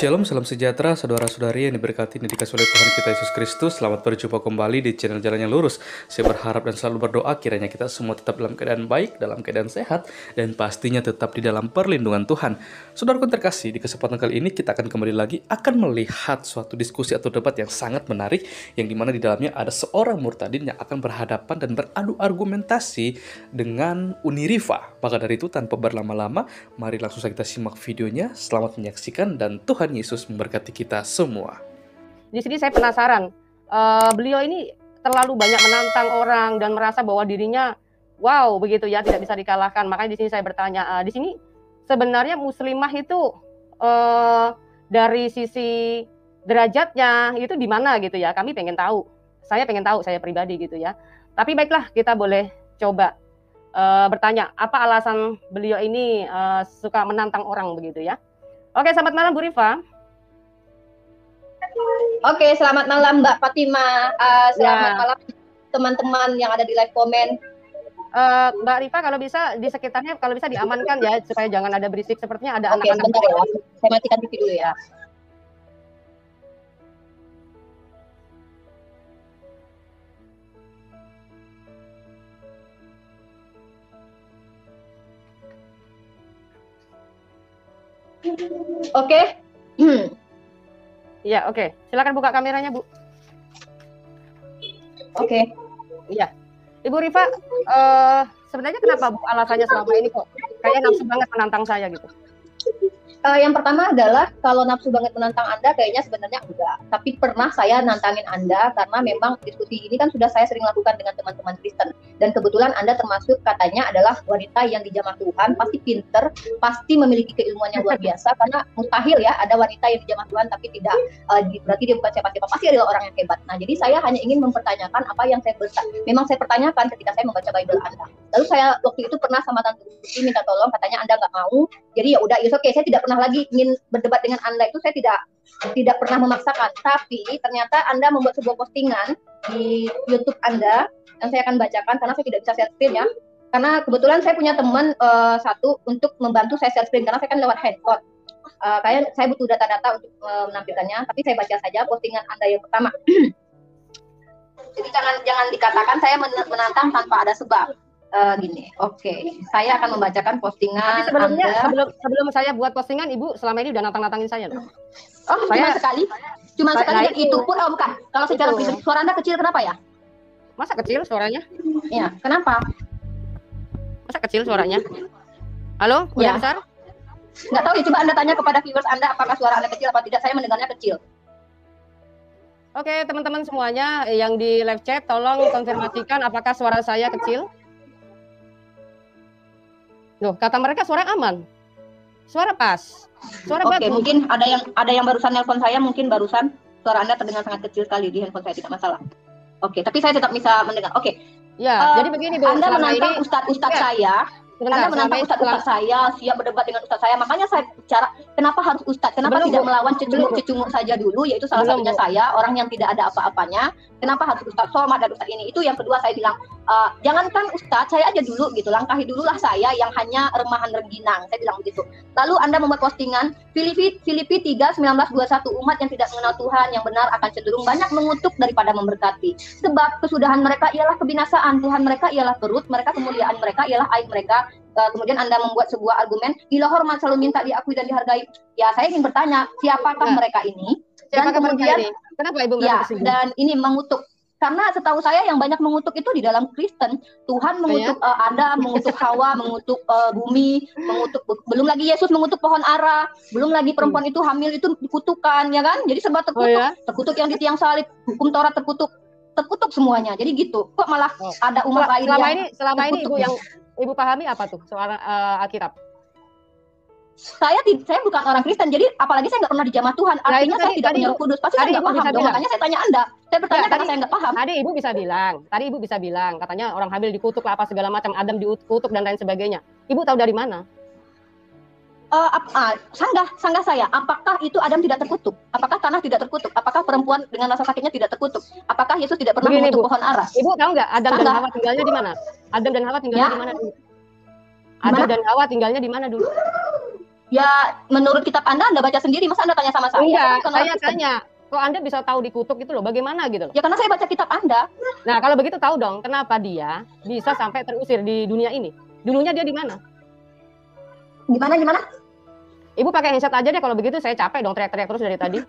Shalom, salam sejahtera, saudara-saudari yang diberkati dan dikasihi oleh Tuhan kita Yesus Kristus. Selamat berjumpa kembali di channel Jalan yang Lurus. Saya berharap dan selalu berdoa kiranya kita semua tetap dalam keadaan baik, dalam keadaan sehat, dan pastinya tetap di dalam perlindungan Tuhan. Saudaraku terkasih, di kesempatan kali ini kita akan kembali lagi akan melihat suatu diskusi atau debat yang sangat menarik, yang dimana di dalamnya ada seorang murtadin yang akan berhadapan dan beradu argumentasi dengan Uni Riva. Maka dari itu, tanpa berlama-lama, mari langsung saja kita simak videonya. Selamat menyaksikan dan Tuhan Yesus memberkati kita semua. Di sini saya penasaran, beliau ini terlalu banyak menantang orang dan merasa bahwa dirinya wow begitu ya, tidak bisa dikalahkan. Makanya di sini saya bertanya, di sini sebenarnya muslimah itu dari sisi derajatnya itu di mana gitu ya? Kami pengen tahu. Saya pengen tahu, saya pribadi gitu ya. Tapi baiklah, kita boleh coba bertanya apa alasan beliau ini suka menantang orang begitu ya. Oke, selamat malam Bu Riva. Oke, selamat malam Mbak Fatima. Selamat malam teman-teman yang ada di live komen. Mbak Riva, kalau bisa di sekitarnya kalau bisa diamankan ya supaya jangan ada berisik. Sepertinya ada anak-anak. Sebentar ya, saya matikan TV dulu ya. Oke. Iya, oke. Silakan buka kameranya, Bu. Oke. Iya. Ibu Riva, sebenarnya kenapa Bu alasannya selama ini kok kayak nafsu banget menantang saya gitu? Yang pertama adalah kalau nafsu banget menantang Anda kayaknya sebenarnya enggak. Tapi pernah saya nantangin Anda karena memang diskusi ini kan sudah saya sering lakukan dengan teman-teman Kristen. Dan kebetulan Anda termasuk katanya adalah wanita yang dijamah Tuhan, pasti pinter, pasti memiliki keilmuan yang luar biasa. Karena mustahil ya ada wanita yang dijamah Tuhan tapi tidak, berarti dia bukan siapa-siapa, pasti adalah orang yang hebat. Nah jadi saya hanya ingin mempertanyakan apa yang memang saya pertanyakan ketika saya membaca Bible Anda. Lalu saya waktu itu pernah sama Tante Lucy minta tolong, katanya Anda nggak mau. Jadi ya udah, oke, saya tidak pernah lagi ingin berdebat dengan Anda, itu saya tidak pernah memaksakan. Tapi ternyata Anda membuat sebuah postingan di YouTube Anda yang saya akan bacakan karena saya tidak bisa share screen ya. Karena kebetulan saya punya teman satu untuk membantu saya share screen karena saya kan lewat handphone. Kayak saya butuh data-data untuk menampilkannya, tapi saya baca saja postingan Anda yang pertama. Jadi jangan dikatakan saya menantang tanpa ada sebab. Gini, oke. Saya akan membacakan postingan. Tapi sebelumnya, sebelum saya buat postingan, Ibu selama ini udah nantang-nantangin saya loh. Oh, cuma sekali dan itu pun, bukan. Kalau secara pribadi, suara Anda kecil kenapa ya? Masa kecil suaranya? Ya, kenapa? Masa kecil suaranya? Halo, udah besar? Nggak tahu ya, coba Anda tanya kepada viewers Anda apakah suara Anda kecil apa tidak. Saya mendengarnya kecil. Oke, teman-teman semuanya yang di live chat, tolong konfirmasikan apakah suara saya kecil. Loh, kata mereka suara aman. Suara pas. Suara bagus. Oke, mungkin ada yang barusan nelpon saya, mungkin barusan suara Anda terdengar sangat kecil sekali di handphone saya, tidak masalah. Oke, tapi saya tetap bisa mendengar. Oke. Ya, jadi begini Bu, Anda menantang ustadz saya. Anda menantang ustadz saya, siap berdebat dengan ustadz saya. Makanya saya bicara, kenapa harus ustadz? Kenapa tidak melawan cecunguk saja dulu, yaitu salah satunya saya, orang yang tidak ada apa-apanya. Kenapa harus ustadz Somad dan ustadz ini? Itu yang kedua saya bilang, jangankan ustadz, saya aja dulu gitu. Langkahi dululah saya yang hanya remahan rengginang. Saya bilang begitu. Lalu Anda membuat postingan, Filipi 3:19-21, umat yang tidak mengenal Tuhan yang benar akan cenderung banyak mengutuk daripada memberkati. Sebab kesudahan mereka ialah kebinasaan, Tuhan mereka ialah perut, mereka kemuliaan mereka ialah aib mereka. Kemudian Anda membuat sebuah argumen, gila hormat selalu minta diakui dan dihargai. Ya, saya ingin bertanya, siapakah mereka ini? Dan kemudian, kenapa Ibu dan ini mengutuk. Karena setahu saya yang banyak mengutuk itu di dalam Kristen. Tuhan mengutuk Adam, mengutuk Hawa, mengutuk bumi, mengutuk, belum lagi Yesus mengutuk pohon ara, belum lagi perempuan itu hamil itu dikutukan, ya kan? Jadi serba terkutuk, terkutuk yang di tiang salib, hukum Taurat terkutuk semuanya. Jadi gitu. Kok malah ada umat lain selama ini Ibu yang Ibu pahami apa tuh soal Alkitab? Saya bukan orang Kristen, jadi apalagi saya nggak pernah dijamah Tuhan. Artinya saya tidak punya Roh Kudus. Pasti saya nggak paham. Makanya saya tanya Anda. Saya bertanya karena saya nggak paham. Tadi Ibu bisa bilang, katanya orang hamil dikutuk lah apa segala macam, Adam dikutuk dan lain sebagainya. Ibu tahu dari mana? Sanggah saya, apakah itu Adam tidak terkutuk? Apakah tanah tidak terkutuk? Apakah perempuan dengan rasa sakitnya tidak terkutuk? Apakah Yesus tidak pernah mengutuk pohon ara? Ibu tahu nggak Adam dan Hawa tinggalnya di mana? Adam dan Hawa tinggalnya di mana dulu? Adam dan Hawa tinggalnya di mana dulu? Ya, menurut kitab Anda baca sendiri, masa Anda tanya sama saya? Enggak, Bukan orang saya Kristen. tanya. Kok Anda bisa tahu dikutuk itu loh? Bagaimana gitu loh? Ya karena saya baca kitab Anda. Nah, kalau begitu tahu dong kenapa dia bisa sampai terusir di dunia ini. Dulunya dia di mana? Gimana? Ibu pakai handset aja deh kalau begitu, saya capek dong teriak-teriak terus dari tadi.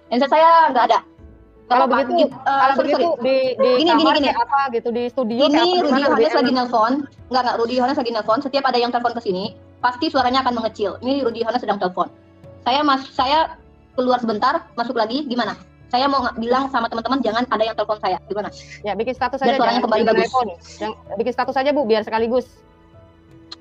Handset saya nggak ada. Kalau Apa-apa. begitu, kalau sorry. begitu di kamar Gini. kayak apa gitu, di studio kayak Ini apa, Rudy gimana lebih Yohanes lagi enak? nelpon. Enggak, Rudy Yohanes lagi nelpon. Setiap ada yang telepon ke sini, pasti suaranya akan mengecil. Ini Rudy Yohanes sedang telepon. Saya keluar sebentar, masuk lagi, gimana? Saya mau bilang sama teman-teman jangan ada yang telepon saya. Gimana? Ya, bikin status Biar saja, suaranya kembali bagus. iPhone. Bikin status saja Bu, biar sekaligus.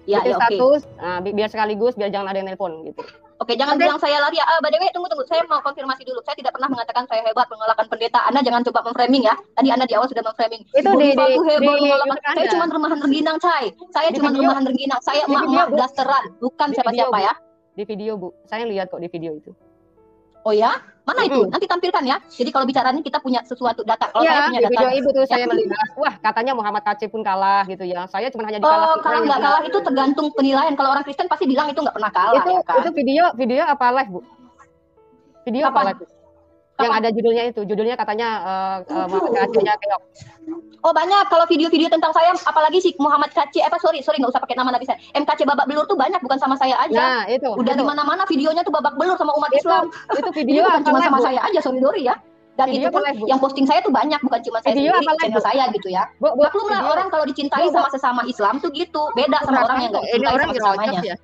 Ya, Bikin oke. status, nah, biar sekaligus, biar jangan ada yang nelpon gitu. Oke, jangan bilang saya lari ya. By the way, tunggu. Saya mau konfirmasi dulu. Saya tidak pernah mengatakan saya hebat mengalahkan pendeta. Anda jangan coba memframing ya. Tadi Anda di awal sudah memframing. Itu Ibu di Rifa tuh hebat mengalahkan. YouTube Saya Anda. cuma remahan rengginang, Cai. Saya Di cuma video. remahan rengginang. Saya Di video, emak-emak Bu. dasteran, bukan Di siapa-siapa video, ya. Di video Bu, saya lihat kok di video itu. Oh ya? Mana itu? Nanti tampilkan ya. Jadi kalau bicara ini kita punya sesuatu data. Kalau saya Iya, punya di data. video Ibu tuh saya melihat, wah katanya Muhammad KC pun kalah gitu ya. Saya cuma hanya dikalahkan. Kalau nggak kalah itu tergantung penilaian. Kalau orang Kristen pasti bilang itu nggak pernah kalah Itu ya kan? itu video apa live Bu? Video apa Kapan? live? Yang ada judulnya itu, judulnya katanya Muhammad KC-nya keok. Oh banyak. Kalau video-video tentang saya, apalagi si Muhammad KC, sorry nggak usah pakai nama Nabi saya. MKC babak belur tuh banyak, bukan sama saya aja. Nah, itu. Udah di mana-mana videonya tuh babak belur sama umat Itu, Islam. itu Ini video bukan apa cuma live, sama Bu? saya aja, sorry ya. Dan Video itu pun apa live, Bu? yang posting saya tuh banyak, bukan cuma saya Video sendiri, apa live, channel Bu? saya gitu ya. Bu, Maklum lah video. orang kalau dicintai Bu. sama sesama Islam tuh gitu, beda sama orang yang nggak Ini dicintai orang sama gerocok sesamanya. ya.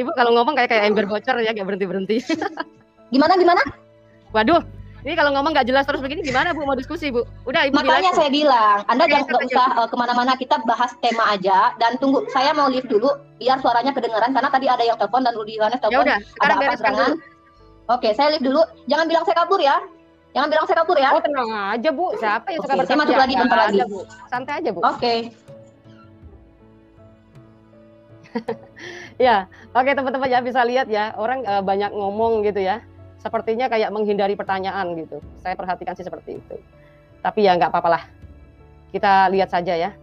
Ibu kalau ngomong kayak ember bocor ya, kayak berhenti-berhenti. Gimana? Waduh, ini kalau ngomong nggak jelas terus begini gimana Bu mau diskusi Bu? Udah Ibu Makanya bilang. saya bilang, Anda Oke, jangan nggak usah kemana-mana, kita bahas tema aja. Dan tunggu, saya mau live dulu biar suaranya kedengaran karena tadi ada yang telepon dan Rudy Yohanes Ya telepon. udah, Ada sekarang apa bereskan serangan? dulu. Oke, saya live dulu. Jangan bilang saya kabur ya. Oh tenang aja Bu, siapa yang suka Oke, saya bersedia? masuk lagi, bentar Nggak lagi. ada, Bu. Santai aja Bu. Oke. Ya, oke teman-teman ya bisa lihat ya orang banyak ngomong gitu ya. Sepertinya kayak menghindari pertanyaan gitu. Saya perhatikan sih seperti itu. Tapi ya nggak apa-apa lah. Kita lihat saja ya.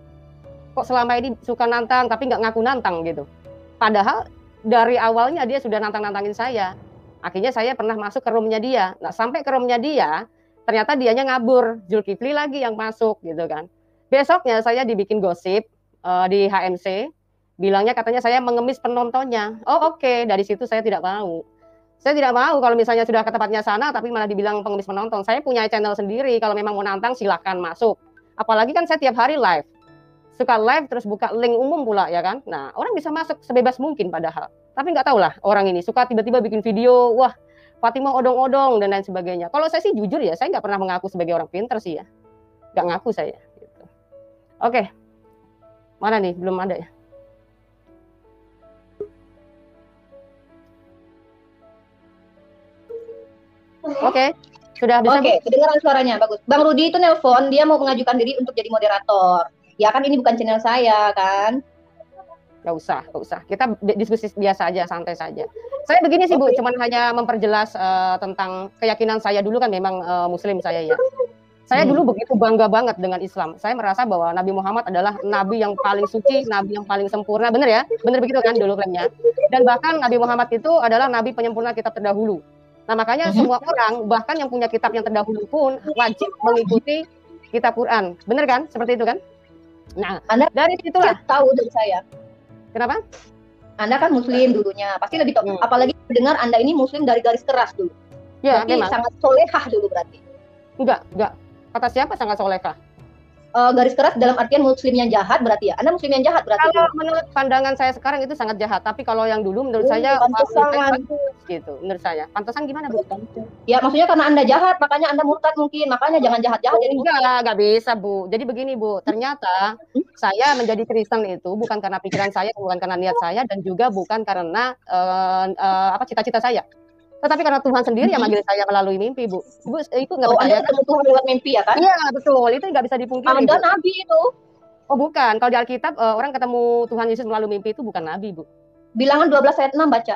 Kok selama ini suka nantang tapi nggak ngaku nantang gitu. Padahal dari awalnya dia sudah nantang-nantangin saya. Akhirnya saya pernah masuk ke roomnya dia. Nah sampai ke roomnya dia, ternyata dianya ngabur. Zulkifli lagi yang masuk gitu kan. Besoknya saya dibikin gosip di HMC. Bilangnya katanya saya mengemis penontonnya. Oh oke, dari situ saya tidak mau. Saya tidak mau kalau misalnya sudah ke tempatnya sana tapi malah dibilang pengemis penonton. Saya punya channel sendiri, kalau memang mau nantang silakan masuk. Apalagi kan saya tiap hari live. Suka live terus buka link umum pula ya kan. Nah orang bisa masuk sebebas mungkin padahal. Tapi nggak tahu lah orang ini suka tiba-tiba bikin video, wah Fatimah odong-odong dan lain sebagainya. Kalau saya sih jujur ya, saya nggak pernah mengaku sebagai orang pinter sih ya. Nggak ngaku saya. Gitu. Oke, mana nih? Belum ada ya. Oke, sudah bisa. Oke, kedengaran suaranya bagus. Bang Rudi itu nelpon, dia mau mengajukan diri untuk jadi moderator. Ya kan ini bukan channel saya kan. Gak usah. Kita diskusi biasa aja, santai saja. Saya begini sih Bu, cuman hanya memperjelas tentang keyakinan saya dulu kan memang Muslim saya ya. Saya dulu begitu bangga banget dengan Islam. Saya merasa bahwa Nabi Muhammad adalah Nabi yang paling suci, Nabi yang paling sempurna. Bener ya? Bener begitu kan dulu klaimnya. Dan bahkan Nabi Muhammad itu adalah Nabi penyempurna kitab terdahulu. Nah makanya semua orang, bahkan yang punya kitab yang terdahulu pun wajib mengikuti kitab Quran. Bener kan? Seperti itu kan? Nah, dari situlah. Tahu dari saya. Kenapa? Anda kan Muslim dulunya, pasti lebih tahu. Apalagi dengar Anda ini Muslim dari garis keras dulu. Ya, berarti memang. sangat solehah dulu berarti. Enggak. Kata siapa sangat solehah? Garis keras dalam artian Muslim yang jahat berarti ya. Anda Muslim yang jahat berarti. Kalau menurut pandangan saya sekarang itu sangat jahat. Tapi kalau yang dulu menurut saya pantesan gitu. Menurut saya. Pantesan gimana Bu? Ya maksudnya karena Anda jahat, makanya Anda murtad mungkin. Makanya jangan jahat-jahat. Jadi enggak bisa Bu. Jadi begini Bu. Ternyata saya menjadi Kristen itu bukan karena pikiran saya, bukan karena niat saya, dan juga bukan karena cita-cita saya. Tetapi karena Tuhan sendiri yang manggil saya melalui mimpi, Bu. Ibu itu nggak percaya? Anda ketemu Tuhan lewat mimpi ya kan? Iya, betul. Itu nggak bisa dipungkiri. Anda Nabi itu. Oh bukan. Kalau di Alkitab orang ketemu Tuhan Yesus melalui mimpi itu bukan Nabi, Bu. Bilangan 12 ayat 6 baca.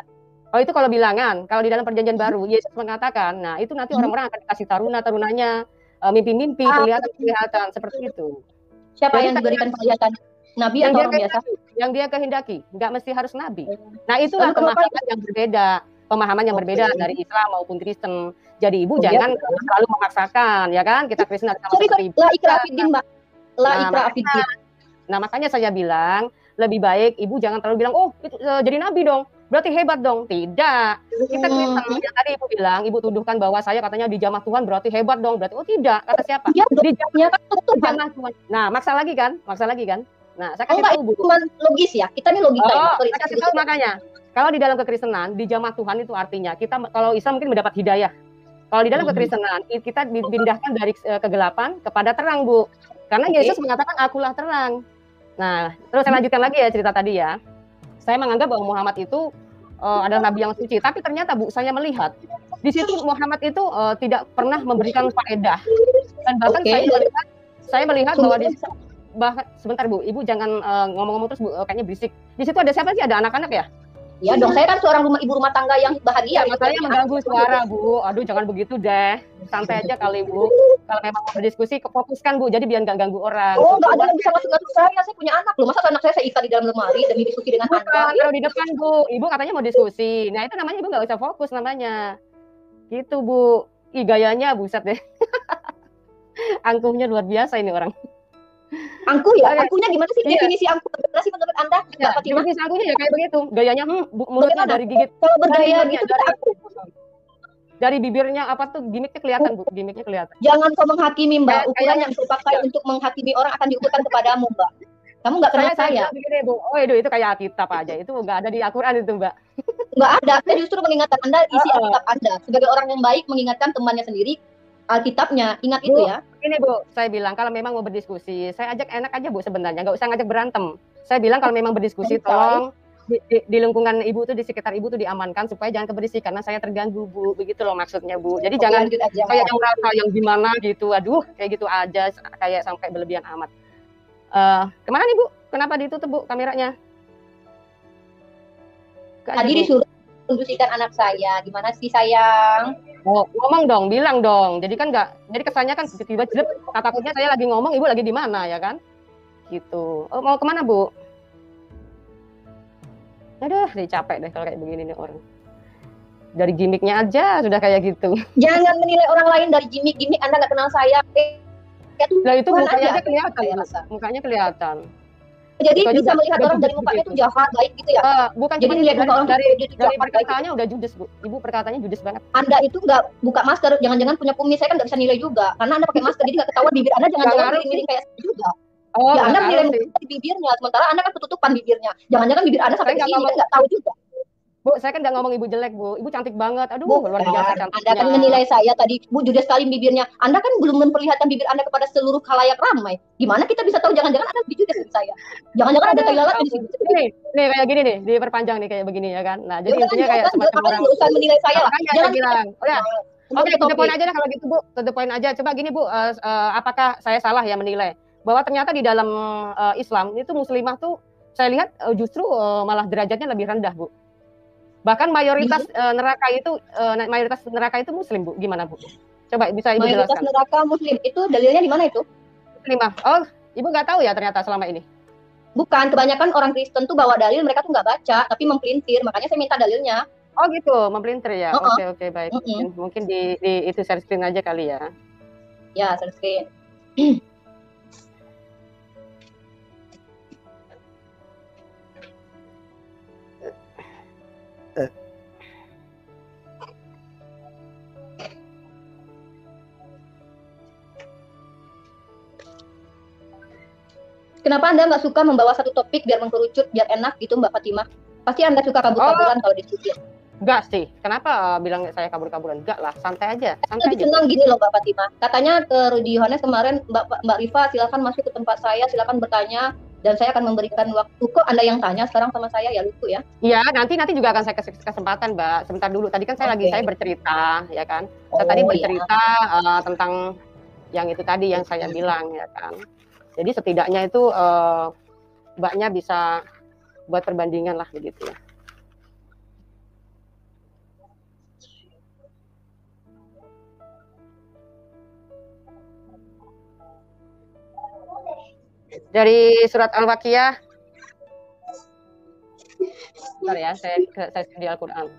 Oh itu kalau bilangan. Kalau di dalam perjanjian baru, Yesus mengatakan, nah itu nanti orang-orang akan dikasih taruna-tarunanya, mimpi-mimpi, penglihatan seperti itu. Siapa Jadi yang diberikan penglihatan? Nabi yang atau dia orang biasa? kehendaki, yang dia kehendaki, nggak mesti harus nabi. Nah, itulah Lalu kenapa? pemahaman yang berbeda, pemahaman yang berbeda Oke. dari Islam maupun Kristen. Jadi ibu Oh, iya, jangan betul. selalu memaksakan, ya kan? Kita Kristen harus sama Sorry, seperti ibu. la ikra fiddin, Mbak. La Nah, ikra makanya, fiddin. nah makanya saya bilang lebih baik ibu jangan terlalu bilang, oh itu, jadi nabi dong, berarti hebat dong. Tidak. Kita Kristen yang tadi ibu bilang, ibu tuduhkan bahwa saya katanya dijamah Tuhan berarti hebat dong, berarti oh tidak, kata siapa? Iya dong, Dijamah, ya kan Tuhan. dijamah Tuhan. Nah, maksa lagi kan? Maksa lagi kan? Nah, saya kasih Enggak, tahu itu Bu. cuma logis ya. Kita nih logika ya, Mbak. Oh, Sorry, saya kasih tahu makanya. Kalau di dalam kekristenan, dijamah Tuhan itu artinya kita kalau Islam mungkin mendapat hidayah. Kalau di dalam kekristenan kita dipindahkan dari kegelapan kepada terang, Bu. Karena Yesus mengatakan akulah terang. Nah, terus saya lanjutkan lagi ya cerita tadi ya. Saya menganggap bahwa Muhammad itu adalah nabi yang suci, tapi ternyata Bu, saya melihat di situ Muhammad itu tidak pernah memberikan faedah. Dan bahkan saya melihat bahwa di sebentar Bu, Ibu jangan ngomong-ngomong terus Bu, kayaknya berisik. Di situ ada siapa sih? Ada anak-anak ya? Ya dong, saya kan seorang ibu rumah tangga yang bahagia. Ya, saya mengganggu suara Bu. Aduh, jangan begitu deh. Santai aja kali Bu. Kalau memang mau berdiskusi, fokuskan Bu. Jadi biar nggak ganggu orang. Oh, nggak ada yang bisa ngatur-ngatur saya punya anak loh. Masa anak saya ikat di dalam lemari demi diskusi dengan Anda? Kalau di depan Bu, Ibu katanya mau diskusi. Nah itu namanya Ibu nggak bisa fokus namanya. Gitu Bu. Ih gayanya buset deh. Angkuhnya luar biasa ini orang. Angkuh ya? Angkuhnya gimana sih definisi angkuh? Gimana sih menurut Anda? Ya, definisi angkuhnya ya kayak begitu. Gayanya mulutnya dari gigit. Kalau bergaya gitu dari bibirnya apa tuh gimmicknya kelihatan Bu, gimmicknya kelihatan. Jangan kau menghakimi Mbak. Ukuran yang dipakai untuk menghakimi orang akan diukurkan kepadamu Mbak. Kamu nggak kenal saya. Begini, Bu. Oh itu kayak Alkitab aja. Itu nggak ada di Al-Quran itu Mbak. Nggak ada. Saya justru mengingatkan Anda isi Alkitab Anda. Sebagai orang yang baik mengingatkan temannya sendiri Alkitabnya. Ingat Bu, itu ya. Ini Bu, saya bilang kalau memang mau berdiskusi, saya ajak enak aja Bu sebenarnya. Nggak usah ngajak berantem. Saya bilang kalau memang berdiskusi tolong di lingkungan Ibu tuh, di sekitar Ibu tuh diamankan supaya jangan keberisik karena saya terganggu Bu. Begitu loh maksudnya Bu. Jadi jangan kayak yang merasa yang gimana gitu. Aduh, kayak gitu aja kayak sampai berlebihan amat. Kemana nih Bu? Kenapa ditutup Bu kameranya? Tadi disuruh kondisikan anak saya. Gimana sih sayang? Oh, ngomong dong, bilang dong. Jadi kan jadi kesannya kan tiba-tiba jelek. Takutnya saya lagi ngomong, Ibu lagi di mana ya kan? Gitu. Oh, mau kemana Bu? Aduh, capek deh kalau kayak begini nih orang. Dari gimmicknya aja sudah kayak gitu. Jangan menilai orang lain dari gimmick Anda nggak kenal saya. Lah itu mukanya aja kelihatan, mukanya kelihatan. Jadi bisa melihat orang dari mukanya itu jahat, baik gitu ya? Bukan jadi melihat muka orang dari perkataannya udah judes Bu. Ibu perkataannya judes banget. Anda itu nggak buka masker, jangan-jangan punya kumis, saya kan nggak bisa nilai juga. Karena Anda pakai masker, jadi nggak ketahuan bibir Anda jangan-jangan miring-miring kayak saya juga. Ya Anda menilai di bibirnya, sementara Anda kan ketutupan bibirnya. Jangan-jangan bibir Anda sampai ke sini, kan nggak tahu juga. Bu, saya kan nggak ngomong Ibu jelek, Bu. Ibu cantik banget. Aduh, luar biasa cantiknya. Anda kan menilai saya tadi, Bu, judes sekali bibirnya. Anda kan belum memperlihatkan bibir Anda kepada seluruh khalayak ramai. Gimana kita bisa tahu jangan-jangan Anda lebih judes dari saya? Jangan-jangan ada tai lalat di sini. Nih kayak gini nih, diperpanjang nih kayak begini ya kan. Nah, jadi intinya kayak semacam orang. Nggak usah menilai saya lah. Jangan bilang. Oke, to the point aja lah kalau gitu, Bu. To the point aja. Coba gini, Bu, apakah saya salah ya menilai bahwa ternyata di dalam Islam itu muslimah tuh saya lihat justru malah derajatnya lebih rendah, Bu. Bahkan mayoritas neraka itu muslim Bu, gimana Bu? Coba bisa Ibu jelaskan. Mayoritas neraka muslim itu dalilnya di mana itu? Muslimah. Oh, Ibu nggak tahu ya ternyata selama ini. Bukan, kebanyakan orang Kristen tuh bawa dalil mereka tuh nggak baca, tapi mempelintir. Makanya saya minta dalilnya. Oh gitu, mempelintir ya. Oke, baik. Mungkin di itu share screen aja kali ya. Ya, share screen. Kenapa Anda nggak suka membawa satu topik biar mengkerucut, biar enak gitu Mbak Fatimah? Pasti Anda suka kabur-kaburan kalau diskusi. Enggak sih. Kenapa bilang saya kabur-kaburan? Enggak lah, santai aja. Santai aja. Senang gini loh Mbak Fatimah. Katanya ke Rudy Yohanes kemarin, Mbak Rifa silakan masuk ke tempat saya, silakan bertanya dan saya akan memberikan waktu. Kok Anda yang tanya sekarang sama saya ya lucu ya? Iya, nanti juga akan saya kasih kesempatan Mbak. Sebentar dulu. Tadi kan saya bercerita, ya kan? Saya tadi bercerita tentang yang itu tadi yang saya bilang, ya kan? Jadi setidaknya itu Mbaknya bisa buat perbandingan lah begitu ya. Dari surat Al-Waqiah. Bentar ya, saya di Al-Quran.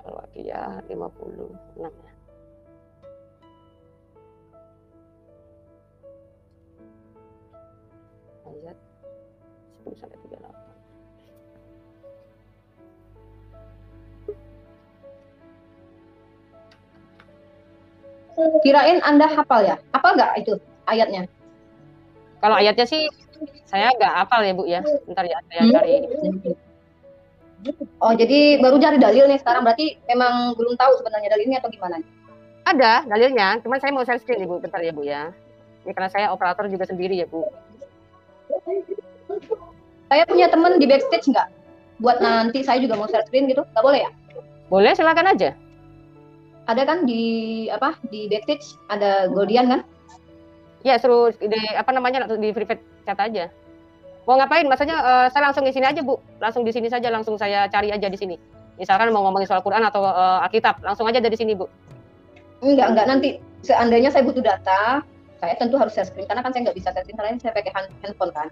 Al-Waqiah 56 ya. Ayat 10 sampai 38. Kirain Anda hafal ya? Apa nggak itu ayatnya? Kalau ayatnya sih saya nggak hafal ya Bu ya. Bentar ya, saya cari. Oh, jadi baru cari dalil nih sekarang, berarti memang belum tahu sebenarnya dalilnya atau gimana? Ada dalilnya, cuman saya mau share screen Ibu, bentar ya Bu ya. Ini karena saya operator juga sendiri ya Bu. Saya punya teman di backstage nggak? Buat nanti saya juga mau share screen gitu, nggak boleh ya? Boleh, silakan aja. Ada kan di backstage ada Goldian kan? Ya, suruh di private chat aja. Mau ngapain? Maksudnya saya langsung di sini aja Bu, langsung di sini saja, langsung saya cari aja di sini. Misalkan mau ngomongin soal Quran atau Alkitab, langsung aja dari sini Bu. Enggak, nanti seandainya saya butuh data, saya tentu harus share screen, karena kan saya nggak bisa share screen, karena saya pakai handphone kan.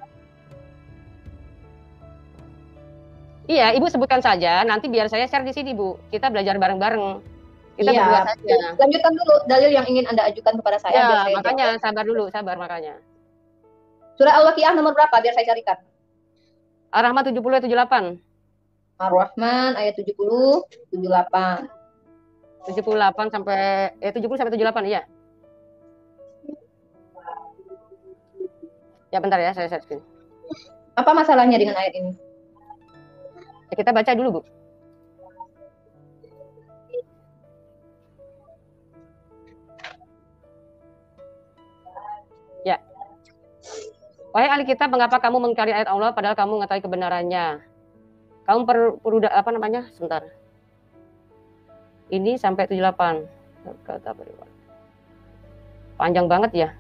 Iya, Ibu sebutkan saja, nanti biar saya share di sini Bu. Kita belajar bareng-bareng. Kita Iya, berdua saja. lanjutkan dulu dalil yang ingin Anda ajukan kepada saya. Ya, saya makanya jawab. sabar dulu, sabar makanya. Surah Al-Waqiah nomor berapa biar saya carikan? Ar-Rahman 70 78. Ar-Rahman ayat 70 78. 78 sampai 70 sampai 78 iya. Ya bentar ya, saya share screen. Apa masalahnya dengan ayat ini? Ya, kita baca dulu, Bu. Ya. Wahai ahli kitab, mengapa kamu mengingkari ayat Allah padahal kamu mengetahui kebenarannya? Kamu perlu sebentar. Ini sampai 78. Panjang banget ya.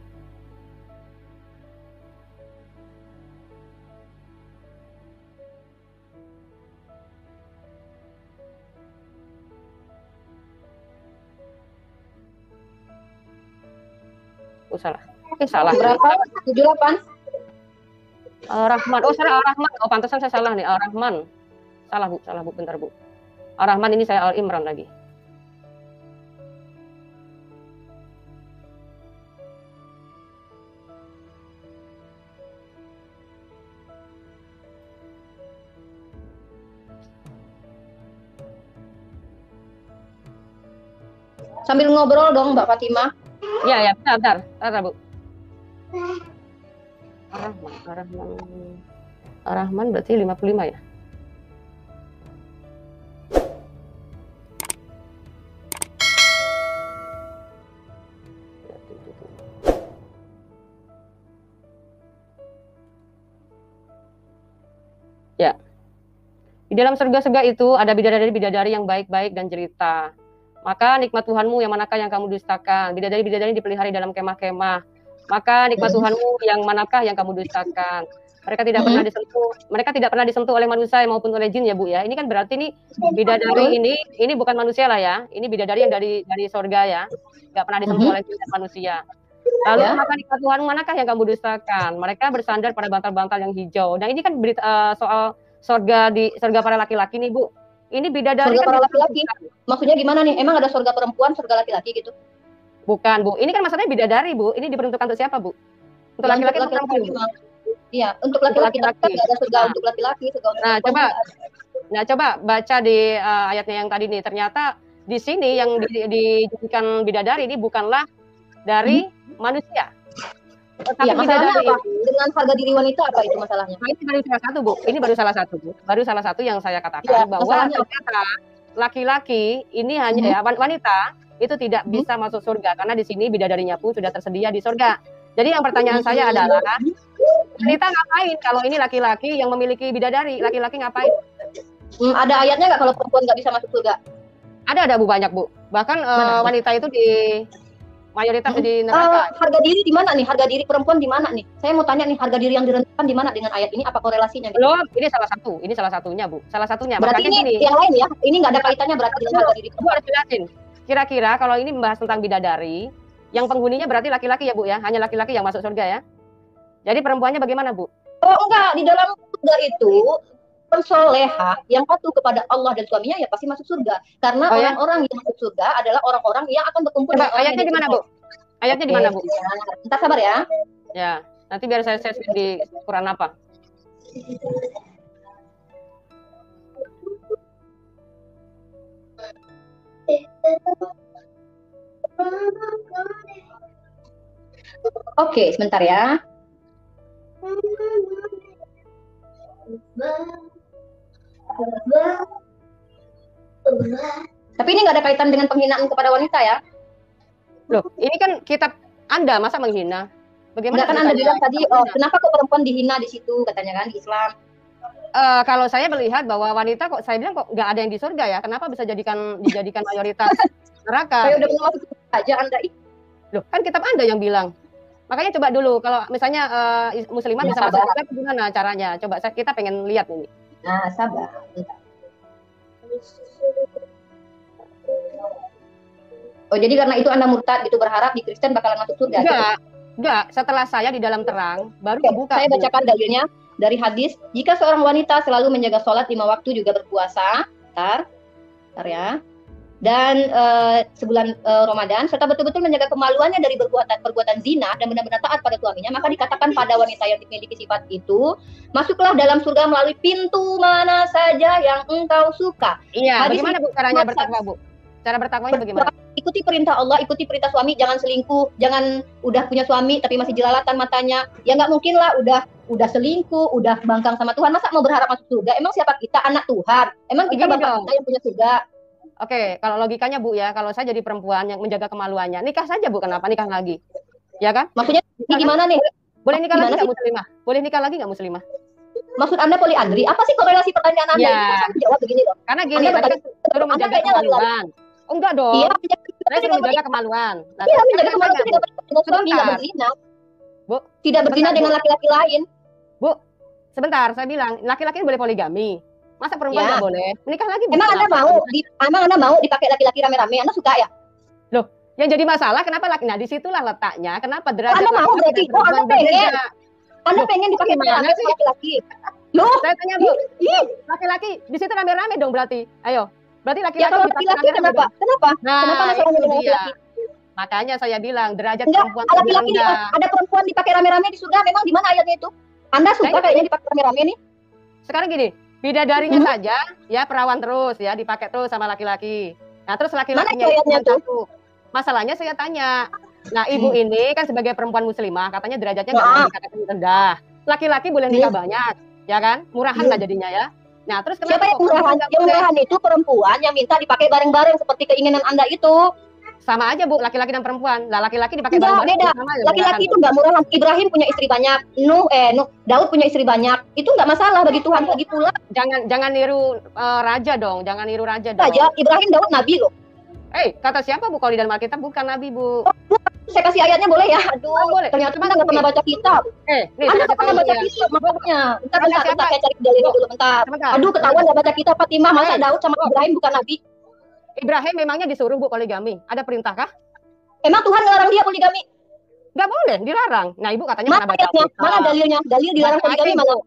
Oh, salah. Salah. Berapa? 78? Rahman. Oh, salah Ar-Rahman. Oh, pantesan saya salah nih. Ar-Rahman. Salah, Bu. Bentar, Bu. Ar-Rahman ini saya Al-Imran lagi. Sambil ngobrol dong, Mbak Fatimah. Ya, bentar, Bu. Ar-Rahman berarti 55 ya? Ya. Di dalam surga-surga itu ada bidadari-bidadari yang baik-baik dan jelita. Maka nikmat Tuhanmu yang manakah yang kamu dustakan? Bidadari-bidadari dipelihara dalam kemah-kemah. Maka nikmat Tuhanmu yang manakah yang kamu dustakan? Mereka tidak pernah disentuh oleh manusia maupun oleh jin ya Bu ya. Ini kan berarti nih bidadari ini bukan manusia lah ya. Ini bidadari yang dari surga ya. Nggak pernah disentuh oleh jin dan manusia. Lalu maka nikmat Tuhanmu manakah yang kamu dustakan? Mereka bersandar pada bantal-bantal yang hijau. Nah ini kan berita soal surga para laki-laki nih Bu. Ini bidadari surga kan para laki-laki. Maksudnya gimana nih? Emang ada surga perempuan, surga laki-laki gitu? Bukan, Bu. Ini kan maksudnya bidadari, Bu. Ini diperuntukkan untuk siapa, Bu? Untuk laki-laki atau perempuan? Iya, untuk laki-laki. Tapi nggak ada surga untuk laki-laki, surga untuk perempuan. Coba baca di ayatnya yang tadi nih. Ternyata di sini yang dijadikan bidadari ini bukanlah dari manusia. Iya, masalahnya apa? Dengan harga diri wanita apa itu masalahnya? Nah, ini baru salah satu, Bu. Ini baru salah satu, Bu. Baru salah satu yang saya katakan bahwa ternyata laki-laki ini hanya wanita itu tidak bisa masuk surga karena di sini bidadarinya pun sudah tersedia di surga. Jadi yang pertanyaan saya adalah wanita ngapain kalau ini laki-laki yang memiliki bidadari? Laki-laki ngapain? Ada ayatnya nggak kalau perempuan nggak bisa masuk surga? Ada Bu, banyak Bu. Bahkan wanita itu di mayoritas di neraka. Harga diri di mana nih? Harga diri perempuan di mana nih? Saya mau tanya nih, harga diri yang direndahkan di mana dengan ayat ini? Apa korelasinya? Belum, ini salah satu. Ini salah satunya, Bu. Salah satunya. Berarti ini yang lain ya? Ini nggak ada kaitannya berarti dengan harga diri perempuan. Harus jelasin. Kira-kira kalau ini membahas tentang bidadari, Yang penghuninya berarti laki-laki ya Bu ya, hanya laki-laki yang masuk surga ya. Jadi perempuannya bagaimana Bu? Oh enggak, di dalam surga itu pensoleha yang patuh kepada Allah dan suaminya ya pasti masuk surga. Karena Oh ya? orang-orang yang masuk surga adalah orang-orang yang akan berkumpul Coba dengan orang ayatnya yang di mana Bu? Ayatnya di Oke, mana Bu? Ntar sabar ya. Ya, nanti biar saya search di Quran apa. Oke, sebentar ya. Tapi ini nggak ada kaitan dengan penghinaan kepada wanita ya. Loh, ini kan kitab Anda, masa menghina? Bagaimana Enggak kan Anda ceritanya? bilang tadi, oh kenapa kok perempuan dihina di situ katanya kan di Islam. Kalau saya melihat bahwa wanita kok saya bilang kok nggak ada yang di surga ya, kenapa bisa dijadikan mayoritas neraka? Saya udah pernah masuk surga aja Anda. Loh, kan kitab Anda yang bilang. Makanya coba dulu kalau misalnya muslimah Ya, bisa masuk sabar. surga gimana caranya? Coba kita pengen lihat ini. Nah, sabar. Bentar. Oh, jadi karena itu Anda murtad gitu berharap di Kristen bakalan masuk surga gitu. Enggak. Setelah saya di dalam terang baru Oke, kebuka. saya Bu. bacakan dalilnya dari hadis. Jika seorang wanita selalu menjaga sholat 5 waktu juga berpuasa, bentar ya. Dan sebulan Ramadan serta betul-betul menjaga kemaluannya dari perbuatan zina dan benar-benar taat pada suaminya, maka dikatakan pada wanita yang dimiliki sifat itu, masuklah dalam surga melalui pintu mana saja yang engkau suka. Iya, Hadis bagaimana Bu caranya bertakwa, Bu? Cara bertakwanya bagaimana? Ikuti perintah Allah, ikuti perintah suami, jangan selingkuh, jangan udah punya suami tapi masih jelalatan matanya. Ya nggak mungkin lah udah selingkuh, udah bangkang sama Tuhan, masa mau berharap masuk surga? Emang siapa kita? Anak Tuhan. Emang kita Begini bapak dong. kita yang punya surga? Oke, kalau logikanya Bu ya, kalau saya jadi perempuan yang menjaga kemaluannya, nikah saja Bu, kenapa nikah lagi? Ya kan? Maksudnya ini gimana nih? Boleh nikah lagi Gimana nggak muslimah? Boleh nikah lagi nggak muslimah? Maksud Anda poliandri? Apa sih korelasi pertanyaan Anda? Ya. Ini kan saya jawab begini loh. Karena gini, Anda tadi kan bertanya- suruh Anda menjaga kayaknya lari-lari. kemaluan. Oh enggak dong. Iya, Saya suruh menjaga kemaluan. Nah, Iya, terus menjaga sekarang kemaluan tanya, itu tidak dengan suami, Sebentar. nggak berzina. Bu, Tidak berzina sebentar, dengan laki-laki lain. sebentar, saya bilang laki-laki boleh poligami. Masa perempuan Ya. nggak boleh? Menikah lagi bisa. Emang Anda mau dipakai laki-laki rame-rame? Anda suka ya? Yang jadi masalah kenapa laki? Nah, disitulah letaknya. Kenapa derajat Anda mau laki-laki berarti? dan perempuan Anda pengen? berbeda? Anda Loh, pengen dipakai gimana rame-rame sih? sama laki-laki? Loh, Saya tanya Bu, laki-laki di situ rame-rame dong berarti. Ayo, berarti ya laki-laki kalau dipakai laki-laki rame-rame kenapa? dong. Kenapa? Nah, Kenapa masalahnya itu dengan dia. laki-laki? Makanya saya bilang derajat Enggak, perempuan lebih laki-laki rendah. ada perempuan dipakai rame-rame di surga. Memang di mana ayatnya itu? Anda suka Saya- kayaknya dipakai rame-rame nih? Sekarang gini, bidadarinya saja ya perawan terus ya dipakai terus sama laki-laki. Nah, terus laki-lakinya Mana itu ayatnya cuma satu. Masalahnya saya tanya. Nah, ibu ini kan sebagai perempuan muslimah katanya derajatnya nggak mau dikatakan rendah. Laki-laki boleh nikah banyak, ya kan? Murahan lah jadinya ya. Nah, terus Siapa kenapa yang kok murahan? perempuan nggak Yang boleh? murahan itu perempuan yang minta dipakai bareng-bareng seperti keinginan Anda itu. Sama aja Bu, laki-laki dan perempuan. Lah laki-laki dipakai Enggak, bareng-bareng beda. sama aja Laki-laki murahan, itu nggak murahan. Ibrahim punya istri banyak. Daud punya istri banyak. Itu nggak masalah bagi Tuhan. Lagi pula Bu. Jangan niru raja dong, jangan niru raja dong. saja Ibrahim, Daud, Nabi loh. Kata siapa Bu kalau di dalam Alkitab bukan nabi Bu. Saya kasih ayatnya boleh ya? Aduh, boleh. ternyata Cuma Anda nggak gini. pernah baca kitab. Nih, Anda saya nggak pernah kasih baca tahu ya. kitab makanya. Bentar, Raja siapa? saya cari dalilnya dulu bentar. Sebentar. Aduh, ketahuan nggak baca kitab Fatimah. Masa Daud sama Ibrahim bukan Nabi? Ibrahim memangnya disuruh Bu poligami? Ada perintah kah? Emang Tuhan ngelarang dia poligami? Nggak boleh, dilarang. Nah, Ibu katanya Mana pernah baca ayatnya? Alkitab. Mana dalilnya? Dalil dilarang Baca poligami aja, mana? Bu.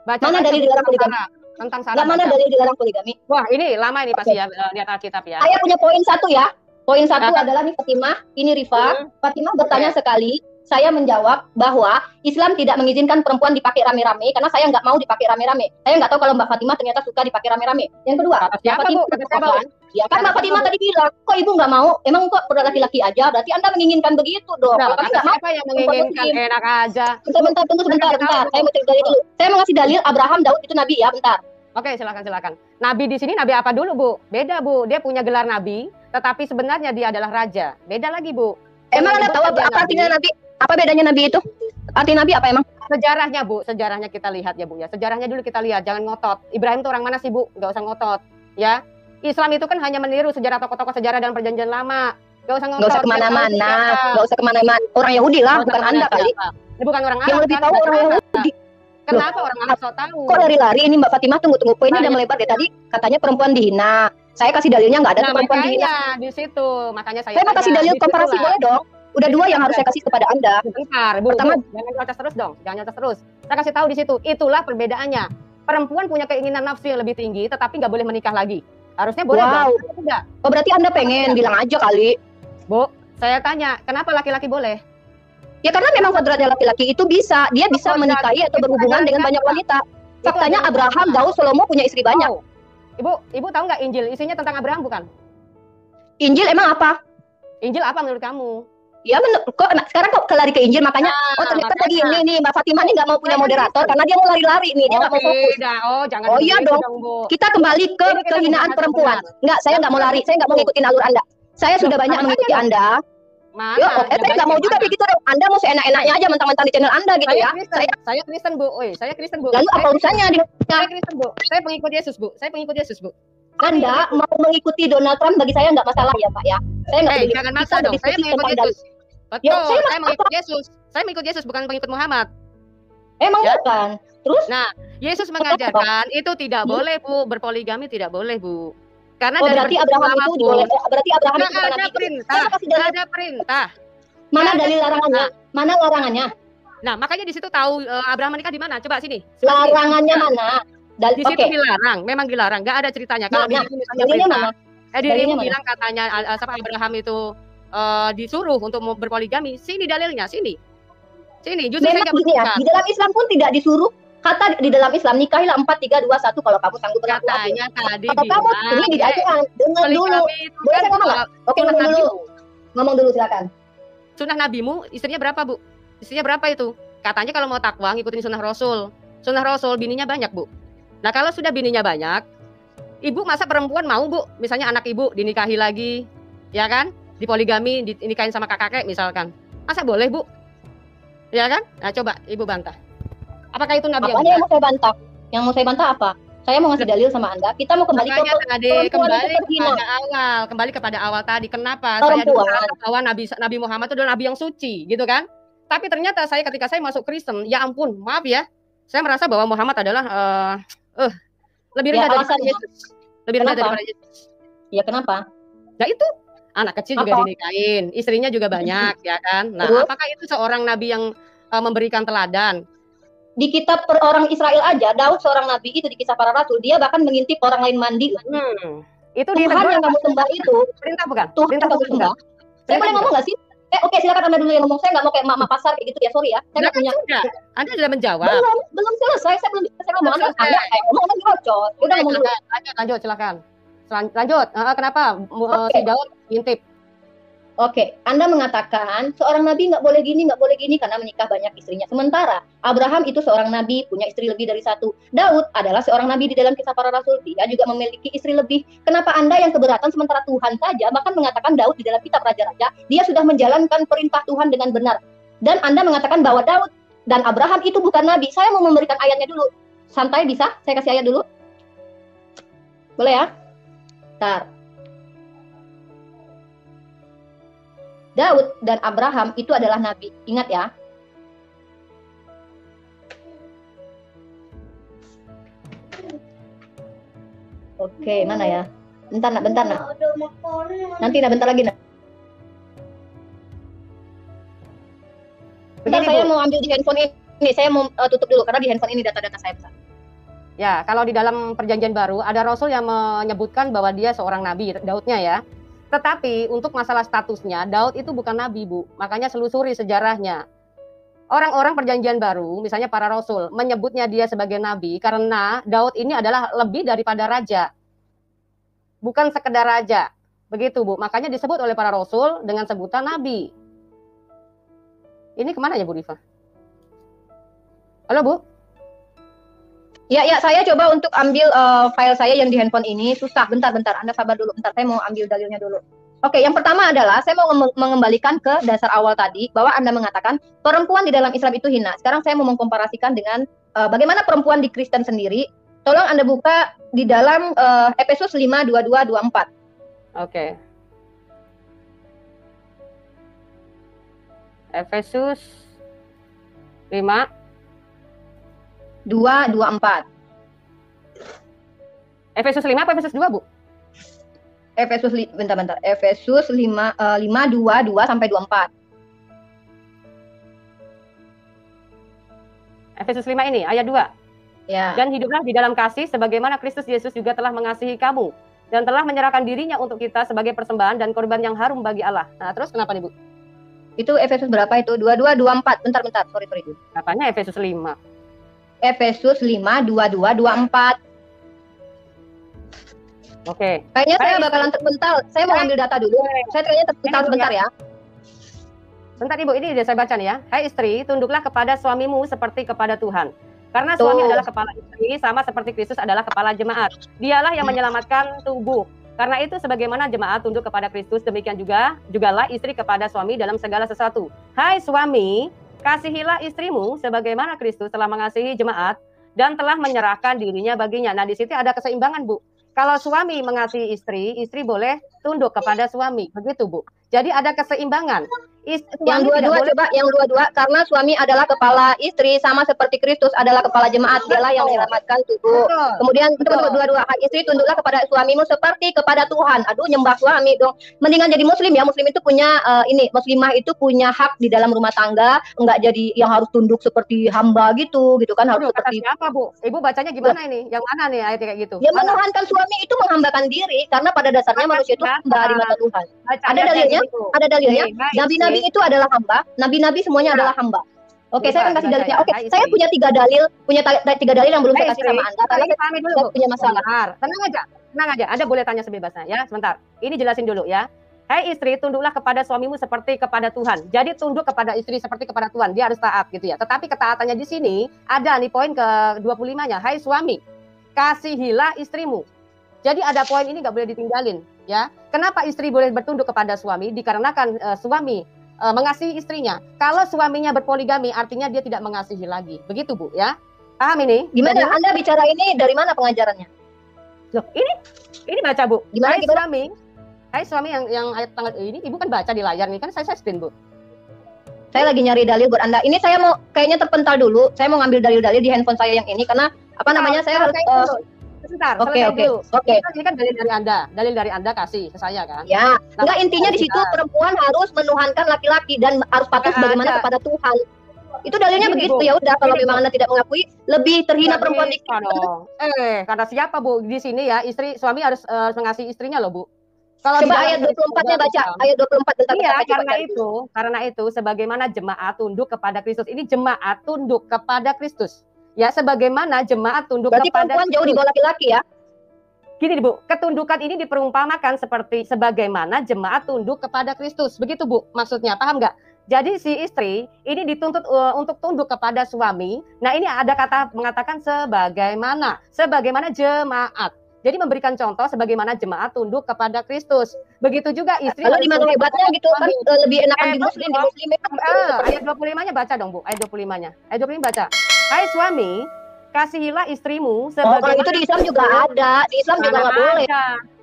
Baca Mana aja, dalil Bu, dilarang tentang poligami? Sarah. Tentang Sarah Nggak mana baca. dalil dilarang poligami? Wah, ini lama ini pasti ya lihat Alkitab ya. Saya punya poin satu ya. Poin satu Apa? adalah nih Fatimah, ini Rifa. Fatimah bertanya Oke. sekali, saya menjawab bahwa Islam tidak mengizinkan perempuan dipakai rame-rame karena saya nggak mau dipakai rame-rame. Saya nggak tahu kalau Mbak Fatimah ternyata suka dipakai rame-rame. Yang kedua, Kata siapa, Bu? Kata siapa, Bu? Ya kan Kata Mbak Fatimah siapa, Bu? tadi bilang, kok ibu nggak mau? Emang kok laki-laki aja? Berarti Anda menginginkan begitu dong. Nah, Kalau kami kata nggak mau, siapa yang menginginkan muslim. enak aja? Bentar, tunggu sebentar. Saya mau cari dalil dulu. Saya mau ngasih dalil Abraham, Daud itu nabi ya, bentar. Oke, silakan. Nabi di sini nabi apa dulu, Bu? Beda, Bu. Dia punya gelar nabi, tetapi sebenarnya dia adalah raja. Beda lagi, Bu. Emang Anda Yang tahu disebut apa dia artinya nabi? Apa bedanya nabi itu? Arti nabi apa emang? Sejarahnya, Bu. Sejarahnya kita lihat ya, Bu ya. Sejarahnya dulu kita lihat, jangan ngotot. Ibrahim itu orang mana sih, Bu? Nggak usah ngotot, ya. Islam itu kan hanya meniru sejarah tokoh-tokoh sejarah dan perjanjian lama. Nggak usah ngotot. Nggak usah kemana-mana, nggak usah kemana-mana. Orang Yahudi lah, bukan Anda kali. Ini bukan orang Yang Arab. lebih kan? tahu orang Yahudi. Kenapa orang Arab so tahu? Kok lari-lari ini Mbak Fatimah, tunggu. Poinnya udah melebar deh tadi. Katanya perempuan dihina. Saya kasih dalilnya nggak ada Nah, tuh perempuan dihina. makanya di situ, makanya Saya mau kasih dalil komparasi boleh dong? Udah dua yang harus saya kasih kepada Anda. Bentar, Bu. Pertama, Jangan nyocos terus dong. Jangan nyocos terus. Saya kasih tahu di situ. Itulah perbedaannya. Perempuan punya keinginan nafsu yang lebih tinggi, tetapi nggak boleh menikah lagi. Harusnya boleh Wow. dong. Tidak. Oh berarti Anda pengen, bilang aja kali. Bu, saya tanya, kenapa laki-laki boleh? Ya karena memang kodratnya laki-laki itu bisa, dia bisa Kodrat menikahi atau itu berhubungan adalah dengan banyak apa? wanita. Itu Faktanya adalah Abraham, apa? Daud, Salomo punya istri banyak. Oh. Ibu tahu nggak Injil isinya tentang Abraham bukan? Injil emang apa? Injil apa menurut kamu? Ya sekarang kok kelari ke Injil makanya ternyata tadi makanya. ini Mbak Fatimah ini nggak mau punya Saya moderator Kristen. karena dia mau lari-lari nih, dia nggak mau fokus. Tidak. Oh, jangan Oh iya begitu dong. Bu. Kita kembali ke Ini kita kehinaan membahas perempuan. yang benar. Enggak, saya nggak mau lari, saya nggak mau ngikutin alur Anda. Saya sudah banyak makanya mengikuti dong. Anda. Mana? Yo, saya nggak mau juga begitu dong. Anda mau seenak-enaknya aja mentang-mentang di channel Anda gitu Saya ya. Kristen. Saya Kristen, Bu. Oi, saya Kristen, Bu. Lalu apa Saya- urusannya di Saya Kristen, Bu. Saya pengikut Yesus, Bu. Saya pengikut Yesus, Bu. Anda mau mengikuti Donald Trump bagi saya nggak masalah ya Pak ya. Saya nggak peduli. Jangan Kita maksa dong. Saya berdiskusi mengikut tentang Yesus. Betul, Ya, saya saya mengikut Yesus. Saya mengikut Yesus, bukan pengikut Muhammad. Emang Ya. bukan. Terus Yesus mengajarkan itu tidak boleh, Bu. Berpoligami tidak boleh, Bu. Karena oh dari berarti bersatu Abraham itu apapun, diboleh. Berarti Abraham itu nggak bukan ada nabi. perintah. Saya kasih Nggak dalil. ada perintah. Mana nggak ada dalil larangannya? Mana larangannya? Nah, makanya di situ tahu Abraham menikah di mana? Coba sini. Larangannya mana? Di situ Oke. dilarang, memang dilarang. Nggak ada ceritanya. Kalau Nah, dirimu misalnya dalilnya perintah, mana? dirimu Dalilnya mana? bilang katanya siapa Abraham itu disuruh untuk berpoligami. Sini dalilnya, sini. Sini, justru saya Memang nggak gini ya, menemukan. di dalam Islam pun tidak disuruh. Kata di dalam Islam nikahilah 4, 3, 2, 1 kalau kamu sanggup berlaku adil. Katanya tadi Kalau kamu ini diajukan, dengar dulu. poligami itu Boleh kan saya ngomong nggak? Oke, sunnah ngomong dulu. nabimu. Ngomong dulu silakan. Sunnah nabimu, istrinya berapa, Bu? Istrinya berapa itu? Katanya kalau mau takwa ngikutin sunnah Rasul. Sunnah Rasul bininya banyak, Bu. Nah, kalau sudah bininya banyak, ibu masa perempuan mau, Bu? Misalnya anak ibu dinikahi lagi, ya kan? Dipoligami, dinikahin sama kakek misalkan. Masa boleh, Bu? Ya kan? Nah, coba ibu bantah. Apakah itu nabi Apanya yang mau saya bantah? Yang mau saya bantah apa? Saya mau ngasih dalil sama Anda. Kita mau kembali Makanya ke tadi perempuan kembali itu terhina. kepada awal, kembali kepada awal tadi. Kenapa saya Perempuan. dulu merasa bahwa Nabi Muhammad itu adalah nabi yang suci, gitu kan? Tapi ternyata ketika saya masuk Kristen, ya ampun, maaf ya, saya merasa bahwa Muhammad adalah lebih rendah Ya, daripada alasannya. Yesus. Lebih rendah Kenapa? daripada Yesus. Ya kenapa? Nah itu anak kecil juga Apa? dinikahin, istrinya juga banyak, ya kan? Nah, Terus? apakah itu seorang nabi yang memberikan teladan? Di kitab per orang Israel aja, Daud seorang nabi itu di kisah para rasul, dia bahkan mengintip orang lain mandi. Itu Tuhan ditegur yang apa? kamu sembah itu, Perintah bukan? Tuhan Perintah yang kamu bukan? sembah. Saya Perintah boleh bukan? ngomong nggak sih? Oke, silakan Anda dulu yang ngomong. Saya nggak mau kayak mama pasar kayak gitu ya, sorry ya. Saya Nah, nggak kan punya. sudah. Anda sudah menjawab. Belum selesai. Saya belum selesai ngomong. Belum Anda selesai. kayak ngomong lagi bocor. Udah ngomong dulu. Lanjut, silakan. Lanjut. Kenapa Oke. si Daud ngintip? Oke, Anda mengatakan seorang nabi nggak boleh gini karena menikah banyak istrinya. Sementara Abraham itu seorang nabi, punya istri lebih dari satu. Daud adalah seorang nabi di dalam kisah para rasul, dia juga memiliki istri lebih. Kenapa Anda yang keberatan sementara Tuhan saja bahkan mengatakan Daud di dalam kitab Raja-Raja, dia sudah menjalankan perintah Tuhan dengan benar. Dan Anda mengatakan bahwa Daud dan Abraham itu bukan nabi. Saya mau memberikan ayatnya dulu. Santai bisa? Saya kasih ayat dulu. Boleh ya? Bentar. Daud dan Abraham itu adalah nabi. Ingat ya. Oke, mana ya? Bentar nak. Nanti bentar lagi nak. Bentar, Begini, saya Bu. mau ambil di handphone ini. Saya mau tutup dulu karena di handphone ini data-data saya besar. Ya, kalau di dalam perjanjian baru ada rasul yang menyebutkan bahwa dia seorang nabi, Daudnya ya. Tetapi untuk masalah statusnya, Daud itu bukan nabi, Bu. Makanya selusuri sejarahnya. Orang-orang perjanjian baru, misalnya para rasul, menyebutnya dia sebagai nabi karena Daud ini adalah lebih daripada raja. Bukan sekedar raja. Begitu, Bu. Makanya disebut oleh para rasul dengan sebutan nabi. Ini kemana ya, Bu Rifa? Halo, Bu? Ya, saya coba untuk ambil file saya yang di handphone ini. Susah, bentar. Anda sabar dulu, bentar. Saya mau ambil dalilnya dulu. Oke, yang pertama adalah saya mau mengembalikan ke dasar awal tadi, bahwa Anda mengatakan perempuan di dalam Islam itu hina. Sekarang saya mau mengkomparasikan dengan bagaimana perempuan di Kristen sendiri. Tolong Anda buka di dalam Efesus 5, 22, 24. Oke. Efesus 5. 2:24. Efesus 5 apa Efesus 2, Bu? Efesus 5 2:2 sampai 24. Efesus 5 ini ayat 2. Ya. Dan hiduplah di dalam kasih sebagaimana Kristus Yesus juga telah mengasihi kamu dan telah menyerahkan dirinya untuk kita sebagai persembahan dan korban yang harum bagi Allah. Nah, terus kenapa nih, Bu? Itu Efesus berapa itu? 22, 24. Bentar. Sorry. Katanya Efesus 5. Efesus 5, 22, 24. Oke. Kayaknya saya bakalan terpental. Saya mau ambil data dulu. Saya kayaknya terpental sebentar ya. Bentar Ibu, ini udah saya baca nih ya. Hai istri, tunduklah kepada suamimu seperti kepada Tuhan. Karena suami adalah kepala istri, sama seperti Kristus adalah kepala jemaat. Dialah yang menyelamatkan tubuh. Karena itu sebagaimana jemaat tunduk kepada Kristus, demikian jugalah istri kepada suami dalam segala sesuatu. Hai suami, kasihilah istrimu sebagaimana Kristus telah mengasihi jemaat dan telah menyerahkan dirinya baginya. Nah, di situ ada keseimbangan, Bu. Kalau suami mengasihi istri, istri boleh tunduk kepada suami. Begitu, Bu. Jadi ada keseimbangan. Yang dua-dua, karena suami adalah kepala istri, sama seperti Kristus adalah kepala jemaat, dialah yang menyelamatkan tubuh. Kemudian dua-dua, istri tunduklah kepada suamimu seperti kepada Tuhan. Aduh, nyembah suami dong. Mendingan jadi muslim ya. Muslim itu punya muslimah itu punya hak di dalam rumah tangga, enggak jadi yang harus tunduk seperti hamba gitu kan, harus seperti apa, Bu? Ibu bacanya gimana ini? Yang mana nih ayat kayak gitu? Ya, menuhankan suami itu menghambakan diri, karena pada dasarnya manusia itu hamba di mata Tuhan. Ada dalilnya. Nabi-nabi itu adalah hamba, nabi-nabi semuanya adalah hamba. Oke, saya akan kasih dalilnya. Oke, saya punya tiga dalil yang belum saya kasih sama Anda karena saya punya masalah. Tenang aja. Anda boleh tanya sebebasnya ya. Sebentar. Ini jelasin dulu ya. Hai istri, tunduklah kepada suamimu seperti kepada Tuhan. Jadi tunduk kepada istri seperti kepada Tuhan. Dia harus taat gitu ya. Tetapi ketaatannya di sini ada nih poin ke-25-nya. Hai suami, kasihilah istrimu. Jadi ada poin ini nggak boleh ditinggalin ya. Kenapa istri boleh bertunduk kepada suami? Dikarenakan suami mengasihi istrinya. Kalau suaminya berpoligami, artinya dia tidak mengasihi lagi. Begitu, Bu, ya. Paham ini? Gimana Anda bicara ini dari mana pengajarannya? Loh, ini baca, Bu. Gimana? Hai suami yang ayat tanggal ini, Ibu kan baca di layar nih, kan saya screen, Bu. Saya lagi nyari dalil buat Anda. Ini saya mau kayaknya terpental dulu. Saya mau ngambil dalil-dalil di handphone saya yang ini karena saya harus sebentar, Oke. Ini kan dalil dari Anda kasih ke saya kan? Ya, enggak, intinya di situ perempuan harus menuhankan laki-laki dan harus patuh sebagaimana kepada Tuhan. Itu dalilnya begitu. Ya udah, kalau memang Anda tidak mengakui, lebih terhina perempuan di kata siapa, Bu? Di sini ya, suami harus mengasihi istrinya loh, Bu. Kalau coba ayat 24-nya baca, ayat 24 bentar. Iya, karena itu sebagaimana jemaat tunduk kepada Kristus. Ini jemaat tunduk kepada Kristus. Ya, sebagaimana jemaat tunduk berarti kepada perempuan jauh di bawah laki-laki ya. Gini, Bu, ketundukan ini diperumpamakan seperti sebagaimana jemaat tunduk kepada Kristus. Begitu, Bu, maksudnya. Paham nggak? Jadi si istri ini dituntut untuk tunduk kepada suami. Nah, ini ada kata mengatakan sebagaimana jemaat. Jadi memberikan contoh sebagaimana jemaat tunduk kepada Kristus. Begitu juga istri. Lalu di mana hebatnya gitu kan, lebih enakan di muslim. Ayat 25-nya baca dong, Bu. Ayat 25-nya. Ayat 25 baca. Hai suami, kasihilah istrimu sebagaimana. Kalau itu di Islam juga ada. Di Islam juga nggak boleh.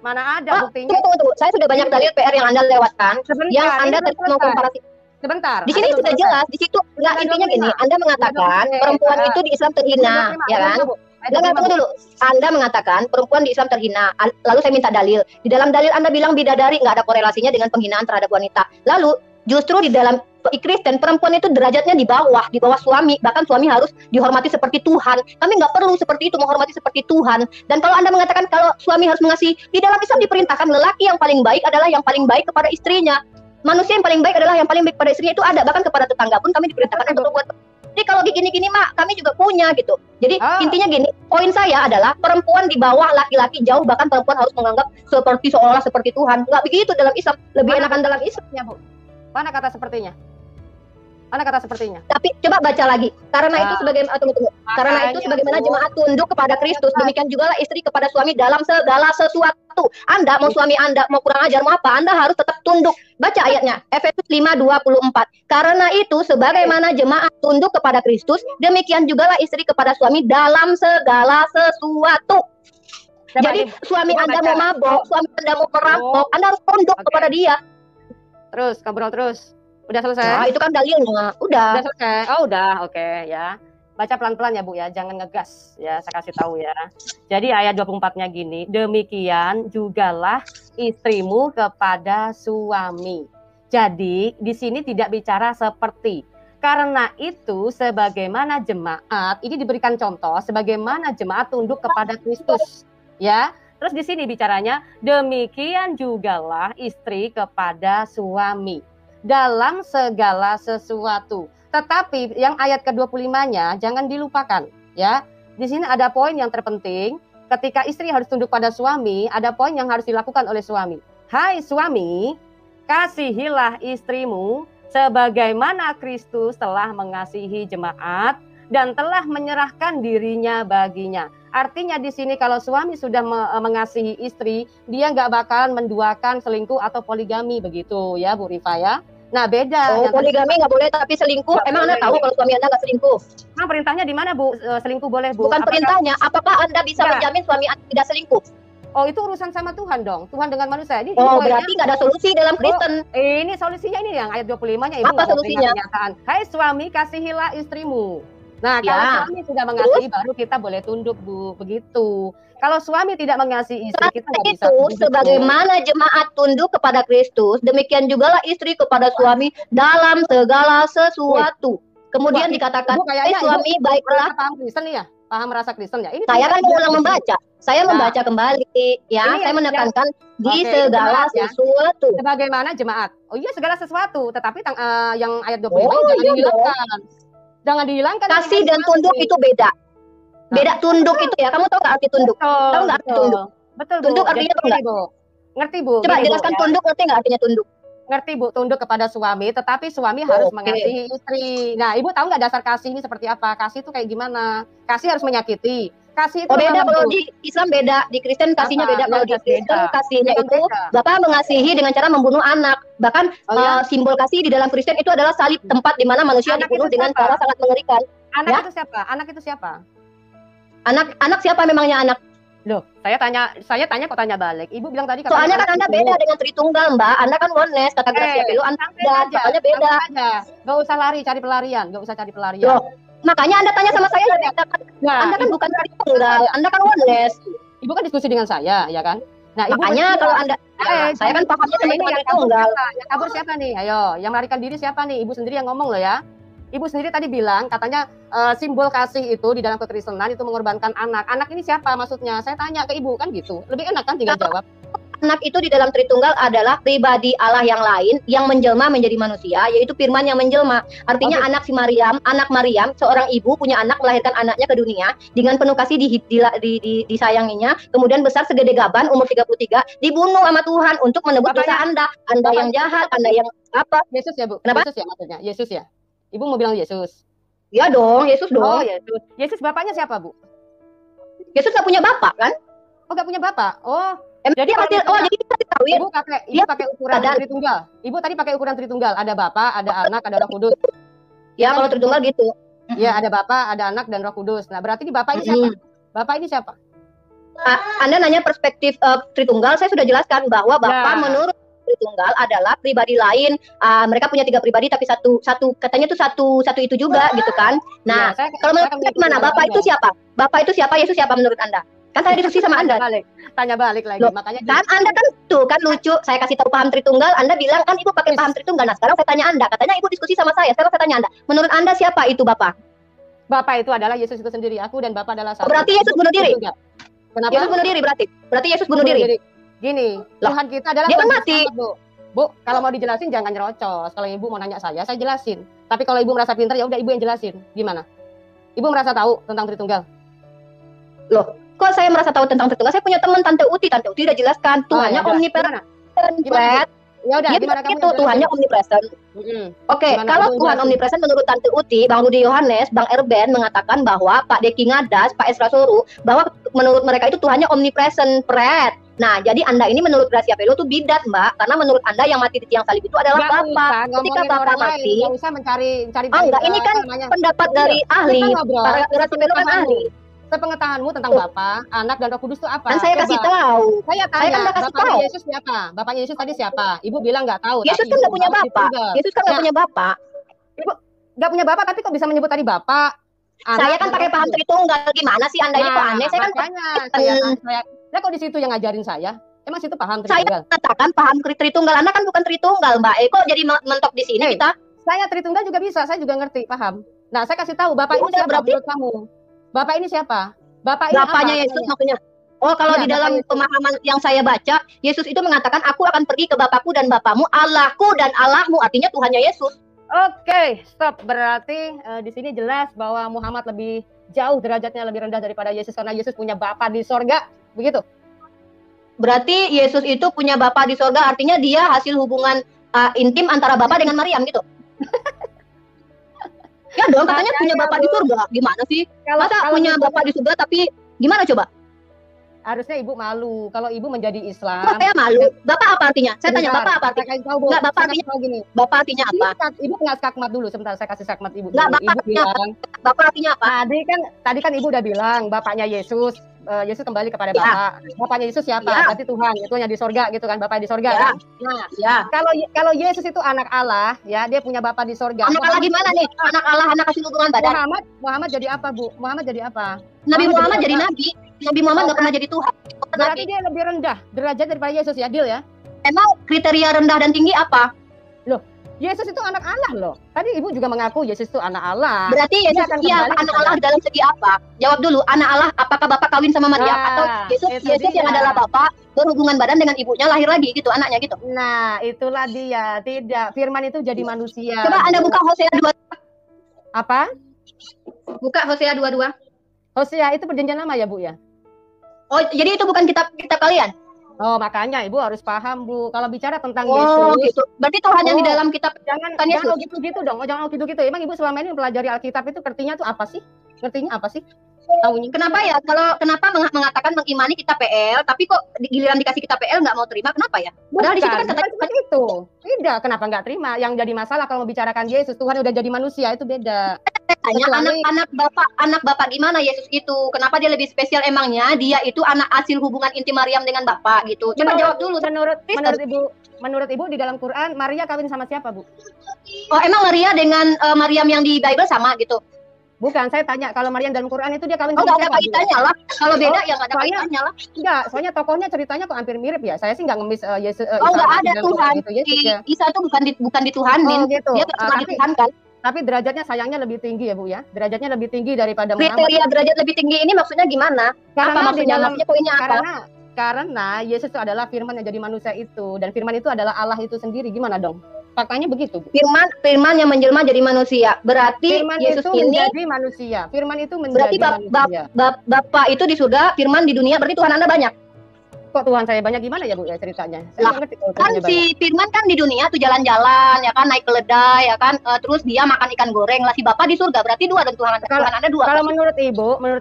Mana ada buktinya? Tunggu. Saya sudah banyak dalil PR yang Anda lewatkan. Yang Anda mau komparasi. Sebentar. Di sini sudah jelas. Di situ nggak, intinya gini. Anda mengatakan perempuan itu di Islam terhina, ya kan? Tunggu dulu. Anda mengatakan perempuan di Islam terhina. Lalu saya minta dalil. Di dalam dalil Anda bilang bidadari, nggak ada korelasinya dengan penghinaan terhadap wanita. Lalu justru di dalam Kristen perempuan itu derajatnya di bawah suami. Bahkan suami harus dihormati seperti Tuhan. Kami nggak perlu seperti itu, menghormati seperti Tuhan. Dan kalau Anda mengatakan kalau suami harus mengasihi, di dalam Islam diperintahkan lelaki yang paling baik adalah yang paling baik kepada istrinya. Manusia yang paling baik adalah yang paling baik kepada istrinya. Itu ada, bahkan kepada tetangga pun kami diperintahkan untuk berbuat. Jadi kalau gini-gini mak, kami juga punya gitu. Jadi intinya gini, poin saya adalah perempuan di bawah laki-laki jauh, bahkan perempuan harus menganggap seolah seperti Tuhan. Nggak begitu dalam Islam, lebih enakan dalam Islam. Ya, Bu. Mana kata sepertinya? Mana kata sepertinya? Tapi coba baca lagi. Karena itu Karena itu sebagaimana jemaat tunduk kepada Kristus, demikian juga istri kepada suami dalam segala sesuatu. Anda mau suami Anda mau kurang ajar mau apa, Anda harus tetap tunduk. Baca ayatnya, Efesus 5:24. Karena itu sebagaimana jemaat tunduk kepada Kristus, demikian juga istri kepada suami dalam segala sesuatu. Jadi suami Anda mau mabok, suami Anda mau merampok, Anda harus tunduk kepada dia. Terus, ngobrol terus. Udah selesai? Nah, itu kan dalilnya. Udah selesai. Oh, udah. Oke, ya. Baca pelan-pelan ya, Bu ya. Jangan ngegas ya, saya kasih tahu ya. Jadi ayat 24-nya gini, demikian jugalah istrimu kepada suami. Jadi, di sini tidak bicara seperti. Karena itu sebagaimana jemaat, ini diberikan contoh sebagaimana jemaat tunduk kepada Kristus, ya. Terus di sini bicaranya, demikian jugalah istri kepada suami dalam segala sesuatu. Tetapi yang ayat ke-25-nya jangan dilupakan, ya. Di sini ada poin yang terpenting, ketika istri harus tunduk pada suami, ada poin yang harus dilakukan oleh suami. Hai suami, kasihilah istrimu sebagaimana Kristus telah mengasihi jemaat dan telah menyerahkan dirinya baginya. Artinya di sini kalau suami sudah mengasihi istri, dia nggak bakalan menduakan, selingkuh atau poligami begitu ya Bu Rifa ya. Nah beda. Oh, poligami nggak boleh tapi selingkuh. Emang Anda tahu kalau suami Anda nggak selingkuh? Nah perintahnya di mana Bu? Selingkuh boleh Bu? Bukan perintahnya. Apakah Anda bisa menjamin suami Anda tidak selingkuh? Oh itu urusan sama Tuhan dong. Tuhan dengan manusia. Ini berarti nggak ada solusi dalam Kristen. Ini solusinya ini yang ayat 25-nya. Ibu apa solusinya? Hai suami kasihilah istrimu. Nah, kalau suami sudah mengasihi, baru kita boleh tunduk, Bu. Begitu. Kalau suami tidak mengasihi istri, kita nggak bisa tunduk. Sebagaimana jemaat tunduk kepada Kristus, demikian jugalah istri kepada suami dalam segala sesuatu. Kemudian dikatakan, suami baiklah. Paham Kristen ya? Paham rasa Kristen ya? Ini saya kan mengulang membaca. Saya membaca kembali, ya. Saya menekankan di segala sesuatu. Sebagaimana jemaat. Oh iya, segala sesuatu. Tetapi yang ayat 25 jangan dihilangkan. Jangan dihilangkan. Kasih dan tunduk itu beda. Beda tunduk itu ya. Kamu tahu nggak arti tunduk? Tahu nggak arti tunduk? Betul, Bu. Tunduk artinya apa enggak? Ngerti, Bu. Coba jelaskan tunduk, ngerti nggak artinya tunduk? Ngerti, Bu. Tunduk kepada suami, tetapi suami harus mengasihi istri. Nah, Ibu tahu nggak dasar kasih ini seperti apa? Kasih itu kayak gimana? Kasih harus menyakiti. Kasih itu beda kalau di Islam beda, di Kristen kasihnya beda. Kalau di Kristen kasihnya itu Bapak mengasihi dengan cara membunuh anak. Bahkan simbol kasih di dalam Kristen itu adalah salib, tempat di mana manusia dibunuh dengan cara sangat mengerikan. Anak itu siapa? Anak itu siapa? Anak siapa memangnya anak? Loh, saya tanya kok tanya balik. Ibu bilang tadi soalnya kan Anda beda dengan Tritunggal, Mbak. Anda kan oneness, kata Gracia Pelo, Anda katanya beda. Gak usah lari cari pelarian, gak usah cari pelarian. Makanya Anda tanya sama saya, Anda kan bukan Tritunggal, Anda kan oneness. Ibu kan diskusi dengan saya, ya kan? Nah, makanya kalau Anda, saya kan pahamnya teman-teman Tritunggal. Yang kabur siapa nih? Ayo, yang melarikan diri siapa nih? Ibu sendiri yang ngomong loh ya. Ibu sendiri tadi bilang, katanya simbol kasih itu di dalam kekristenan itu mengorbankan anak. Anak ini siapa maksudnya? Saya tanya ke Ibu kan gitu. Lebih enak kan tinggal jawab. Anak itu di dalam Tritunggal adalah pribadi Allah yang lain yang menjelma menjadi manusia, yaitu Firman yang menjelma. Artinya anak Maryam, seorang ibu punya anak, melahirkan anaknya ke dunia dengan penuh kasih disayanginya, kemudian besar segede gaban umur 33, dibunuh sama Tuhan untuk menebus dosa Anda yang jahat, Anda yang apa? Yesus ya, Bu? Kenapa? Yesus ya maksudnya? Yesus ya? Ibu mau bilang Yesus? Ya dong, Yesus dong. Oh, Yesus. Yesus bapaknya siapa, Bu? Yesus nggak punya bapak kan? Oh, nggak punya bapak. Oh, jadi jadi bisa dikawin. Ibu pakai ukuran Tritunggal. Ibu tadi pakai ukuran Tritunggal. Ada bapak, ada anak, ada Roh Kudus. Ya, kalau Tritunggal gitu. Ya, ada bapak, ada anak dan Roh Kudus. Nah, berarti di bapak ini siapa? Bapak ini siapa? Anda nanya perspektif Tritunggal, saya sudah jelaskan bahwa bapak menurut Tritunggal adalah pribadi lain. Mereka punya 3 pribadi tapi satu katanya tuh satu itu juga gitu kan. Nah, kalau menurut Anda gimana? Bapak itu siapa? Bapak itu siapa? Yesus siapa menurut Anda? Kan saya diskusi sama Anda. Tanya balik lagi. Loh, makanya kan Anda kan tuh kan lucu. Saya kasih tahu paham Tritunggal, Anda bilang kan Ibu pakai paham Tritunggal. Nah, sekarang saya tanya Anda. Katanya Ibu diskusi sama saya. Sekarang saya tanya Anda. Menurut Anda siapa itu Bapak? Bapak itu adalah Yesus itu sendiri. Aku dan Bapak adalah satu. Berarti Yesus bunuh diri. Kenapa? Yesus bunuh diri berarti. Berarti Yesus bunuh diri. Gini, Tuhan kita adalah dia kan mati. Bu, kalau mau dijelasin jangan nyerocos. Kalau Ibu mau nanya saya jelasin. Tapi kalau Ibu merasa pintar ya udah Ibu yang jelasin. Gimana? Ibu merasa tahu tentang Tritunggal? Loh, kok saya merasa tahu tentang Tritunggal? Saya punya teman Tante Uti udah jelaskan Tuhannya omnipresent. Ya udah, gimana kamu? Itu Tuhannya omnipresent. Oke, kalau Tuhan omnipresent menurut Tante Uti, Bang Rudi Yohanes, Bang Erben mengatakan bahwa Pak Deki Ngadas, Pak Esra Soru, bahwa menurut mereka itu Tuhannya omnipresent, pret. Nah, jadi Anda ini menurut Gracia Pelo tuh bidat, Mbak, karena menurut Anda yang mati di tiang salib itu adalah Bapak. Ketika Bapak mati, nggak usah mencari enggak, ini kan pendapat dari ahli. Para Gracia Pelo kan ahli. Sepengetahuanmu tentang Bapak, Anak dan Roh Kudus itu apa? Kan saya kasih tahu. Saya tanya, Bapaknya Yesus siapa? Bapaknya Yesus tadi siapa? Ibu bilang nggak tahu. Yesus kan nggak punya Bapak. Yesus kan nggak punya Bapak. Ibu nggak punya Bapak, tapi kok bisa menyebut tadi Bapak? Saya kan pakai paham Tritunggal. Gimana sih Anda ini kok aneh? Saya kan saya kok di situ yang ngajarin saya. Emang situ paham Tritunggal? Saya katakan paham Tritunggal. Anda kan bukan Tritunggal, Mbak. Kok jadi mentok di sini kita? Saya Tritunggal juga bisa, saya juga ngerti, paham. Nah, saya kasih tahu, Bapak Ya ini udah, siapa berarti menurut kamu? Bapak ini siapa? Bapak ini Bapaknya apa? Yesus maksudnya. Oh, kalau Iya, di dalam Bapak Yesus. pemahaman yang saya baca, Yesus itu mengatakan, aku akan pergi ke Bapakku dan Bapakmu, Allahku dan Allahmu, artinya Tuhannya Yesus. Oke, stop. Berarti di sini jelas bahwa Muhammad lebih jauh derajatnya lebih rendah daripada Yesus karena Yesus punya Bapa di sorga, begitu? Berarti Yesus itu punya Bapa di sorga, artinya dia hasil hubungan intim antara Bapa dengan Maryam gitu. Ya dong, katanya punya Bapa di surga. Gimana sih? Masa punya Bapa di surga tapi gimana coba? Harusnya ibu malu kalau ibu menjadi Kok Islam. saya malu? Bapak apa artinya? Saya tanya Bapak apa artinya? Enggak, Bapak artinya gini. Bapak artinya apa? Ibu kena skakmat dulu sebentar, saya kasih skakmat ibu. Enggak, Dulu. Bapak Ibu artinya apa? bilang, Bapak artinya apa? tadi kan ibu udah bilang bapaknya Yesus, Yesus kembali kepada Bapa. Bapaknya Yesus siapa? Ya. Berarti Tuhan, itu yang di sorga gitu kan, Bapa di sorga Ya. kan. Nah, Ya. kalau Yesus itu anak Allah, ya dia punya Bapa di sorga. Anak Allah gimana nih? Anak Allah, anak hasil hubungan badan. Muhammad jadi apa, Bu? Muhammad jadi apa? Nabi Muhammad jadi jadi apa? nabi. Nabi Muhammad nggak pernah jadi Tuhan. Berarti dia lebih rendah derajat daripada Yesus ya, Dil ya? Emang kriteria rendah dan tinggi apa? Yesus itu anak Allah loh. Tadi ibu juga mengaku Yesus itu anak Allah. Berarti Yesus akan iya kembali anak kepada- Allah dalam segi apa? Jawab dulu. Anak Allah apakah Bapak kawin sama Maryam Nah, atau Yesus itu yang dia. adalah Bapak berhubungan badan dengan ibunya lahir lagi gitu anaknya gitu. Nah, itulah dia. Tidak, Firman itu jadi manusia. Coba Anda buka Hosea 2. Apa? Buka Hosea 22. Hosea itu perjanjian lama ya, Bu ya? Oh, jadi itu bukan kitab kalian? Oh, makanya Ibu harus paham, Bu. Kalau bicara tentang Oh, Yesus, gitu. Berarti Tuhan yang di Oh. dalam kitab jangan Bukan Yesus. jangan gitu-gitu dong. Oh, jangan gitu-gitu. Emang Ibu selama ini mempelajari Alkitab itu artinya tuh apa sih? Ngertinya apa sih? Tahunya? Kenapa ya? Kenapa mengatakan mengimani kitab PL, tapi kok giliran dikasih kitab PL nggak mau terima? Kenapa ya? Padahal di situ kan Bukan katanya seperti itu. Tidak, kenapa nggak terima? Yang jadi masalah kalau membicarakan Yesus, Tuhan udah jadi manusia, itu beda. tanya Kecuali- anak bapak gimana Yesus itu? Kenapa dia lebih spesial emangnya? Dia itu anak hasil hubungan intim Maryam dengan bapak gitu. Coba jawab dulu. Menurut Ibu di dalam Quran, Maria kawin sama siapa, Bu? Oh, emang Maria dengan Maryam yang di Bible sama gitu? Bukan, saya tanya kalau Maria dalam Quran itu dia kawin Oh, sama nggak ada siapa? Bu? kaitannya lah. Kalau beda Oh, ya nggak ada soalnya- kaitannya lah. Enggak, soalnya tokohnya ceritanya kok hampir mirip ya. Saya sih nggak ngemis Yesus. Oh, nggak ada dalam Tuhan. Quran itu Yesus ya. Isa itu bukan dituhanin. Oh gitu. Dia nggak pernah Tapi dituhankan. tapi derajatnya sayangnya lebih tinggi ya, Bu ya. Derajatnya lebih tinggi daripada Muhammad. Kriteria derajat lebih tinggi ini maksudnya gimana? Karena Apa di maksudnya? dalam Maksudnya poinnya apa? karena Yesus itu adalah firman yang jadi manusia itu dan firman itu adalah Allah itu sendiri. Gimana dong? Faktanya begitu, Bu. Firman yang menjelma jadi manusia. Berarti Firman Yesus itu ini menjadi manusia. Firman itu berarti menjadi manusia. Bapak itu di surga, firman di dunia, berarti Tuhan Anda banyak. Kok Tuhan saya banyak gimana ya, Bu ya ceritanya? Saya Lah, nggak ngerti kalau Kan Tuhannya banyak. si firman kan di dunia tuh jalan-jalan, ya kan naik keledai, ya kan terus dia makan ikan goreng. Lah si Bapak di surga, berarti dua dan Tuhan Anda dua. Kalau menurut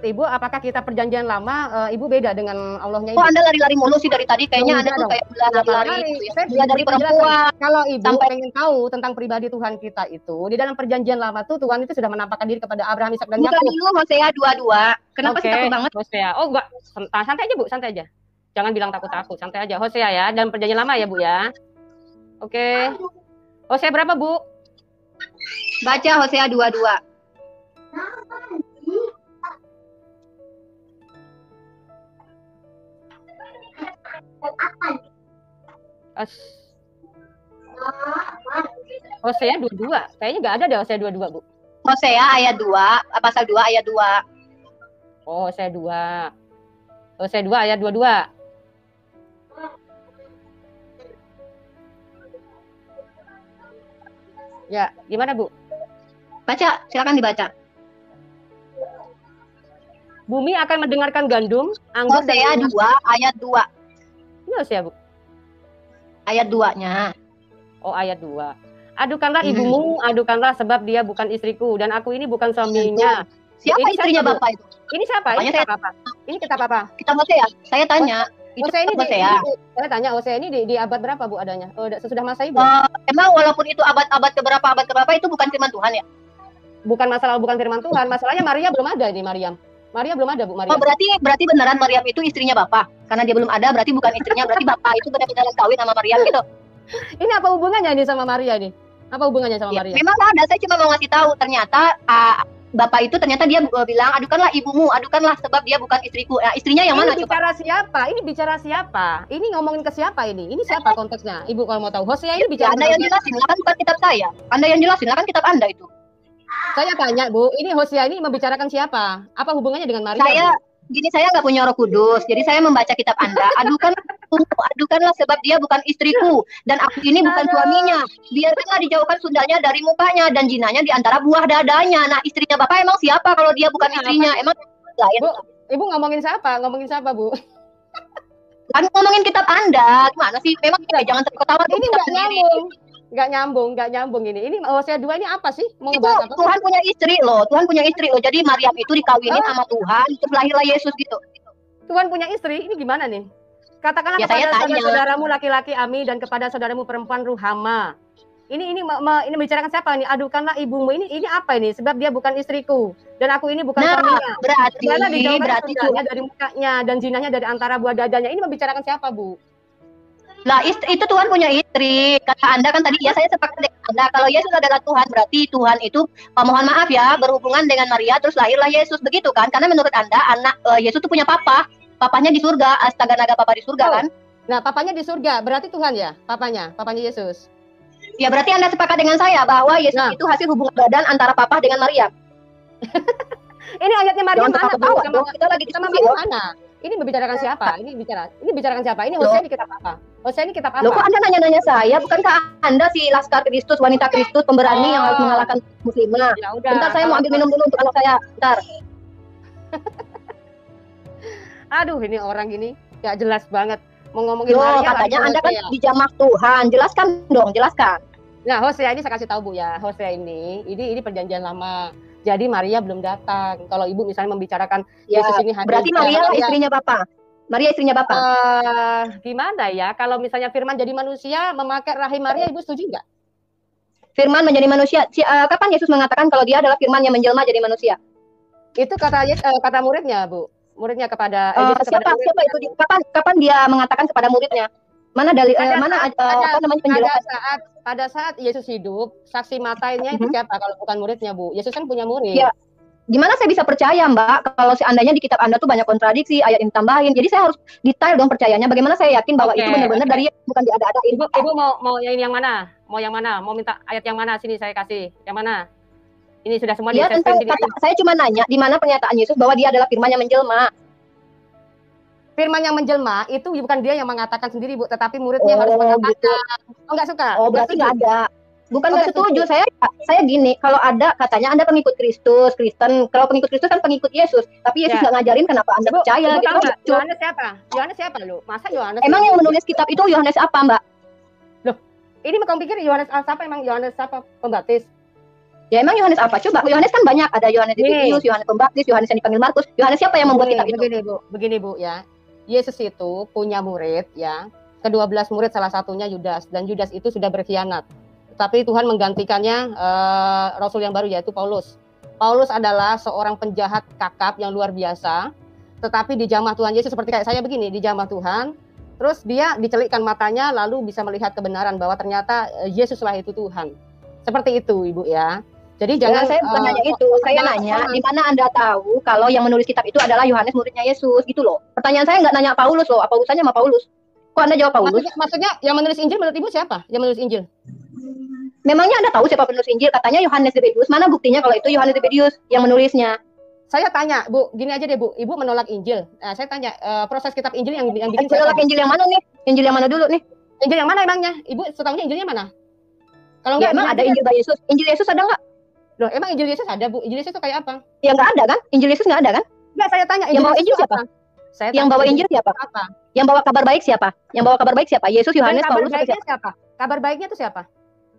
Ibu, apakah kita perjanjian lama Ibu beda dengan Allahnya Kok Ibu? Anda lari-lari mulu sih dari tadi? Kayaknya Anda Enggak tuh dong. kayak lari-lari. Saya Dia dari beri penjelasan. perempuan. Kalau Ibu Sampai- pengen tahu tentang pribadi Tuhan kita itu, di dalam perjanjian lama tuh Tuhan itu sudah menampakkan diri kepada Abraham, Ishak dan Bukan Yakub. dulu Hosea 22. Kenapa sih Oke, takut banget? Hosea. Oh enggak, santai aja Bu, santai aja. Jangan bilang takut-takut, santai aja. Hosea ya, dalam perjanjian lama ya Bu ya. Oke. Hosea berapa Bu? Baca Hosea 22. Hosea 22. Kayaknya nggak ada deh Hosea 22 Bu. Hosea ayat 2, pasal 2 ayat 2. Oh, Hosea 2. Hosea 2 ayat 22. Ya, gimana Bu? Baca, silakan dibaca. Bumi akan mendengarkan gandum, anggur Hosea 2 ayat 2. Ini Hosea Bu. Ayat 2-nya. Oh, ayat 2. Adukanlah ibumu, adukanlah sebab dia bukan istriku dan aku ini bukan suaminya. Siapa Ini istrinya siapa, Bu? Bapak itu? Ini siapa? Ini Makanya kitab apa? Ini kitab apa? Kita Hosea. Saya tanya. Itu Hosea ini Hosea. saya tanya Hosea ini di abad berapa Bu adanya? Oh, sesudah Masehi Bu? Emang walaupun itu abad keberapa itu bukan firman Tuhan ya? Bukan firman Tuhan, masalahnya Maria belum ada ini Maria belum ada Bu Maria. Oh, berarti beneran Maryam itu istrinya Bapak. Karena dia belum ada berarti bukan istrinya, berarti Bapak itu benar-benar kawin sama Maryam gitu. Ini apa hubungannya nih sama Maria nih? Apa hubungannya sama Ya, Maria? memang ada, saya cuma mau ngasih tahu ternyata bapak itu ternyata dia bilang, adukanlah ibumu, adukanlah sebab dia bukan istriku. Nah, istrinya yang mana Ini coba? bicara siapa? Ini bicara siapa? Ini ngomongin ke siapa ini? Ini siapa konteksnya? Ibu kalau mau tahu. Hosea ini Ya, bicara Anda yang jelasin, lah kan bukan kitab saya. Anda yang jelasin, lah kan kitab Anda itu. Saya tanya, Bu, ini Hosea ini membicarakan siapa? Apa hubungannya dengan Maria? Saya Bu? gini, saya nggak punya Roh Kudus, jadi saya membaca kitab Anda. Adukanlah sebab dia bukan istriku dan aku ini bukan Aduh. suaminya. Biarkanlah dijauhkan sundalnya dari mukanya dan jinanya di antara buah dadanya. Nah, istrinya Bapak emang siapa kalau dia bukan istrinya? Emang lain? Bu, Ibu ngomongin siapa? Ngomongin siapa, Bu? Kan ngomongin kitab Anda, gimana sih? Memang kita jangan terketawa Ini kitab nggak sendiri. nyambung. Nggak nyambung ini. Ini Hosea 2 ini apa sih? Mau Itu ngebahas apa? Tuhan punya istri loh, Tuhan punya istri loh. Jadi Maryam itu dikawinin sama Tuhan, terus lahirlah Yesus gitu. Tuhan punya istri, ini gimana nih? Katakanlah Ya, saya kepada tanya. saudaramu laki-laki Ami dan kepada saudaramu perempuan Ruhama. Ini membicarakan siapa nih? Adukanlah ibumu. Ini apa ini? Sebab dia bukan istriku dan aku ini bukan Nah, suaminya. berarti Sundalnya dari mukanya dan jinanya dari antara buah dadanya. Ini membicarakan siapa, Bu? Lah itu Tuhan punya istri. Kata Anda kan tadi, ya saya sepakat dengan Anda. Kalau Yesus adalah Tuhan, berarti Tuhan itu, mohon maaf ya, berhubungan dengan Maria, terus lahirlah Yesus, begitu kan? Karena menurut Anda, Yesus itu punya papa. Papanya di surga, astaga naga papa di surga kan? Nah, papanya di surga, berarti Tuhan ya? Papanya Yesus. Ya berarti Anda sepakat dengan saya bahwa Yesus itu hasil hubungan badan antara papa dengan Maria. Ini ayatnya Maria Jangan mana? ketawa dong, kita lagi Sama diskusi Maria loh. mana? Ini membicarakan siapa? Ini bicarakan siapa? Ini Hosea ini kitab apa? Hosea ini kitab apa? Loh, kok Anda nanya-nanya saya? Bukankah Anda si Laskar Kristus, wanita Kristus, pemberani yang harus mengalahkan muslimah? Ya udah. Bentar, saya mau ambil minum dulu untuk anak saya. Bentar. Aduh, ini orang ini gak jelas banget mau ngomongin Loh, Maria. katanya Anda kan Hosea. dijamah Tuhan. Jelaskan dong, jelaskan. Nah, Hosea ini saya kasih tahu Bu ya. Hosea ini perjanjian lama. Jadi Maria belum datang. Kalau Ibu misalnya membicarakan Ya, Yesus ini hadir. berarti Maria lah istrinya Bapak. Maria istrinya Bapak. Gimana ya? Kalau misalnya Firman jadi manusia memakai rahim Maria, Ibu setuju nggak? Firman menjadi manusia. Kapan Yesus mengatakan kalau dia adalah Firman yang menjelma jadi manusia? Itu kata muridnya, Bu. Muridnya kepada siapa itu? Kapan dia mengatakan kepada muridnya? Mana penjelasan? Pada saat Yesus hidup, saksi matanya itu siapa kalau bukan muridnya, Bu? Yesus kan punya murid. Ya. Gimana saya bisa percaya, Mbak? Kalau seandainya di kitab Anda tuh banyak kontradiksi, ayat yang ditambahin. Jadi saya harus detail dong percayanya. Bagaimana saya yakin bahwa itu benar-benar dari Yesus, bukan diada-adain? Ibu mau yang mana? Mau yang mana? Mau minta ayat yang mana? Sini saya kasih. Yang mana? Ini sudah semua ya, saya cuma nanya di mana pernyataan Yesus bahwa dia adalah Firman yang menjelma. Firman yang menjelma itu bukan dia yang mengatakan sendiri, Bu, tetapi muridnya harus mengatakan. Gitu. Oh, enggak suka. Oh, berarti enggak ada. Bukan nggak setuju. Saya gini, kalau ada katanya Anda pengikut Kristus, Kristen. Kalau pengikut Kristus kan pengikut Yesus. Tapi Yesus nggak ngajarin, kenapa Anda percaya? Gitu. Yohanes siapa lu? Masa Yohanes? Emang yang menulis kitab itu Yohanes apa, Mbak? Loh, ini kamu pikir Yohanes siapa? Emang Yohanes siapa? Pembaptis? Ya emang Yohanes apa? Coba, Yohanes kan banyak. Ada Yohanes Timotius, Yohanes Pembaptis, Yohanes yang dipanggil Markus. Yohanes siapa yang membuat kitab itu? Begini Bu ya. Yesus itu punya murid ya. Ke-12 murid salah satunya Yudas, dan Yudas itu sudah berkhianat. Tapi Tuhan menggantikannya rasul yang baru yaitu Paulus. Paulus adalah seorang penjahat kakap yang luar biasa. Tetapi dijamah Tuhan Yesus seperti kayak saya begini, dijamah Tuhan. Terus dia dicelikkan matanya lalu bisa melihat kebenaran bahwa ternyata Yesuslah itu Tuhan. Seperti itu Ibu ya. Jadi jangan saya bukan nanya itu, saya nanya di mana Anda tahu kalau yang menulis kitab itu adalah Yohanes muridnya Yesus gitu loh. Pertanyaan saya nggak nanya Paulus loh, apa urusannya sama Paulus? Kok Anda jawab Paulus? Maksudnya yang menulis Injil menurut Ibu siapa? Yang menulis Injil? Memangnya Anda tahu siapa penulis Injil? Katanya Yohanes Zebedius. Mana buktinya kalau itu Yohanes Zebedius yang menulisnya? Saya tanya, Bu, gini aja deh Bu, Ibu menolak Injil. Nah, saya tanya, proses kitab Injil yang bikin menolak Injil yang mana nih? Injil yang mana dulu nih? Injil yang mana emangnya? Ibu setahunya Injilnya mana? Kalau enggak, emang ada Injil Yesus. Injil Yesus ada nggak? Loh, emang Injil Yesus ada, Bu? Injil Yesus itu kayak apa? Ya nggak ada kan? Injil Yesus nggak ada kan? Enggak, saya tanya. Yang bawa Injil siapa? Yang bawa Injil siapa? Apa? Yang bawa kabar baik siapa? Yang bawa kabar baik siapa? Yesus, Yohanes, Paulus, siapa? Kabar baiknya itu siapa?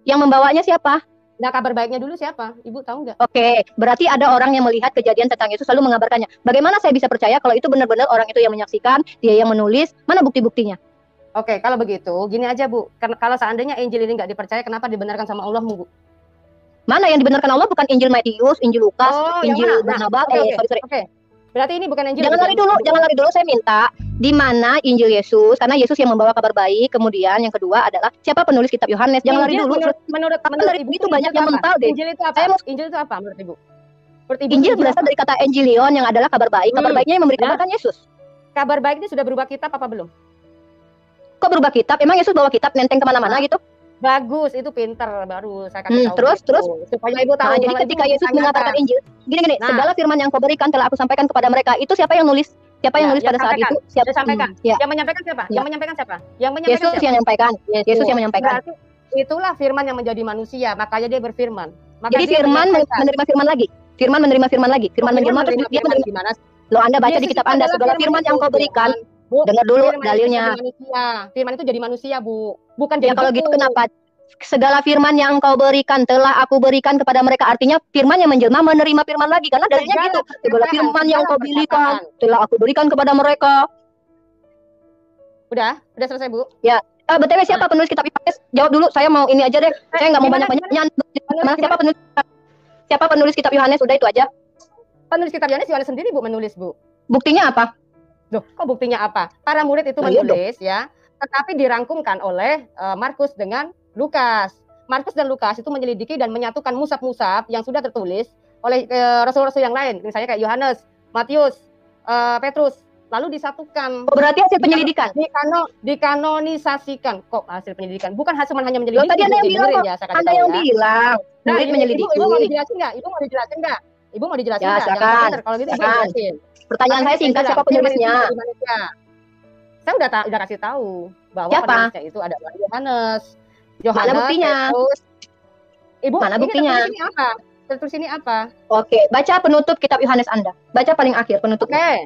Yang membawanya siapa? Nah, kabar baiknya dulu siapa? Ibu tahu nggak? Oke, berarti ada orang yang melihat kejadian tentang Yesus lalu mengabarkannya. Bagaimana saya bisa percaya kalau itu benar-benar orang itu yang menyaksikan, dia yang menulis? Mana bukti-buktinya? Oke, kalau begitu, gini aja Bu. Kalau seandainya Injil ini nggak dipercaya, kenapa dibenarkan sama Allah, Bu? Mana yang dibenarkan Allah? Bukan Injil Matius, Injil Lukas, Injil Barnabas. Sorry. Oke. Berarti ini bukan Injil. Jangan lari dulu, saya minta di mana Injil Yesus, karena Yesus yang membawa kabar baik. Kemudian yang kedua adalah siapa penulis kitab Yohanes. Jangan lari dulu. Menurut Ibu itu banyak yang mental deh. Injil itu apa? Injil itu apa menurut Ibu? Menurut Ibu Injil Injil berasal apa? dari kata Evangelion yang adalah kabar baik. Kabar baiknya yang memberi Ya. kabar kan Yesus. Kabar baik ini sudah berubah kitab apa belum? Kok berubah kitab? Emang Yesus bawa kitab nenteng kemana-mana gitu? Bagus, itu pinter, baru saya kasih tahu. Terus, gitu. terus? Supaya Ibu tahu. Nah, jadi kalau ketika Ibu Yesus mengatakan tanyakan. Injil, gini, Nah. segala firman yang kau berikan telah aku sampaikan kepada mereka. Itu siapa yang nulis? Siapa yang Ya, nulis yang pada saat sampaikan. itu? Siapa? Yang sampaikan. Ya. Yang menyampaikan siapa? Ya. Yang menyampaikan siapa? Yang menyampaikan Yesus siapa? yang menyampaikan. Yesus yang menyampaikan. Berarti itulah firman yang menjadi manusia, makanya dia berfirman. Maka Jadi dia firman menyampaikan. menerima firman lagi. Firman menerima firman lagi. Firman menjelma terus dia firman menerima. gimana? Loh, Anda baca di Yesus kitab itu Anda adalah segala firman yang itu, kau berikan. Bu. Dengar dulu Firman itu dalilnya. jadi manusia. Firman itu jadi manusia, Bu. Bukan Ya jadi kalau buku. gitu kenapa? Segala firman yang engkau berikan telah aku berikan kepada mereka. Artinya firman yang menjelma menerima firman lagi. Karena dalilnya gitu. Segala firman yang engkau berikan telah aku berikan kepada mereka. Udah selesai, Bu. BTW siapa penulis kitab Yohanes? Jawab dulu. Saya mau ini aja deh. Saya nggak mau gimana, banyak-banyak. Siapa penulis kitab Yohanes? Udah itu aja. Penulis kitab Yohanes sendiri, Bu, menulis, Bu. Buktinya apa? Loh, kok buktinya apa? Para murid itu menulis ya, tetapi dirangkumkan oleh Markus dengan Lukas. Markus dan Lukas itu menyelidiki dan menyatukan musab-musab yang sudah tertulis oleh rasul-rasul yang lain, misalnya kayak Yohanes, Matius, Petrus, lalu disatukan. Oh, berarti hasil penyelidikan. Dikanonisasikan. Kok hasil penyelidikan? Bukan cuma hanya menyelidiki. Tadi Anda yang bilang kok. Ya, Anda yang bilang. Nah, Murid menyelidiki. Ibu mau dijelasin nggak? Ibu mau dijelasin nggak? Ya, silakan. Kalau gitu Ibu jelasin. Pertanyaan saya singkat, siapa penulisnya? Saya udah kasih tahu bahwa Siapa? penulisnya itu adalah Yohanes. Mana buktinya? Petrus. Ibu, Mana buktinya? Tertulis ini apa? Oke, baca penutup kitab Yohanes Anda. Baca paling akhir penutupnya.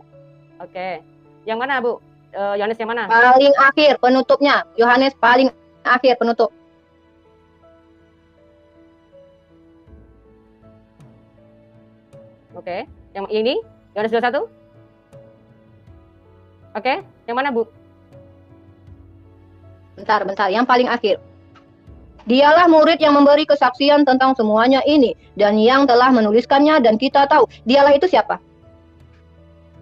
Oke. Yang mana, Bu? Yohanes yang mana? Paling akhir penutupnya. Yohanes paling akhir penutup. Oke. Yang ini? Yohanes 21? Oke. Yang mana, Bu? Bentar. Yang paling akhir. Dialah murid yang memberi kesaksian tentang semuanya ini. Dan yang telah menuliskannya dan kita tahu. Dialah itu siapa?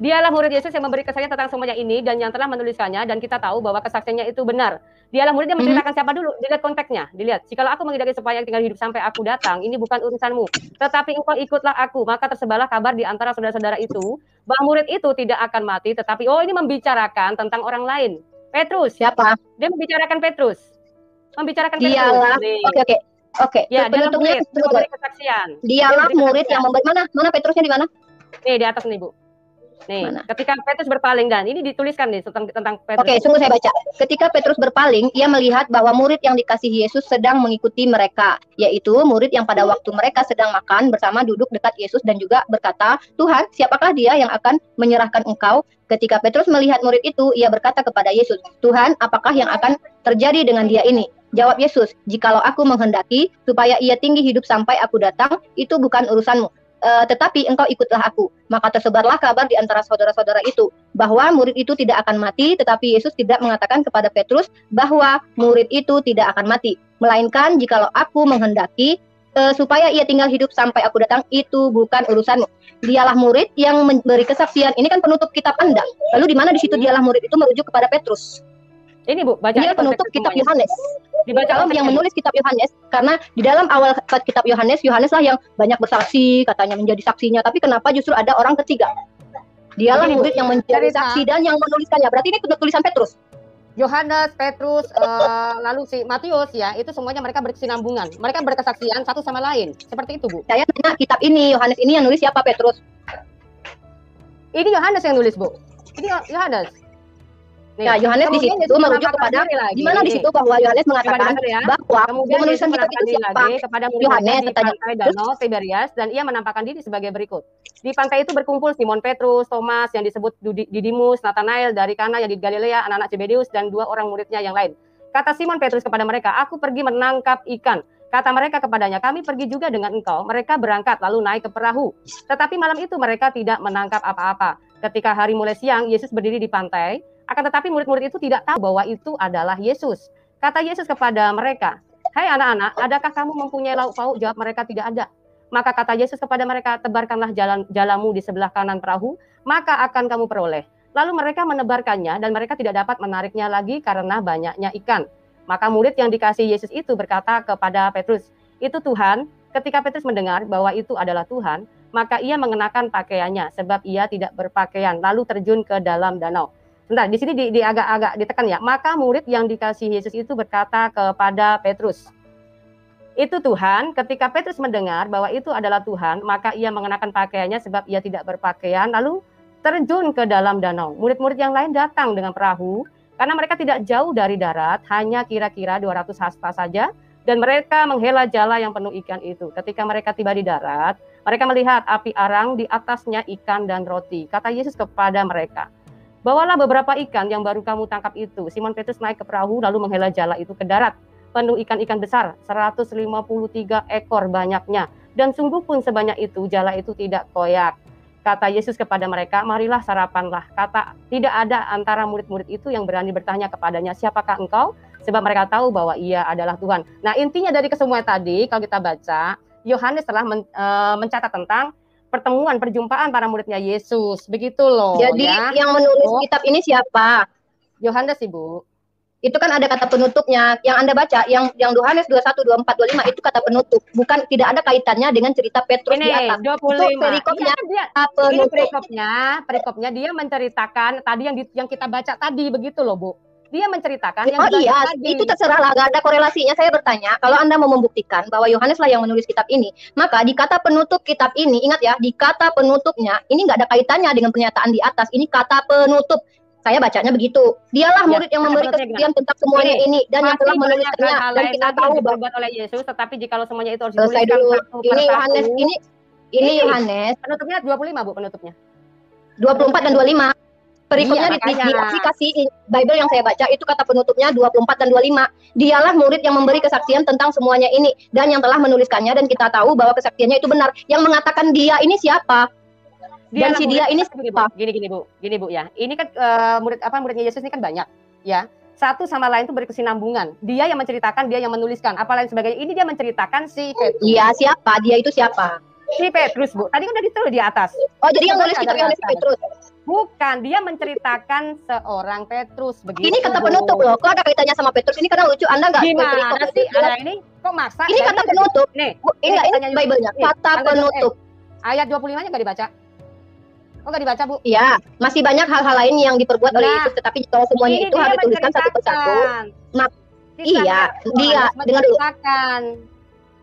Dialah murid Yesus yang memberi kesaksian tentang semuanya ini dan yang telah menuliskannya dan kita tahu bahwa kesaksiannya itu benar. Dialah murid yang menceritakan siapa dulu? Dilihat konteksnya. Dilihat. Jikalau aku menghendaki supaya tinggal hidup sampai aku datang, ini bukan urusanmu. Tetapi engkau ikutlah aku. Maka tersebarlah kabar di antara saudara-saudara itu bahwa murid itu tidak akan mati. Tetapi ini membicarakan tentang orang lain. Petrus. Siapa? Dia membicarakan Petrus. Dialah. Oke. Ya, dialah murid yang memberi kesaksian. Dialah murid yang memberi. Mana Petrusnya di mana? Nih, di atas nih, Bu. Nih, mana? Ketika Petrus berpaling, dan ini dituliskan nih tentang Petrus. Oke, sungguh saya baca. Ketika Petrus berpaling, ia melihat bahwa murid yang dikasihi Yesus sedang mengikuti mereka, yaitu murid yang pada waktu mereka sedang makan bersama duduk dekat Yesus dan juga berkata, "Tuhan, siapakah dia yang akan menyerahkan engkau?" Ketika Petrus melihat murid itu, ia berkata kepada Yesus, "Tuhan, apakah yang akan terjadi dengan dia ini?" Jawab Yesus, "Jikalau aku menghendaki supaya ia tinggi hidup sampai aku datang, itu bukan urusanmu. Tetapi engkau ikutlah aku." Maka tersebarlah kabar di antara saudara-saudara itu bahwa murid itu tidak akan mati, tetapi Yesus tidak mengatakan kepada Petrus bahwa murid itu tidak akan mati, melainkan jikalau aku menghendaki supaya ia tinggal hidup sampai aku datang, itu bukan urusanmu. Dialah murid yang memberi kesaksian. Ini kan penutup kitab Anda. Lalu di mana di situ dialah murid itu merujuk kepada Petrus? Ini, Bu, baca. Dia penutup kitab Yohanes. Dibaca yang menulis kitab Yohanes, karena di dalam awal kitab Yohanes lah yang banyak bersaksi, katanya menjadi saksinya. Tapi kenapa justru ada orang ketiga? Dialah murid yang menjadi saksi dan yang menuliskannya. Berarti ini tulisan Petrus. Yohanes, Petrus, lalu si Matius ya, itu semuanya mereka berkesinambungan. Mereka berkesaksian satu sama lain. Seperti itu, Bu. Saya tanya kitab ini, Yohanes ini yang nulis siapa? Petrus. Ini Yohanes yang nulis, Bu. Ini Yohanes. Ya, Yohanes di situ merujuk kepada di mana di situ bahwa Yohanes mengatakan bahwa penulisan kitab itu siapa? Kepada Yohanes di pantai Danau Tiberias, dan ia menampakkan diri sebagai berikut. Di pantai itu berkumpul Simon Petrus, Thomas yang disebut Didimus, Nathanael dari Kana yang di Galilea, anak-anak Zebedeus, dan dua orang muridnya yang lain. Kata Simon Petrus kepada mereka, "Aku pergi menangkap ikan." Kata mereka kepadanya, "Kami pergi juga dengan engkau." Mereka berangkat lalu naik ke perahu. Tetapi malam itu mereka tidak menangkap apa-apa. Ketika hari mulai siang, Yesus berdiri di pantai. Akan tetapi murid-murid itu tidak tahu bahwa itu adalah Yesus. Kata Yesus kepada mereka, "Hai anak-anak, adakah kamu mempunyai lauk pauk?" Jawab mereka, "Tidak ada." Maka kata Yesus kepada mereka, "Tebarkanlah jalamu di sebelah kanan perahu, maka akan kamu peroleh." Lalu mereka menebarkannya dan mereka tidak dapat menariknya lagi karena banyaknya ikan. Maka murid yang dikasih Yesus itu berkata kepada Petrus, "Itu Tuhan." Ketika Petrus mendengar bahwa itu adalah Tuhan, maka ia mengenakan pakaiannya sebab ia tidak berpakaian, lalu terjun ke dalam danau. Sebentar, di sini di agak-agak ditekan ya. Maka murid yang dikasihi Yesus itu berkata kepada Petrus, itu Tuhan. Ketika Petrus mendengar bahwa itu adalah Tuhan, maka ia mengenakan pakaiannya sebab ia tidak berpakaian, lalu terjun ke dalam danau. Murid-murid yang lain datang dengan perahu, karena mereka tidak jauh dari darat, hanya kira-kira 200 hasta saja, dan mereka menghela jala yang penuh ikan itu. Ketika mereka tiba di darat, mereka melihat api arang, di atasnya ikan dan roti. Kata Yesus kepada mereka, bawalah beberapa ikan yang baru kamu tangkap itu. Simon Petrus naik ke perahu lalu menghela jala itu ke darat, penuh ikan-ikan besar, 153 ekor banyaknya. Dan sungguh pun sebanyak itu, jala itu tidak koyak. Kata Yesus kepada mereka, marilah sarapanlah. Kata, tidak ada antara murid-murid itu yang berani bertanya kepadanya, siapakah engkau? Sebab mereka tahu bahwa ia adalah Tuhan. Nah, intinya dari kesemua tadi, kalau kita baca, Yohanes telah mencatat tentang perjumpaan para muridnya Yesus. Begitu loh. Jadi ya. yang menulis kitab ini siapa? Yohanes, Ibu. Itu kan ada kata penutupnya. Yang Anda baca, yang Yohanes 21, 24, 25 itu kata penutup. Bukan, tidak ada kaitannya dengan cerita Petrus ini, di atas. 25. Itu perikopnya. Iya, ini perikopnya dia menceritakan tadi yang kita baca tadi, begitu loh, Bu. Dia menceritakan yang iya, tadi. itu terserah lah, gak ada korelasinya. Saya bertanya, kalau Anda mau membuktikan bahwa Yohanes lah yang menulis kitab ini, maka di kata penutup kitab ini, ingat ya, di kata penutupnya, ini nggak ada kaitannya dengan pernyataan di atas. Ini kata penutup. Saya bacanya begitu. Dialah murid yang memberi kesaksian tentang semuanya ini dan yang telah menuliskannya, dan kita tahu bahwa oleh Yesus, tetapi jikalau semuanya itu harus selesai dituliskan dulu. Ini Yohanes, ini Yohanes. Penutupnya 25, Bu, penutupnya. 24 dan 25. Perikopnya Iya, di aplikasi Bible yang saya baca itu kata penutupnya 24 dan 25. Dialah murid yang memberi kesaksian tentang semuanya ini dan yang telah menuliskannya, dan kita tahu bahwa kesaksiannya itu benar. Yang mengatakan dia ini siapa? Dan si dia ini siapa? Gini Bu ya. Ini kan muridnya Yesus ini kan banyak ya. Satu sama lain itu berkesinambungan. Dia yang menceritakan, dia yang menuliskan, apa lain sebagainya. Ini dia menceritakan si Petrus. Iya, siapa? Dia itu siapa? Si Petrus, Bu. Tadi kan udah ditulis di atas. Oh, jadi yang nulis kitab Yohanes Petrus. Bukan, dia menceritakan seorang Petrus. Begitu, ini kata penutup loh. Kok ada kaitannya sama Petrus? Ini karena lucu. Anda nggak gimana sih? Ini kok maksa? Ini kata penutup. Nih, ini Bible-nya. Kata penutup. Ayat 25-nya nggak dibaca? Oh, nggak dibaca, Bu? Iya, masih banyak hal-hal lain yang diperbuat oleh Yesus, tetapi kalau semuanya itu harus dituliskan satu persatu. Iya, dia dengar dulu.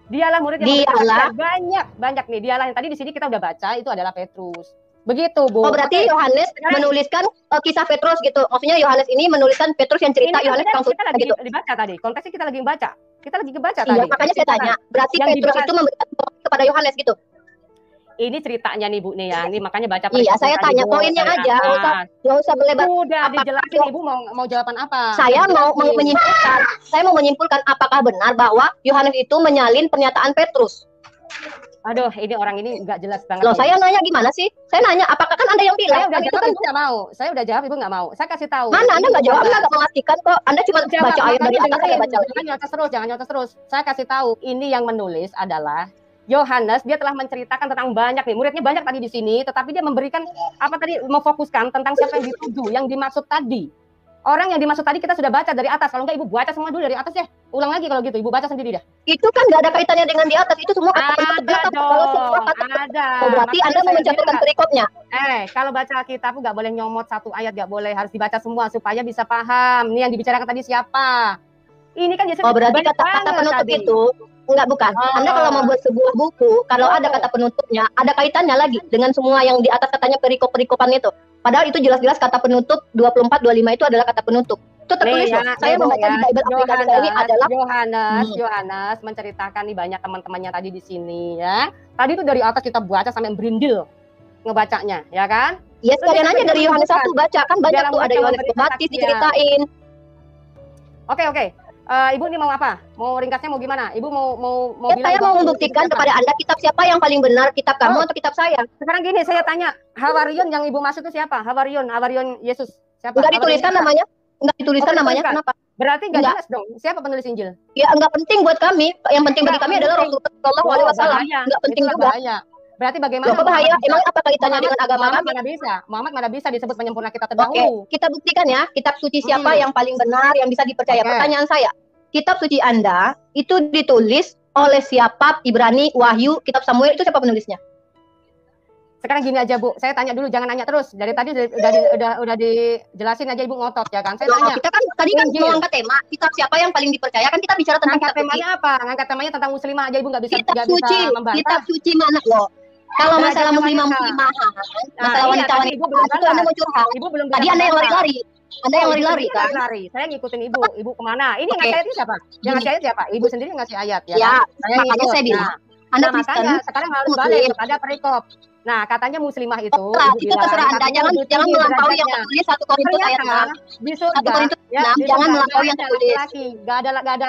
Dialah murid yang banyak nih. Dialah yang tadi di sini kita udah baca, itu adalah Petrus. Begitu, Bu. Oh, berarti Yohanes menuliskan kisah Petrus gitu. Maksudnya Yohanes ini menuliskan Petrus yang cerita Yohanes langsung gitu. Dibaca tadi. Konteksnya kita lagi baca. Kita lagi baca tadi. Iya, tadi. Makanya saya tanya. Berarti Petrus itu memberikan kepada Yohanes gitu. Ini ceritanya nih, Bu nih ya. Ini makanya baca. Iya, saya tanya poinnya aja. Nggak usah berlebar. Udah dijelasin, Ibu mau jawaban apa? Saya mau menyimpulkan. Saya mau menyimpulkan apakah benar bahwa Yohanes itu menyalin pernyataan Petrus. Aduh, ini orang ini nggak jelas banget. Loh, saya nanya gimana sih? Saya nanya, apakah kan Anda yang bilang? Saya udah itu jawab, kan Ibu nggak mau. Saya udah jawab, Ibu nggak mau. Saya kasih tahu. Mana Anda nggak jawab? Anda nggak memastikan kok. Anda cuma baca ayat dari atas, saya baca lagi. Jangan nyontek terus. Saya kasih tahu, ini yang menulis adalah Yohanes. Dia telah menceritakan tentang banyak nih. Muridnya banyak tadi di sini, tetapi dia memberikan apa tadi, memfokuskan tentang siapa yang dituju, yang dimaksud tadi. Orang yang dimaksud tadi kita sudah baca dari atas. Kalau enggak Ibu baca semua dulu dari atas ya. Ulang lagi kalau gitu. Ibu baca sendiri dah. Itu kan nggak ada kaitannya dengan di atas. Itu semua kata ada dong. Ada. Oh, berarti Anda mau mencatatkan perikopnya. Kalau baca kitab nggak boleh nyomot satu ayat, nggak boleh, harus dibaca semua supaya bisa paham. Nih yang dibicarakan tadi siapa? Ini kan Yesus. Oh, berarti kata penutup tadi. Itu enggak, bukan. Anda kalau membuat sebuah buku, kalau ada kata penutupnya, ada kaitannya lagi dengan semua yang di atas katanya perikop-perikopan itu. Padahal itu jelas-jelas kata penutup 24, 25 itu adalah kata penutup. Itu tertulis loh. Saya membaca di Bible aplikasi saya ini adalah Yohanes menceritakan nih banyak teman-temannya tadi di sini ya. Tadi itu dari atas kita baca sampai berindil ngebacanya, ya kan? Iya, sekalian aja dari Yohanes 1 baca, kan banyak tuh, ada Yohanes Pembaptis diceritain. Oke. Ibu ini mau apa? Mau ringkasnya mau gimana? Ibu mau bilang, saya mau membuktikan kepada Anda kitab siapa yang paling benar, kitab kamu atau kitab saya. Sekarang gini, saya tanya, Hawarion yang Ibu maksud itu siapa? Hawarion Yesus. Siapa? Enggak dituliskan namanya? Enggak dituliskan namanya. Kenapa? Berarti enggak jelas dong. Siapa penulis Injil? Ya enggak penting buat kami. Yang penting bagi kami adalah Rasulullah Shallallahu Alaihi Wasallam. Enggak penting juga. Berarti bagaimana? Loh, bahaya. Emang apa kaitannya dengan agama kami? Muhammad mana bisa disebut penyempurna kita terdahulu. Oke, kita buktikan ya. Kitab suci siapa yang paling benar, yang bisa dipercaya. Pertanyaan saya, kitab suci Anda itu ditulis oleh siapa? Ibrani, Wahyu, kitab Samuel, itu siapa penulisnya? Sekarang gini aja Bu, saya tanya dulu, jangan nanya terus. Dari tadi udah dijelasin aja Ibu ngotot ya kan. Saya Loh, tanya. kita kan tadi kan Injil. mau angkat tema kitab siapa yang paling dipercaya, kan kita bicara tentang Ngangkat kitab suci. temanya apa? Ngangkat temanya tentang muslimah aja Ibu nggak bisa Kitab suci, membantah. kitab suci mana loh? Kalau Derajatnya masalah muslimahan, wanita. masalah iya, wanita tadi Ibu belum itu Anda balas. mau curhat. Ibu belum Tadi bisa Anda yang membantah. lari-lari. Anda yang lari-lari Ibu kan? lari. Saya ngikutin Ibu. Ibu kemana? Ini yang Oke. ngasih ayat siapa? Yang ngasih ayat siapa? Ibu sendiri ngasih ayat ya. Ya, Kan? Saya makanya ngikut. saya bilang, Anda Nah, Kristen, makanya sekarang harus Muslim. balik kepada perikop. Nah, katanya muslimah itu Lah, Ibu itu terserah bilang, Anda, katanya jangan lebih jangan tinggi melampaui yang derajatnya. tertulis 1 Korintus ayat 6. Ternyata di 1 surga Korintus ya, 6, di jangan surga melampaui yang nggak ada tertulis. laki-laki,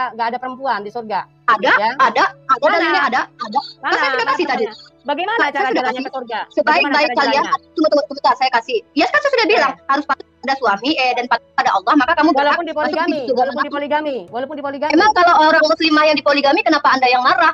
nggak ada perempuan di surga. Ada, Ya. ada Mana? dalilnya ada. Mana? Saya sudah kasih tadi. Bagaimana Saya cara sudah jalannya kasih. ke surga? Sebaik-baik Bagaimana cara kalian, jalannya? tunggu, sebentar, saya kasih. Ya kan saya sudah bilang, harus patuh pada suami dan patuh pada Allah, maka kamu berhak Walaupun masuk dipoligami, di surga walaupun manapun. dipoligami, walaupun dipoligami. Emang kalau orang muslimah yang dipoligami, kenapa Anda yang marah?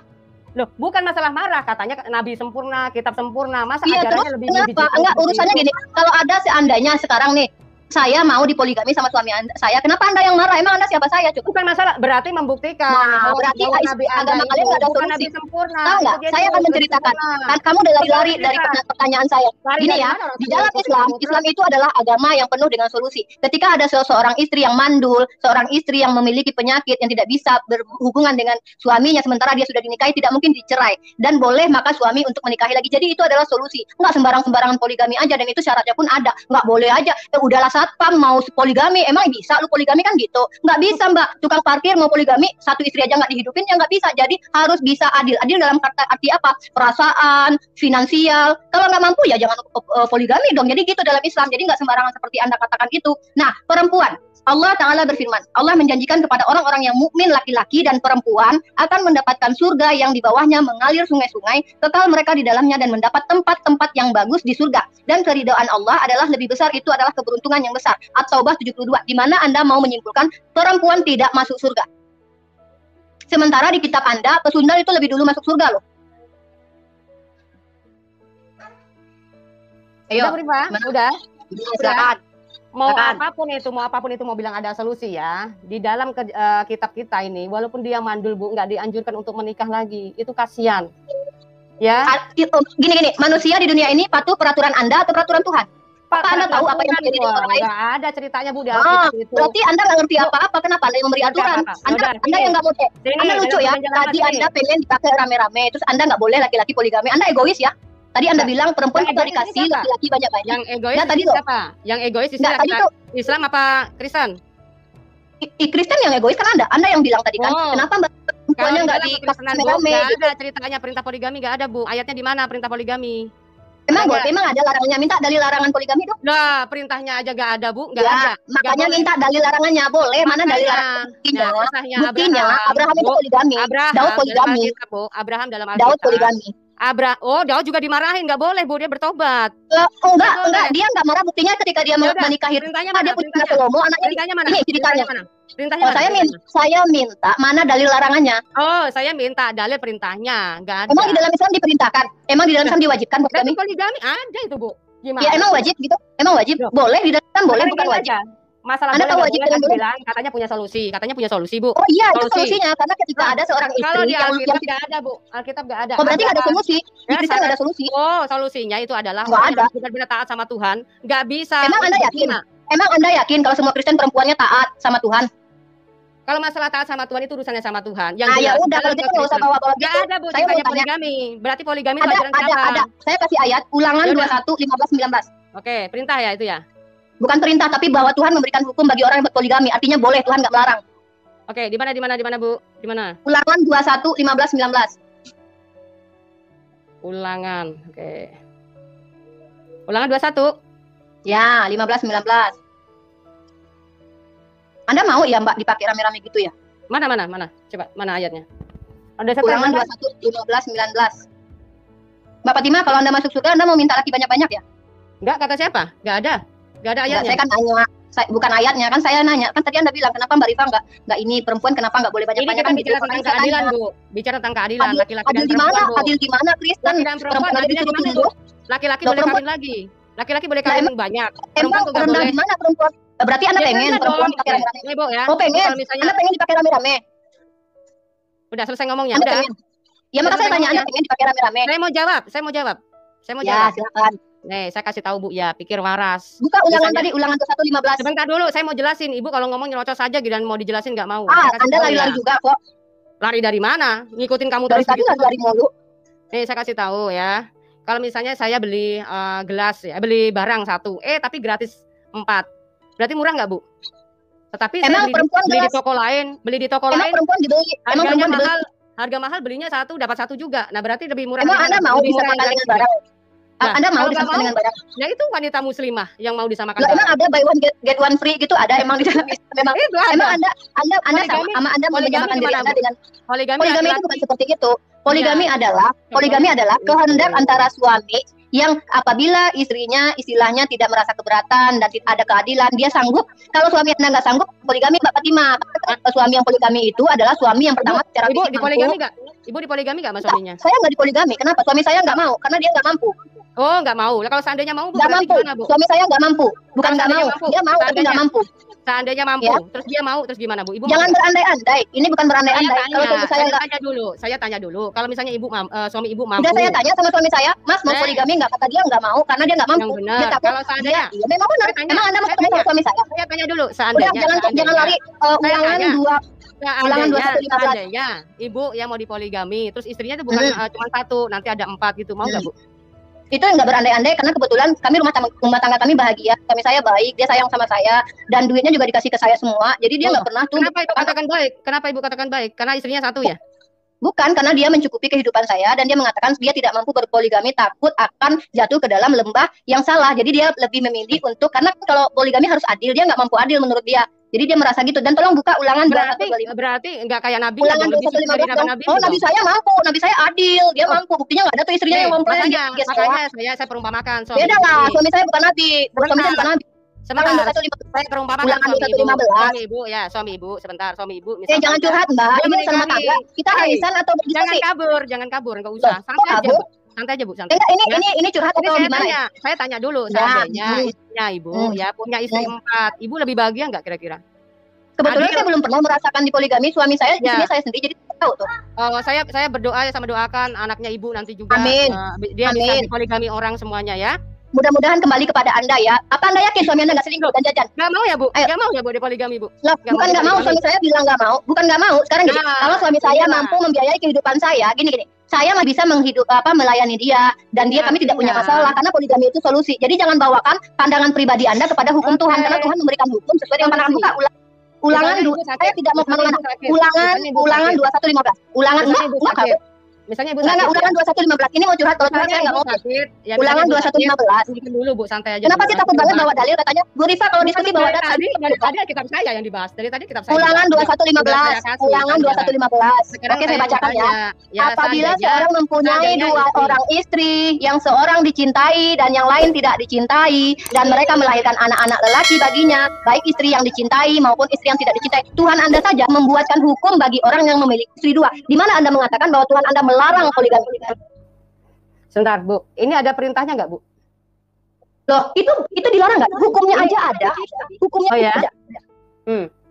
Loh, bukan masalah marah, katanya Nabi sempurna, kitab sempurna, masa Iya, terus ajarannya lebih kenapa? digital Enggak, seperti urusannya itu? gini, kalau ada seandainya sekarang nih, saya mau dipoligami sama suami saya, kenapa Anda yang marah? Emang Anda siapa saya? Cukup. Bukan masalah, berarti membuktikan Nah, berarti Nabi Anda agama itu kalian nggak ada bukan solusi. Nabi sempurna. Tahu nggak? Itu dia Saya itu, akan lebih menceritakan. sempurna. Kan kamu udah lari-lari Coba dari cerita. pertanyaan saya. Lari Gini dari ya, mana? di dalam Terus, Islam, terus. Islam itu adalah agama yang penuh dengan solusi. Ketika ada seorang istri yang mandul, seorang istri yang memiliki penyakit yang tidak bisa berhubungan dengan suaminya sementara dia sudah dinikahi, tidak mungkin dicerai dan boleh maka suami untuk menikahi lagi. Jadi itu adalah solusi. Enggak sembarang-sembarangan poligami aja, dan itu syaratnya pun ada. Enggak boleh aja. Udahlah satpam mau poligami, emang bisa lu poligami kan gitu? Nggak bisa Mbak. Tukang parkir mau poligami, satu istri aja nggak dihidupin, ya nggak bisa. Jadi harus bisa adil. Adil dalam kata arti apa? Perasaan, finansial. Kalau nggak mampu ya jangan poligami dong. Jadi gitu dalam Islam. Jadi nggak sembarangan seperti Anda katakan itu. Nah, perempuan. Allah Ta'ala berfirman, Allah menjanjikan kepada orang-orang yang mukmin laki-laki dan perempuan akan mendapatkan surga yang di bawahnya mengalir sungai-sungai, kekal mereka di dalamnya dan mendapat tempat-tempat yang bagus di surga. Dan keridhaan Allah adalah lebih besar, itu adalah keberuntungan yang besar. At-Taubah 72, di mana Anda mau menyimpulkan perempuan tidak masuk surga. Sementara di kitab Anda, pesundal itu lebih dulu masuk surga loh. Ayo, Udah, Bu Rifa? mana? Udah. Silakan. Mau Silakan. apapun itu mau ada solusi ya. Di dalam kitab kita ini, walaupun dia mandul Bu, nggak dianjurkan untuk menikah lagi. Itu kasihan. Ya. Gini, manusia di dunia ini patuh peraturan Anda atau peraturan Tuhan? Apa Anda tahu apa yang terjadi di orang lain? Nggak ada ceritanya Bu di Ah, Alkitab itu. berarti Anda nggak ngerti apa-apa. Kenapa Anda yang memberi Ngerti aturan? apa-apa. Anda Yaudah, Anda yang nggak mau cek. Sini, Anda lucu ya. dalam penjelasan Tadi sini. Anda pengen dipakai rame-rame, terus Anda nggak boleh laki-laki poligami. Anda egois ya. Tadi Anda bilang perempuan Yang juga egois dikasih siapa? laki-laki banyak-banyak. Yang egois Nggak, tadi loh. siapa? Yang egois Nggak, istilah tadi tuh Islam apa Kristen? Kristen yang egois kan Anda yang bilang tadi kan. Oh. Kenapa Mbak Kalau perempuannya di nggak dalam dikasih kekristenan Bu, rame-rame? nggak Gitu. ada ceritanya perintah poligami, nggak ada Bu. Ayatnya di mana perintah poligami? Emang Ada boleh? Emang ada larangannya? Minta dalil larangan poligami dong. Nah, perintahnya aja nggak ada Bu, nggak Ya, ada. makanya boleh. minta dalil larangannya. Boleh, mana dalil Makanya, larangan? Buktinya, nah, kisahnya buktinya Abraham itu Bu. poligami. Abraham Daud dalam poligami. Alkitab Bu, Abraham dalam Daud Alkitab. poligami. Daud juga dimarahin, nggak boleh Bu, dia bertobat. Enggak, dia enggak marah, buktinya ketika dia Ya udah, menikahi perintahnya dia mana? punya anak Salomo, anaknya Perintahnya mana? ini ceritanya. Perintahnya mana? Perintahnya Oh, mana? saya minta mana dalil larangannya? Oh, saya minta dalil perintahnya, nggak ada. Emang di dalam Islam diperintahkan? Emang di dalam Islam diwajibkan Berarti poligami? poligami ada itu Bu. Gimana? Ya emang wajib gitu? Emang wajib? Loh. Boleh di dalam Islam boleh, Sekarang bukan gini wajib. aja. Masalah Anda boleh tahu nggak wajib boleh dengan kan boleh? bilang katanya punya solusi, katanya punya Oh iya, itu Solusi. solusinya karena ketika Nah, ada seorang Kalau istri di yang Alkitab nggak ada Bu, Alkitab nggak ada. Oh, berarti nggak ada Ada. solusi. Di Ya, Kristen nggak ada solusi. Oh, solusinya itu adalah Nggak orang ada. yang benar-benar taat sama Tuhan, nggak bisa. Emang Anda yakin? Nah, Emang Anda yakin kalau semua Kristen perempuannya taat sama Tuhan? kalau masalah taat sama Tuhan itu urusannya sama Tuhan. Yang Nah, ya jelas, udah kalau dalam gitu nggak usah kekristenan. bawa-bawa Nggak gitu. ada Bu, Saya mau ceritanya tanya. poligami. Berarti poligami itu Ada, ajaran siapa? ada. Saya kasih ayat Ulangan Ya udah. 21, 15, 19. Oke, perintah ya itu ya. Bukan perintah, tapi bahwa Tuhan memberikan hukum bagi orang yang berpoligami. Artinya boleh, Tuhan nggak melarang. Oke, di mana Bu? Di mana? Ulangan 21, 15, 19. Ulangan. Oke. Ulangan 21. Ya, 15, 19. Anda mau ya Mbak dipakai rame-rame gitu ya? Mana? Coba, mana ayatnya? Ada satu Ulangan 21, 15, 19. Mbak Fatimah, kalau Anda masuk surga, Anda mau minta laki banyak-banyak ya? Enggak, kata siapa? Enggak ada. Enggak ada Enggak, ayatnya. saya kan nanya. Bukan ayatnya, kan saya nanya. Kan tadi Anda bilang, kenapa Mbak Rifa nggak ini perempuan, kenapa nggak boleh Ini banyak-banyak? kita Kan bicara gitu. tentang Makanya saya keadilan, tanya. Bu. Bicara tentang keadilan Adil, laki-laki adil dan di mana? perempuan, Bu. Adil di mana, Kristen? Laki dan perempuan Perempuan aja adilnya disuruh di mana, tunduk. Laki-laki Loh, boleh perempuan- kawin lagi. Laki-laki boleh Nah, kawin banyak. Perempuan Emang tuh nggak rendah boleh. di mana perempuan? Berarti Anda Ya, pengen rendah perempuan dong. dipakai rame-rame? Nih, Bu ya. Oh pengen? Kalau misalnya Anda pengen dipakai rame-rame? udah selesai ngomongnya, Anda udah. pengen? Ya maka saya tanya, Anda pengen dipakai rame-rame? Saya mau jawab. Saya mau Ya, jawab. silakan. Nih, saya kasih tahu Bu ya, pikir waras. Buka ulangan Misalnya- tadi, ulangan 2115. Sebentar dulu, saya mau jelasin. Ibu kalau ngomong nyerocos saja gitu dan mau dijelasin nggak mau. Ah, Saya kasih Anda tahu lari-lari ya. juga kok. Lari dari mana? Ngikutin kamu Dari terus tadi begitu. lari-lari mulu. Nih, saya kasih tahu ya. Kalau misalnya saya beli gelas ya, beli barang 1, tapi gratis 4. Berarti murah nggak, Bu? Tetapi saya Emang perempuan beli di gelas? toko lain, Emang perempuan dibeli? Emang harganya perempuan dibeli? mahal. Harga mahal belinya 1 dapat 1 juga. Nah, berarti lebih murah. Emang Anda mau Lebih murah disamakan yang dengan gratis. barang? Nah, Anda mau kalau nggak disamakan mau, dengan barang? Ya itu wanita muslimah yang mau disamakan. Loh, emang barang. ada buy one get one free gitu? Ada emang di dalam memang Itu emang ada. Anda Poligami- sama Anda mau poligami menyamakan diri gimana, Anda Bu? dengan Poligami poligami itu laki-laki. bukan seperti itu. Poligami Iya. poligami adalah Itu. kehendak antara suami yang apabila istrinya istilahnya tidak merasa keberatan dan tidak ada keadilan, dia sanggup. Kalau suami Anda nggak sanggup, poligami Mbak Fatima. Suami yang poligami itu adalah suami yang pertama secara Ibu fisik di mampu. poligami nggak? Ibu di poligami nggak sama suaminya? Saya nggak di poligami. Kenapa? Suami saya nggak mau karena dia nggak mampu. Oh, nggak mau. Lah kalau seandainya mau, Bu, Nggak berarti mampu. gimana, Bu? Suami saya nggak mampu. Bukan Kalau nggak mau. seandainya mampu. Dia mau tapi Seandainya. nggak mampu. Seandainya mampu, Ya. terus dia mau, terus gimana, Bu? Ibu Jangan mau? berandai-andai. Ini bukan berandai-andai. Kalau suami saya nggak, Saya tanya dulu. Kalau misalnya suami ibu mampu. udah saya tanya sama suami saya, Mas mau Eh. poligami nggak? Kata dia nggak mau karena dia nggak Yang mampu. benar. Dia takut. Kalau seandainya, Iya, memang benar. Saya tanya, Emang Anda mau saya ketemu sama tanya. suami saya? saya tanya dulu. Udah Seandainya, jangan lari ulangan tanya. Ulangan 2115. Seandainya ibu yang mau dipoligami, terus istrinya itu bukan cuma 1, nanti ada 4 gitu, mau nggak, Bu? itu nggak berandai-andai karena kebetulan kami rumah tangga kami bahagia, suami saya baik, dia sayang sama saya dan duitnya juga dikasih ke saya semua, jadi dia nggak pernah tuh. Kenapa ibu katakan baik? Kenapa ibu katakan baik? Karena istrinya 1 ya? Bukan, karena dia mencukupi kehidupan saya dan dia mengatakan dia tidak mampu berpoligami, takut akan jatuh ke dalam lembah yang salah. Jadi dia lebih memilih untuk, karena kalau poligami harus adil, dia nggak mampu adil menurut dia. Jadi dia merasa gitu. Dan tolong buka ulangan 2125. Berarti nggak kayak Nabi. Ulangan lebih suci dari 2115 dong. Nabi. Oh, Nabi saya mampu, Nabi saya adil, dia mampu. Buktinya nggak ada tuh istrinya yang komplain. Makanya saya perumpamakan. Beda lah, suami saya bukan Nabi. Suami saya bukan Nabi. Sebentar, Ulangan saya perumpamakan Ulangan suami ibu ya, suami ibu sebentar, suami ibu misalkan, jangan curhat Mbak, Dia ini menikah sama tangga. nih. Kita arisan atau berdiskusi? jangan kabur, enggak usah. Loh, kok kabur? Santai aja, Bu, santai. Enggak, ini curhat Ini atau saya gimana? tanya, saya tanya dulu, Ya, seandainya istrinya ibu ya punya istri 4, ibu lebih bahagia nggak kira-kira? Kebetulan Adil. saya belum pernah merasakan di poligami, suami saya, Ya. istrinya saya sendiri, jadi saya tahu tuh. Saya berdoa sama doakan anaknya ibu nanti juga Amin. Dia bisa Amin. dipoligami orang semuanya ya. Mudah-mudahan kembali kepada Anda ya. Apa Anda yakin suami Anda nggak selingkuh dan jajan? Nggak mau ya, Bu? Ayo. Nggak mau ya, Bu, dipoligami, Bu? Loh, Nggak bukan mau nggak mau, dipoligami. suami saya bilang nggak mau. Bukan nggak mau. Sekarang gini, Nah, kalau suami saya inilah. mampu membiayai kehidupan saya, gini, saya masih bisa melayani dia dan dia Nah, kami tidak punya iya. masalah karena poligami itu solusi. Jadi jangan bawakan pandangan pribadi Anda kepada hukum Oke. Tuhan karena Tuhan memberikan hukum sesuai dengan pandangan Solusi. buka. Ulangan Misalnya dua, ibu sakit. saya tidak mau Misalnya kemana-mana. ibu sakit. Ulangan Misalnya ibu ulangan sakit. 2115. Ulangan Misalnya ibu enggak sakit. Misalnya ibu enggak sakit. 2115. Ini mau curhat, kalau curhat saya nggak mau. sakit. Ya, Ulangan misalnya ibu sakit. 2115. Tunggu dulu, Bu, santai aja. Kenapa dulu. sih takut banget bawa dalil katanya? Bu Rifa kalau diskusi bawa dalil. Tadi kitab saya yang dibahas. Dari tadi kitab saya. Ulangan dibahas. 2115. Sudah saya kasih, Ulangan Anda. 2115. Sekarang Oke, saya bacakan ya. Ya, Apabila seandainya- seorang mempunyai seandainya dua istri. orang istri, yang seorang dicintai dan yang lain tidak dicintai, dan mereka melahirkan anak-anak lelaki baginya, baik istri yang dicintai maupun istri yang tidak dicintai, Tuhan Anda saja membuatkan hukum bagi orang yang memiliki istri 2. Di mana Anda mengatakan bahwa Tuhan Anda melarang poligami? Sebentar, Bu. Ini ada perintahnya nggak, Bu? Loh, itu dilarang nggak? Hukumnya aja ada. Hukumnya Oh, ya? ada.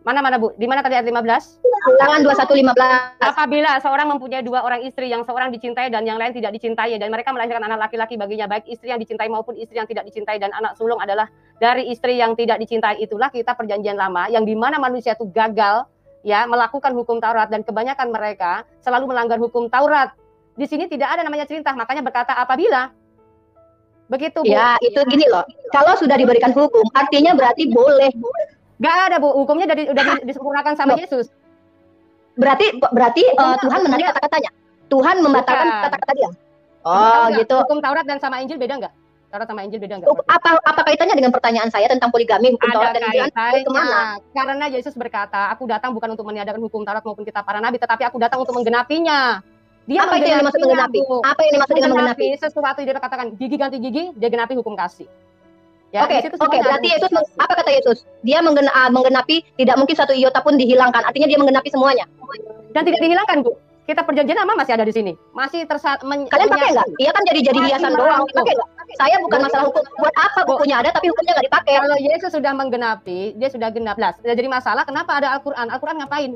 Mana, Bu? Di mana tadi ayat 15? Ulangan 2115. Apabila seorang mempunyai 2 orang istri, yang seorang dicintai dan yang lain tidak dicintai, dan mereka melahirkan anak laki-laki baginya, baik istri yang dicintai maupun istri yang tidak dicintai, dan anak sulung adalah dari istri yang tidak dicintai, itulah kitab perjanjian lama, yang dimana manusia itu gagal ya melakukan hukum Taurat, dan kebanyakan mereka selalu melanggar hukum Taurat. Di sini tidak ada namanya cerintah, makanya berkata apabila. Begitu, Bu. Ya, itu gini loh. Kalau sudah diberikan hukum, artinya berarti boleh. Gak ada, Bu. Hukumnya udah disempurnakan sama Loh. Yesus. Berarti Tuhan menarik kata-katanya. Tuhan membatalkan Bukan. kata-kata dia. Tahu Oh, nggak? gitu. Hukum Taurat dan sama Injil beda nggak? Taurat sama Injil beda nggak? Apa kaitannya dengan pertanyaan saya tentang poligami, hukum Taurat Ada dan Injil? Kemana? kaitannya. Karena Yesus berkata, aku datang bukan untuk meniadakan hukum Taurat maupun kitab para nabi, tetapi aku datang untuk menggenapinya. Dia Apa itu yang dimaksud menggenapi? Bu. Apa yang dimaksud dengan menggenapi? Sesuatu yang dia katakan gigi ganti gigi, dia genapi hukum kasih. Ya, Oke, di situ oke. semuanya Berarti ada Yesus, hukum kasih. apa kata Yesus? Dia menggenapi, tidak mungkin satu iota pun dihilangkan. Artinya dia menggenapi semuanya. Dan tidak dihilangkan, Bu. Kitab perjanjian lama masih ada di sini. Masih Kalian pakai nggak? Iya kan jadi Masih hiasan mau. doang. Pakai nggak? Saya bukan Bu. masalah hukum. Buat apa Bu. bukunya ada tapi hukumnya nggak dipakai? Kalau Yesus sudah menggenapi, dia sudah genap. Lah, jadi masalah kenapa ada Al-Qur'an? Al-Qur'an ngapain?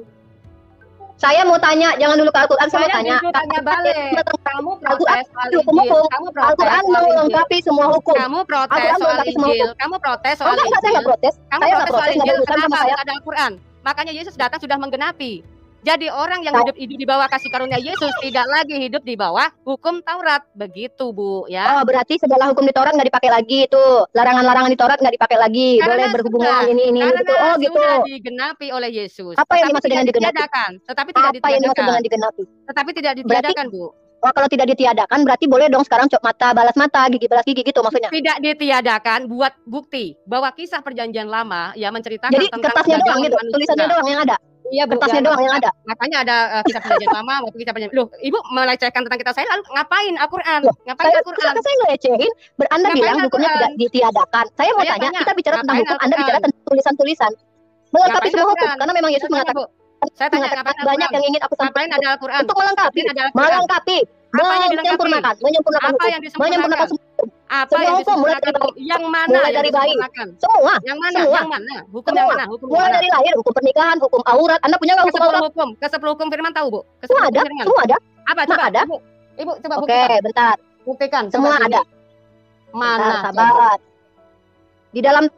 Saya mau tanya, jangan dulu ke Al-Quran, saya mau Saya tanya. justru tanya balik. Kamu protes soal Hukum, Injil. Kamu protes Al-Quran soal Injil. melengkapi semua hukum. Kamu protes Al-Quran soal melengkapi semua Injil. hukum. Kamu protes soal Enggak, saya Injil. nggak protes. Kamu Saya nggak protes soal protes, nggak Injil ada urusan sama kenapa? saya. Ada Al-Quran. Makanya Yesus datang sudah menggenapi. Jadi orang yang hidup di bawah kasih karunia Yesus tidak lagi hidup di bawah hukum Taurat. Begitu, Bu, ya. Oh, berarti segala hukum di Taurat nggak dipakai lagi itu. Larangan-larangan di Taurat nggak dipakai lagi. Boleh berhubungan ini gitu. Oh, gitu. Sudah digenapi oleh Yesus. Apa yang dimaksud dengan digenapi? Tetapi tidak Apa yang dimaksud dengan digenapi? Tetapi tidak ditiadakan, Bu. Oh, kalau tidak ditiadakan berarti boleh dong sekarang cop mata, balas mata, gigi balas gigi gitu maksudnya. Tidak ditiadakan buat bukti bahwa kisah perjanjian lama ya menceritakan Jadi tentang kertasnya doang gitu, manusia. tulisannya doang yang ada. Iya, Bu, kertasnya ya, doang yang ada. Makanya ada kisah perjanjian lama maupun kisah perjanjian. Loh, Ibu melecehkan tentang kita saya lalu ngapain Al-Qur'an? Loh, Ngapain Al-Qur'an? saya ngelecehin, Anda Ngapain bilang hukumnya Al-Quran? tidak ditiadakan. Saya mau Saya tanya, tanya, kita bicara tentang ngapain hukum, Anda bicara Al-Quran? tentang tulisan-tulisan. Melengkapi Ngapain semua hukum, Al-Quran? karena memang Yesus Saya tanya, mengatakan, Bu. Saya tanya ngapain banyak Al-Quran? yang ingin aku Ngapain sampaikan ada Al-Quran? untuk melengkapi, Ngapain ada Al-Quran? melengkapi, Apa yang dilengkapi? menyempurnakan Apa hukum, yang disempurnakan? menyempurnakan semua hukum. Apa Semua yang hukum, mulai disempurnakan? dari bayi. Yang mana Mulai yang dari bayi. disempurnakan? Semua, Yang mana? semua. Yang mana? Hukum Semua. yang mana? Hukum yang mulai mana? dari lahir, hukum pernikahan, hukum aurat. Anda punya nggak hukum aurat? Ke-10 hukum firman tahu, Bu? Semua Ke-10 ada, hukum firman. semua ada. Apa Semua coba? ada. Ibu coba Oke, buktikan. bentar. Buktikan. Semua Coba ada. sini. Mana? Bentar, sabar.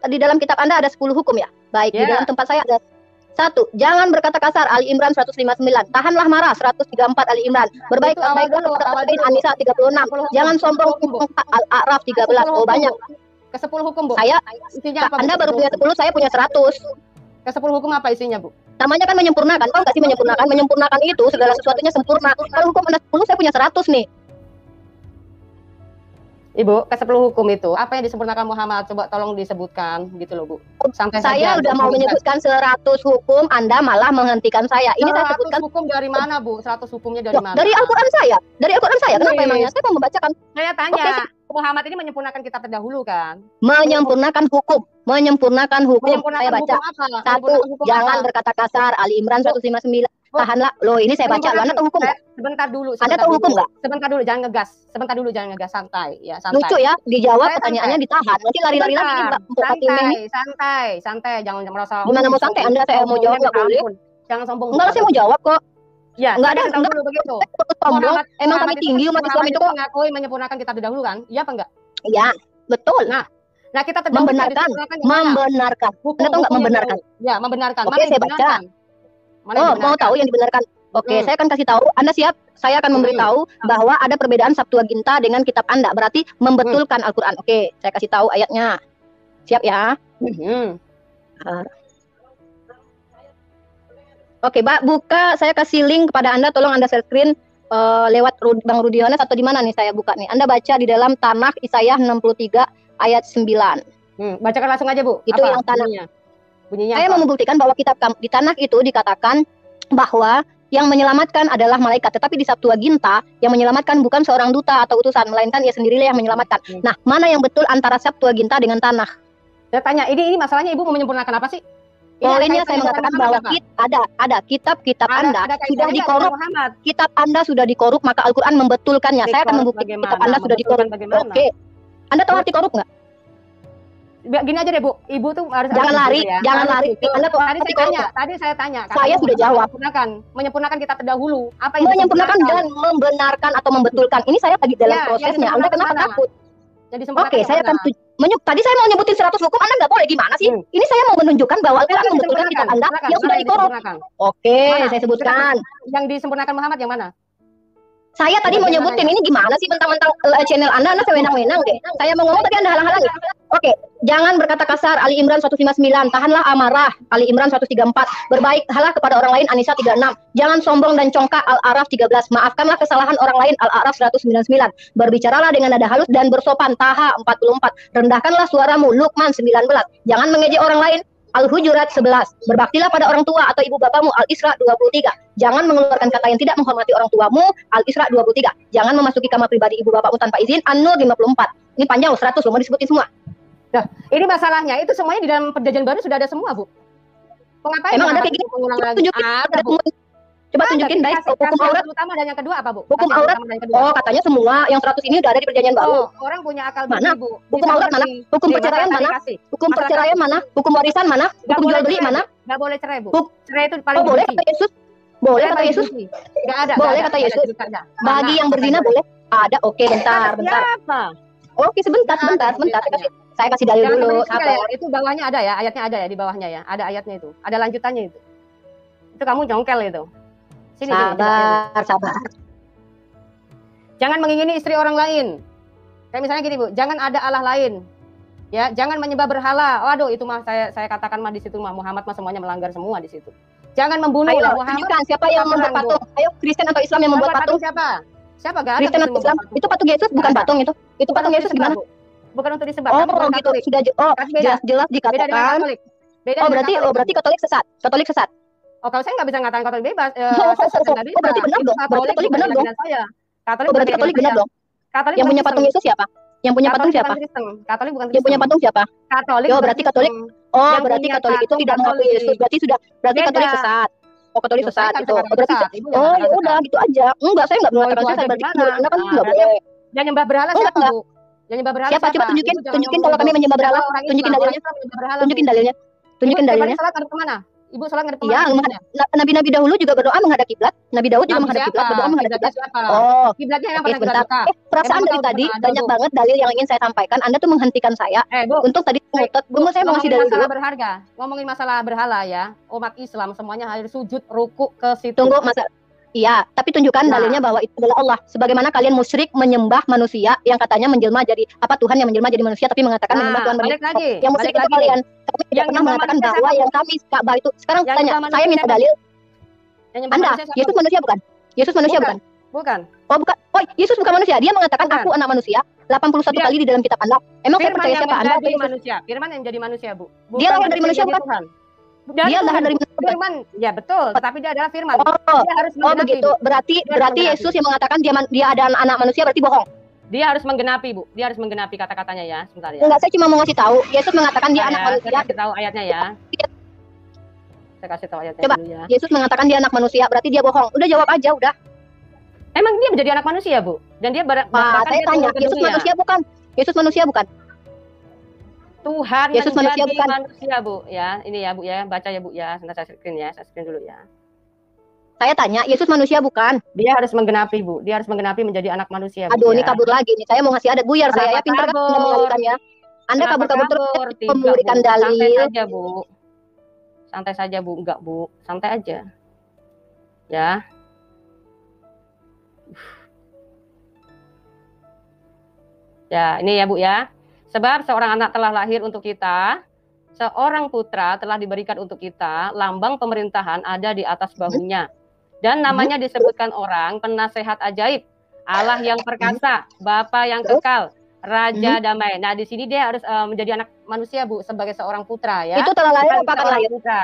Di dalam kitab Anda ada 10 hukum ya? Baik, di Ya. dalam tempat saya ada 1. Jangan berkata kasar, Ali Imran 159. Tahanlah marah, 134 Ali Imran. Berbaiklah Itu awal dulu, kepada awal lain, dulu. An-Nisa 36. 10 hukum. Jangan sombong, 10 hukum, Bu. Al-A'raf 13. Oh, banyak. Ke-10 hukum, Bu. Saya, Isinya apa, Bu? Anda baru punya 10, saya punya 100. Ke-10 hukum apa isinya, Bu? Namanya kan menyempurnakan. Tahu nggak sih menyempurnakan? Menyempurnakan itu segala sesuatunya sempurna. Kalau hukum Anda 10, saya punya 100 nih. Ibu, ke-10 hukum itu apa yang disempurnakan Muhammad? Coba tolong disebutkan gitu loh, Bu. Santai Saya saja. udah mau menyebutkan 100 hukum, Anda malah menghentikan saya. Ini saya 100 sebutkan hukum dari mana, Bu? 100 hukumnya dari loh, mana? dari Al-Quran saya. Dari Al-Quran saya. Kenapa Wih. emangnya? Saya mau membacakan. Saya tanya, Muhammad ini menyempurnakan kitab terdahulu kan? Menyempurnakan hukum. Menyempurnakan hukum. Menyempurnakan Saya baca. hukum apa? 1. Menyempurnakan hukum Jangan apa? berkata kasar. Ali Imran 159. Bu. Tahanlah. Loh, ini saya baca. Loh, Anda tahu hukum nggak? Sebentar dulu. Anda tahu hukum nggak? Sebentar dulu, jangan ngegas. Sebentar dulu, jangan ngegas. Santai, ya santai. Lucu ya. Dijawab Saya pertanyaannya ditahan. Nanti lari-lari lagi. Sebentar. Mbak Fatimah ini. Santai. Jangan merasa. Gimana mau santai? Anda saya mau jawab nggak boleh? Jangan sombong. Enggak lah, saya mau jawab kok. Ya, Nggak ada, saya tahu enggak. dulu begitu. Sombong. Emang kami Muhammad tinggi umat Islam itu kok. mengakui menyempurnakan kitab terdahulu kan? Iya apa enggak? Iya, betul. Nah, kita terdahulu Membenarkan. disempurnakan yang mana? Membenarkan. Hukum, Anda tahu nggak hukum yang membenarkan? dahulu. Ya, membenarkan. Oke, Mana yang saya baca. dibenarkan? Mana yang Oh, mau dibenarkan? tahu yang dibenarkan? Oke, saya akan kasih tahu. Anda siap? Saya akan memberitahu bahwa ada perbedaan Septuaginta dengan kitab Anda. Berarti membetulkan Al-Quran. Oke, saya kasih tahu ayatnya. Siap ya? Oke, Mbak, buka. Saya kasih link kepada Anda. Tolong Anda share screen lewat Bang Rudi Yohanes atau di mana nih saya buka nih. Anda baca di dalam Tanakh Yesaya 63 ayat 9. Bacakan langsung aja, Bu. Itu Apa yang Tanakh. Bunyinya Saya apa? mau membuktikan bahwa di Tanakh itu dikatakan bahwa yang menyelamatkan adalah malaikat, tetapi di Septuaginta yang menyelamatkan bukan seorang duta atau utusan, melainkan ia sendirilah yang menyelamatkan. Nah, mana yang betul antara Septuaginta dengan Tanakh? Saya tanya, ini masalahnya Ibu mau menyempurnakan apa sih? Poinnya saya mengatakan bahwa ada kitab-kitab Anda sudah dikorup, kitab Anda sudah dikorup, maka Al-Quran membetulkannya. Saya akan membuktikan kitab Anda sudah dikorup. Oke, Anda tahu arti korup nggak? Gini aja deh, Bu. Ibu tuh harus Jangan lari, jangan lari. Anda tahu arti korup nggak? Tadi saya tanya. Saya sudah jawab. Menyempurnakan kitab terdahulu. Apa yang Menyempurnakan dan membenarkan atau membetulkan. Ini saya lagi dalam prosesnya. Anda kenapa takut? Oke, saya akan tadi saya mau nyebutin 100 hukum, Anda nggak boleh. Gimana sih? Ini saya mau menunjukkan bahwa Al-Quran membetulkan kitab Anda yang sudah dikorup. Oke, saya sebutkan. Yang disempurnakan Muhammad yang mana? Saya tadi mau nyebutin, ini gimana sih mentang-mentang channel Anda sewenang-wenang deh. Saya mau ngomong tapi Anda halang-halangi. Oke, jangan berkata kasar. Ali Imran 159. Tahanlah amarah. Ali Imran 134. Berbaiklah kepada orang lain. An-Nisa 36. Jangan sombong dan congkak. Al-A'raf 13. Maafkanlah kesalahan orang lain. Al-A'raf 199. Berbicaralah dengan nada halus dan bersopan. Taha 44. Rendahkanlah suaramu. Luqman 19. Jangan mengejek orang lain. Al-Hujurat 11. Berbaktilah pada orang tua atau ibu bapamu. Al-Isra 23. Jangan mengeluarkan kata yang tidak menghormati orang tuamu. Al-Isra 23. Jangan memasuki kamar pribadi ibu bapakmu tanpa izin. An-Nur 54. Ini panjang 100 loh, mau disebutin semua. Nah, ini masalahnya itu semuanya di dalam perjanjian baru sudah ada semua, Bu. Pengapain? Emang ada kayak gini? Coba tunjukin. Ada, Bu. Coba tunjukin, baik. Hukum aurat. Pertama dan yang kedua apa, Bu? Hukum aurat. Oh, katanya semua yang 100 ini udah ada di perjanjian baru. Orang punya akal Mana? Bu. Hukum aurat mana? Hukum perceraian mana? Hukum perceraian mana? Hukum warisan mana? Hukum jual beli mana? Nggak boleh cerai, Bu. Cerai itu paling boleh dibenci. kata Yesus? Boleh Saya kata baik Yesus? suci. Nggak ada. Boleh nggak kata ada, Yesus? nggak ada. Bagi yang Mana? berzina boleh? Ada. Oke, bentar, Kata bentar. siapa? Oke, sebentar, Nggak ada sebentar. ceritanya. Saya kasih dalil Jangan dulu, berisik ya. sabar. Itu bawahnya ada ya, ayatnya ada ya di bawahnya ya. Ada ayatnya itu. Ada lanjutannya itu. Itu kamu jongkel itu. Sini, sini. coba, ayo. Sabar. Jangan mengingini istri orang lain. Kayak misalnya gini Bu, jangan ada Allah lain. Ya, jangan menyembah berhala. Waduh, itu mah saya katakan mah di situ mah Muhammad mah semuanya melanggar semua di situ. Jangan membunuh Ayo, lah Muhammad. tunjukkan siapa yang membuat perang, Bu. patung. Ayo, Kristen atau Islam yang membuat patung? Siapa? Siapa gak ada Kristen Muslim atau membuat Islam? patung. Itu patung Yesus bukan Ada. patung itu. Itu patung untuk Yesus disembah, gimana? Bu. Bukan untuk disembah. Oh, tapi bukan gitu. Katolik. Sudah Tapi beda. jelas-jelas Beda dengan dikatakan. Katolik. Beda Oh, dengan berarti Katolik. Katolik sesat. Katolik sesat. Oh, kalau saya nggak bisa ngatakan Katolik bebas, Oh, saya nggak bisa. berarti benar Itu dong. Berarti Katolik bukan benar dong. keyakinan saya. Katolik Oh, bukan berarti Katolik keyakinan benar saya. dong. Katolik Yang bukan punya patung Kristen. Yesus siapa? Yang punya patung Katolik siapa? bukan Kristen. Katolik bukan Yang Kristen. punya patung siapa? Katolik Oh, bukan berarti Kristen. Katolik. Oh, Yang berarti punya Katolik itu patung tidak mengakui Katolik. Yesus. Berarti Beda. Katolik sesat. Oh, Katolik Loh, saya sesat nggak itu. bisa Oh, katakan berarti sesat. Ibu yang oh, katakan ya udah sesat. gitu aja. Enggak, saya enggak Loh, mengatakan itu sesat. aja Berarti gimana? menurut Anda kan Nah, enggak berarti boleh. yang nyembah berhala Enggak, siapa, enggak. Bu? Yang nyembah berhala Siapa? Coba tunjukin, Ibu jangan tunjukin ngomong kalau kami itu. menyembah berhala. Siapa orang Tunjukin Islam? Orang dalilnya. Islam menyembah berhala, Tunjukin Bu. dalilnya. Tunjukin Ibu setiap dalilnya. hari sholat ngadep kemana? Ibu sholat ngadep Iya, kemana? Ibunya? Nabi-nabi dahulu juga berdoa menghadap kiblat. Nabi Daud juga Nabi menghadap siapa? kiblat, berdoa menghadap Kiblatnya kiblat. siapa? Oh, Kiblatnya yang oke pernah kita sebentar. buka. Perasaan Emang dari tahu tadi pernah ada, banyak Bu? banget dalil yang ingin saya sampaikan. Anda tuh menghentikan saya Bu, untuk tadi ngotot. Bu, Tunggu, saya mau ngasih ngomongin dalil dulu. masalah berharga, ngomongin masalah berhala ya. Umat Islam semuanya harus sujud, ruku ke situ. Tunggu, masa iya, tapi tunjukkan Nah. dalilnya bahwa itu adalah Allah. Sebagaimana kalian musyrik menyembah manusia yang katanya menjelma jadi apa Tuhan yang menjelma jadi manusia tapi mengatakan Nah, menyembah Tuhan balik manusia. lagi, Yang musyrik balik itu lagi. kalian. Kami tidak Yang pernah nyembah mengatakan manusia bahwa siapa, yang kami Ka'bah itu. Sekarang Yang tanya, nyembah saya manusia minta siapa, dalil. Yang nyembah Anda, manusia siapa, Yesus Bu? manusia bukan? Yesus manusia bukan? Bukan. Oh, bukan. Oh, Yesus bukan manusia. Dia mengatakan Bukan. aku anak manusia 81 Dia- kali di dalam kitab Anda. Emang saya Firman percaya yang siapa? Anda atau menjadi Yesus? manusia. Firman yang jadi manusia, Bu. Dia lahir dari manusia, yang jadi bukan? Tuhan. Dia lahir Tuhan, dari Bu. manusia, bukan? Firman, ya betul. Tetapi dia adalah firman. Oh, Dia harus oh menggenapi, begitu. Bu. Berarti Dia harus menggenapi. Yesus yang mengatakan dia ada anak manusia berarti bohong. Dia harus menggenapi, Bu. Dia harus menggenapi kata-katanya ya. Sebentar ya. Enggak, saya cuma mau ngasih tahu. Yesus mengatakan dia Sebentar anak ya, manusia. saya kasih tahu ayatnya ya. Saya kasih tahu ayatnya Coba. dulu ya. Yesus mengatakan dia anak manusia, berarti dia bohong. Udah jawab aja, udah. Emang dia menjadi anak manusia, Bu? Dan dia bahkan Saya dia tanya, turun ke Yesus dunia. manusia bukan? Yesus manusia bukan? Tuhan Yesus manusia menjadi bukan? manusia, Bu. Ya, ini ya, Bu ya. Baca ya, Bu ya. Sebentar saya screen ya. Saya screen dulu ya. Saya tanya, Yesus manusia bukan? Dia harus menggenapi, Bu. Dia harus menggenapi menjadi anak manusia, Bu. Aduh, ya. ini kabur lagi nih. Saya mau ngasih adat buyar saya ya, Kenapa pintar kan kabur? Anda mengalihkan ya. Anda Kenapa kabur-kabur terus kabur? Tidak, memberikan Bu. Santai dalil. saja, Bu. Santai saja, Bu. Enggak, Bu. Santai aja. Ya. Ya, ini ya, Bu ya. Sebab seorang anak telah lahir untuk kita, seorang putra telah diberikan untuk kita, lambang pemerintahan ada di atas bahunya. Dan namanya disebutkan orang penasehat ajaib, Allah yang perkasa, Bapa yang kekal, Raja damai. Nah, di sini dia harus menjadi anak manusia, Bu, sebagai seorang putra ya. Itu telah lahir Bukan apa akan seorang lahir? putra.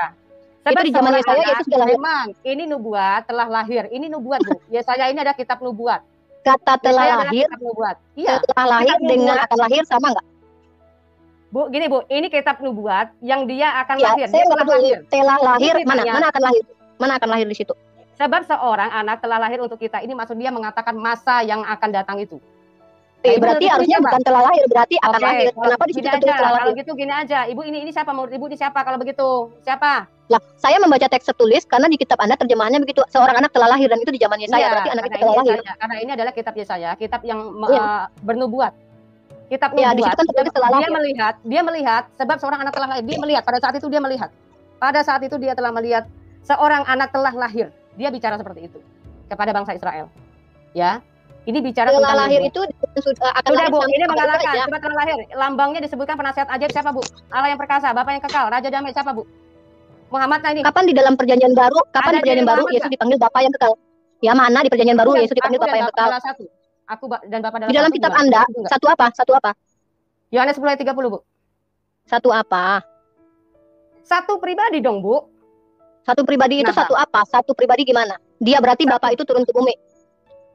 Itu Sebab di zaman seorang Yesaya anak, Yesus sudah lahir. memang ini nubuat telah lahir. Ini nubuat, Bu. Yesaya ini ada kitab nubuat. Kata telah Yesaya adalah lahir, kitab nubuat. Iya. telah lahir Kitab dengan nubuat. akan lahir sama nggak? Bu, gini Bu, ini kitab nubuat yang dia akan Ya, lahir. saya Dia nggak telah peduli. lahir. Telah lahir Ini mana? ceritanya. Mana akan lahir? Mana akan lahir di situ? Sebab seorang anak telah lahir untuk kita. Ini maksud dia mengatakan masa yang akan datang itu. Nah, Ibu Berarti menurut harusnya siapa? bukan telah lahir, berarti akan Oke, lahir. kalau Kenapa di situ gini tertulis aja, telah kalau lahir? gitu gini aja. Ibu ini siapa? Menurut Ibu ini siapa kalau begitu? Siapa? Lah, saya membaca teks tertulis karena di kitab Anda terjemahannya begitu. Seorang anak telah lahir dan itu di zaman Yesaya, Iya, berarti anak itu karena telah ini lahir. Yesaya. Karena ini adalah kitab Yesaya, kitab yang Iya. bernubuat. Kitab Ya, di nubuat. situ kan tertulis telah Dia lahir. melihat sebab seorang anak telah lahir. Dia melihat pada saat itu dia melihat. Pada saat itu dia telah melihat seorang anak telah lahir. Dia bicara seperti itu kepada bangsa Israel. Ya. Ini bicara Telah tentang lahir nubuat. itu akan Sudah lahir Bu, sama- ini sama mengalahkan. aja. Coba telah lahir. Lambangnya disebutkan penasihat ajaib siapa Bu? Allah yang perkasa, Bapa yang kekal, Raja damai siapa Bu? Muhammad ini. Kapan di dalam perjanjian baru? Kapan Ada di perjanjian di baru Muhammad Yesus dipanggil Bapa yang kekal? Ya mana di perjanjian baru Aku Yesus dipanggil dan Bapa yang Bapa kekal? adalah satu. Aku dan Bapa adalah Di dalam satu, kitab gimana? Anda Itu enggak? satu apa? Satu apa? Yohanes 10 ayat 30 Bu. Satu apa? Satu pribadi dong Bu. Satu pribadi itu Nah. satu apa? Satu pribadi gimana? Dia berarti Bapa itu turun ke bumi.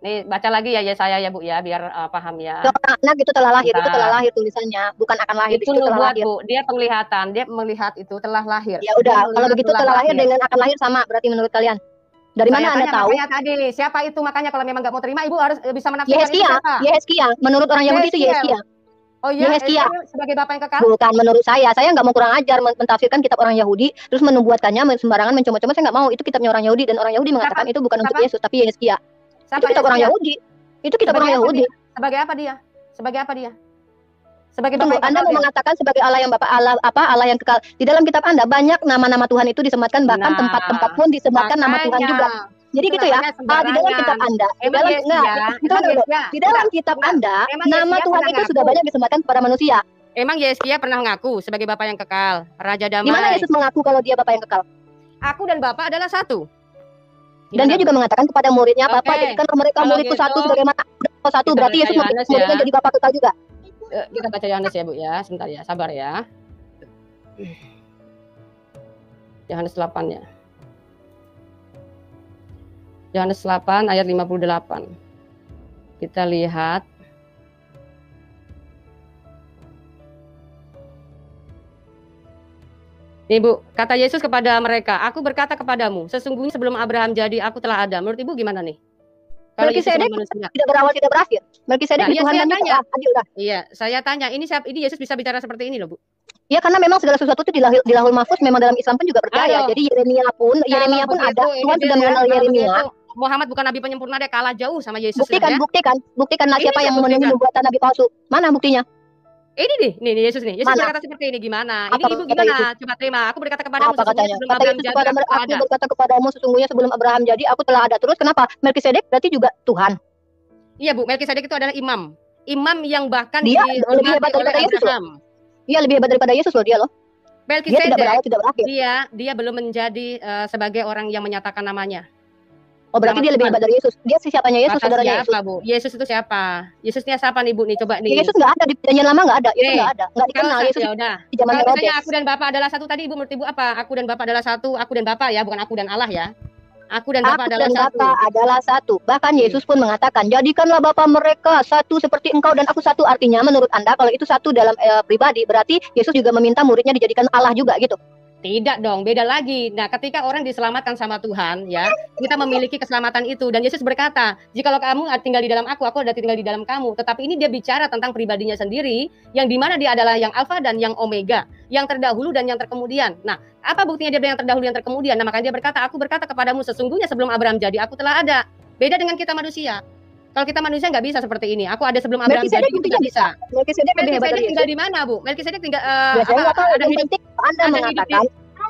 Nih baca lagi ya Yesaya ya Bu ya biar paham ya. Seorang anak itu telah lahir, itu Bentar. telah lahir tulisannya, bukan akan lahir di Itu situ telah nubuat lahir. Bu, dia penglihatan, dia melihat itu telah lahir. Ya udah, Dia kalau melihat begitu telah lahir dengan akan lahir sama berarti menurut kalian. Dari Saya mana Anda tanya tahu? makanya tadi, siapa itu makanya kalau memang nggak mau terima Ibu harus bisa menafsirkan itu Yehezkiah, siapa? Yehezkiah. Menurut orang Yahudi itu Yeskiel. Yehezkiah. Oh iya, Yehezkiel sebagai bapak yang kekal? bukan menurut saya nggak mau kurang ajar mentafsirkan kitab orang Yahudi terus membuatkannya sembarangan mencoma-coma, saya nggak mau. Itu kitabnya orang Yahudi dan orang Yahudi mengatakan itu bukan untuk Siapa? Yesus tapi Yehezkiel. Itu Siapa kitab orang Yehezkiel? Yahudi. Itu kitab orang Sebagai apa Yahudi. dia? Sebagai apa dia? Sebagai apa dia? Sebagai Tunggu, bapak yang Anda kekal mau dia? mengatakan sebagai Allah yang Bapak Allah apa Allah yang kekal. Di dalam kitab Anda banyak nama-nama Tuhan itu disematkan, bahkan Nah, tempat-tempat pun disematkan nama Tuhan makanya. juga. Jadi Itu gitu ya. namanya Di dalam sembarangan. kitab Anda, di Emang dalam yes enggak, ya? itu Emang dulu. yes ya? Di dalam Enggak, kitab enggak. Anda, Emang nama Yesaya Tuhan pernah itu sudah ngaku? banyak disematkan kepada manusia. Emang Yesaya pernah ngaku sebagai bapak yang kekal, Raja Di mana Damai. Yesus mengaku kalau dia Bapak yang kekal? Aku dan bapak adalah satu. Dan dia Gimana, juga mengatakan kepada muridnya, Oke, Bapak jadikanlah mereka kalau muridku gitu, satu sebagaimana aku satu. kita Berarti baca Yesus Yohanes ya. muridnya jadi Bapak kekal juga. Kita baca Yohanes ya Bu ya, sebentar ya, sabar ya. Yohanes 8 ya. Yohanes 8 ayat 58. Kita lihat. Nih Bu, kata Yesus kepada mereka, aku berkata kepadamu, sesungguhnya sebelum Abraham jadi, aku telah ada. Menurut Ibu gimana nih? Kalau Yesus Melkisedek sebagai manusia. tidak berawal tidak berakhir. Melkisedek Nah, di iya, Tuhan saya dan juga tanya. adil dah. Iya, saya tanya, ini siapa? Ini Yesus bisa bicara seperti ini loh Bu. Ya karena memang segala sesuatu itu di lahul mahfuz, memang dalam Islam pun juga percaya. Aduh. Jadi Yeremia pun Kalau ada. begitu, ini Tuhan dia sudah ya, mengenal kalau Yeremia. begitu, Muhammad bukan nabi penyempurna, dia kalah jauh sama Yesus Buktikan, ya. buktikan Ini siapa saya yang memenuhi buktikan. nubuatan nabi palsu. Mana buktinya? Ini nih Yesus nih. Yesus Mana? berkata seperti ini, gimana? Ini Apa Ibu kata gimana? Yesus? Coba terima. Aku berkata kepadamu Apa sesungguhnya katanya? sebelum Kata Abraham Yesus jadi, kepada aku telah aku ada. berkata kepadamu sesungguhnya sebelum Abraham jadi aku telah ada. Terus kenapa? Melkisedek berarti juga Tuhan. Iya Bu, Melkisedek itu adalah imam. Imam yang bahkan Dia lebih dihormati hebat oleh daripada Yesus loh. Abraham. Iya lebih hebat daripada Yesus loh dia loh. Dia tidak Melkisedek berawal tidak berakhir. dia belum menjadi sebagai orang yang menyatakan namanya. Oh berarti Nama dia lebih Tuhan. hebat dari Yesus. Dia siapanya Yesus, Kata saudaranya siapa Yesus. Bu? Yesus itu siapa? Yesusnya siapa nih Bu nih? Coba Ya, nih. Yesus nggak ada di perjanjian lama, nggak ada. Yesus Nih, nggak ada, nggak kalau dikenal Yesus ya udah. di zaman Kalau misalnya Herodes. aku dan Bapak adalah satu tadi Ibu menurut Ibu apa? Aku dan Bapak adalah satu, aku dan Bapak ya, bukan aku dan Allah ya. Aku dan Bapak Aku adalah dan satu. Bapa adalah satu. Bahkan Yesus pun mengatakan, jadikanlah Bapa mereka satu seperti engkau dan aku satu. Artinya menurut Anda kalau itu satu dalam pribadi, berarti Yesus juga meminta muridnya dijadikan Allah juga gitu. Tidak dong, beda lagi. Nah, ketika orang diselamatkan sama Tuhan, ya, kita memiliki keselamatan itu. Dan Yesus berkata, jikalau kamu tinggal di dalam aku ada tinggal di dalam kamu. Tetapi ini dia bicara tentang pribadinya sendiri, yang dimana dia adalah yang Alfa dan yang Omega, yang terdahulu dan yang terkemudian. Nah, apa buktinya dia yang terdahulu yang terkemudian? Nah, makanya dia berkata, aku berkata kepadamu sesungguhnya sebelum Abraham jadi, aku telah ada. Beda dengan kita manusia. Kalau kita manusia nggak bisa seperti ini. Aku ada sebelum Abraham jadi, Melkisedek itu buktinya nggak bisa. Melkisedek lebih hebat Melkisedek dari tinggal Yesus. di mana, Bu? Melkisedek tinggal Ya, saya nggak tahu. ada Yang hidup penting Anda ada mengatakan.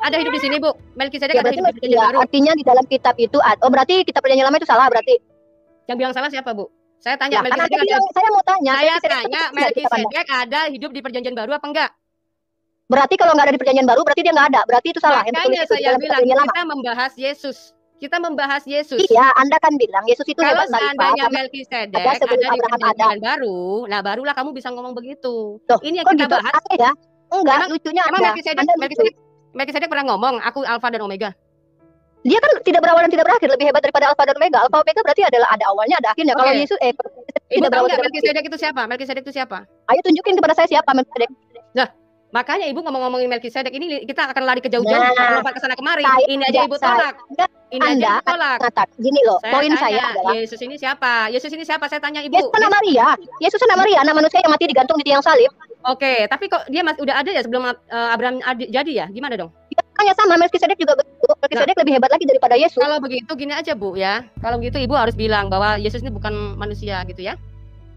ada hidup di sini, Bu. Melkisedek Ya, ada berarti hidup di perjanjian ya, baru. artinya di dalam kitab itu oh berarti kitab perjanjian lama itu salah berarti. Yang bilang salah siapa, Bu? Saya tanya Ya, karena Melkisedek Anda ada. bilang, saya mau tanya. Saya Melkisedek tanya itu tidak di kitab Anda. Melkisedek ada hidup di perjanjian baru apa enggak? Berarti kalau nggak ada di perjanjian baru berarti dia nggak ada. Berarti itu salah. Yang tertulis Makanya itu di saya dalam bilang perjanjian lama. kita membahas Yesus. Kita membahas Yesus. Iya, Anda kan bilang Yesus itu Kalau hebat Sarifah, seandainya karena Melkisedek ada ada sebelum di Abraham ada. perjanjian baru, nah barulah kamu bisa ngomong begitu. Tuh, Ini yang kok kita gitu? bahas. Aneh ya? Enggak, Emang- lucunya Emang ada. Melkisedek, Anda lucu. Melkisedek pernah ngomong, aku Alfa dan Omega. Dia kan tidak berawal dan tidak berakhir, lebih hebat daripada Alfa dan Omega. Alfa Omega berarti adalah ada awalnya, ada akhirnya. Kalau Oke. Yesus Ibu tidak tahu berawal nggak tidak berakhir. Melkisedek itu siapa? Melkisedek itu siapa? Ayo tunjukin kepada saya siapa Melkisedek. Makanya ibu ngomongin Melkisedek ini kita akan lari ke jauh-jauh, Nah, lompat ke sana kemari. saya Ini aja ibu tolak. Ini aja Anda ibu tolak. mengatakan gini loh, poin tanya, saya adalah Yesus ini siapa? Yesus ini siapa? Saya tanya ibu. Yesus anak Maria. Yesus anak Maria, anak manusia yang mati digantung di tiang salib. Oke, tapi kok dia udah ada ya sebelum Abraham jadi ya? Gimana dong? Makanya sama Melkisedek juga begitu. Melkisedek lebih hebat lagi daripada Yesus. Kalau begitu gini aja Bu ya. Kalau begitu ibu harus bilang bahwa Yesus ini bukan manusia gitu ya.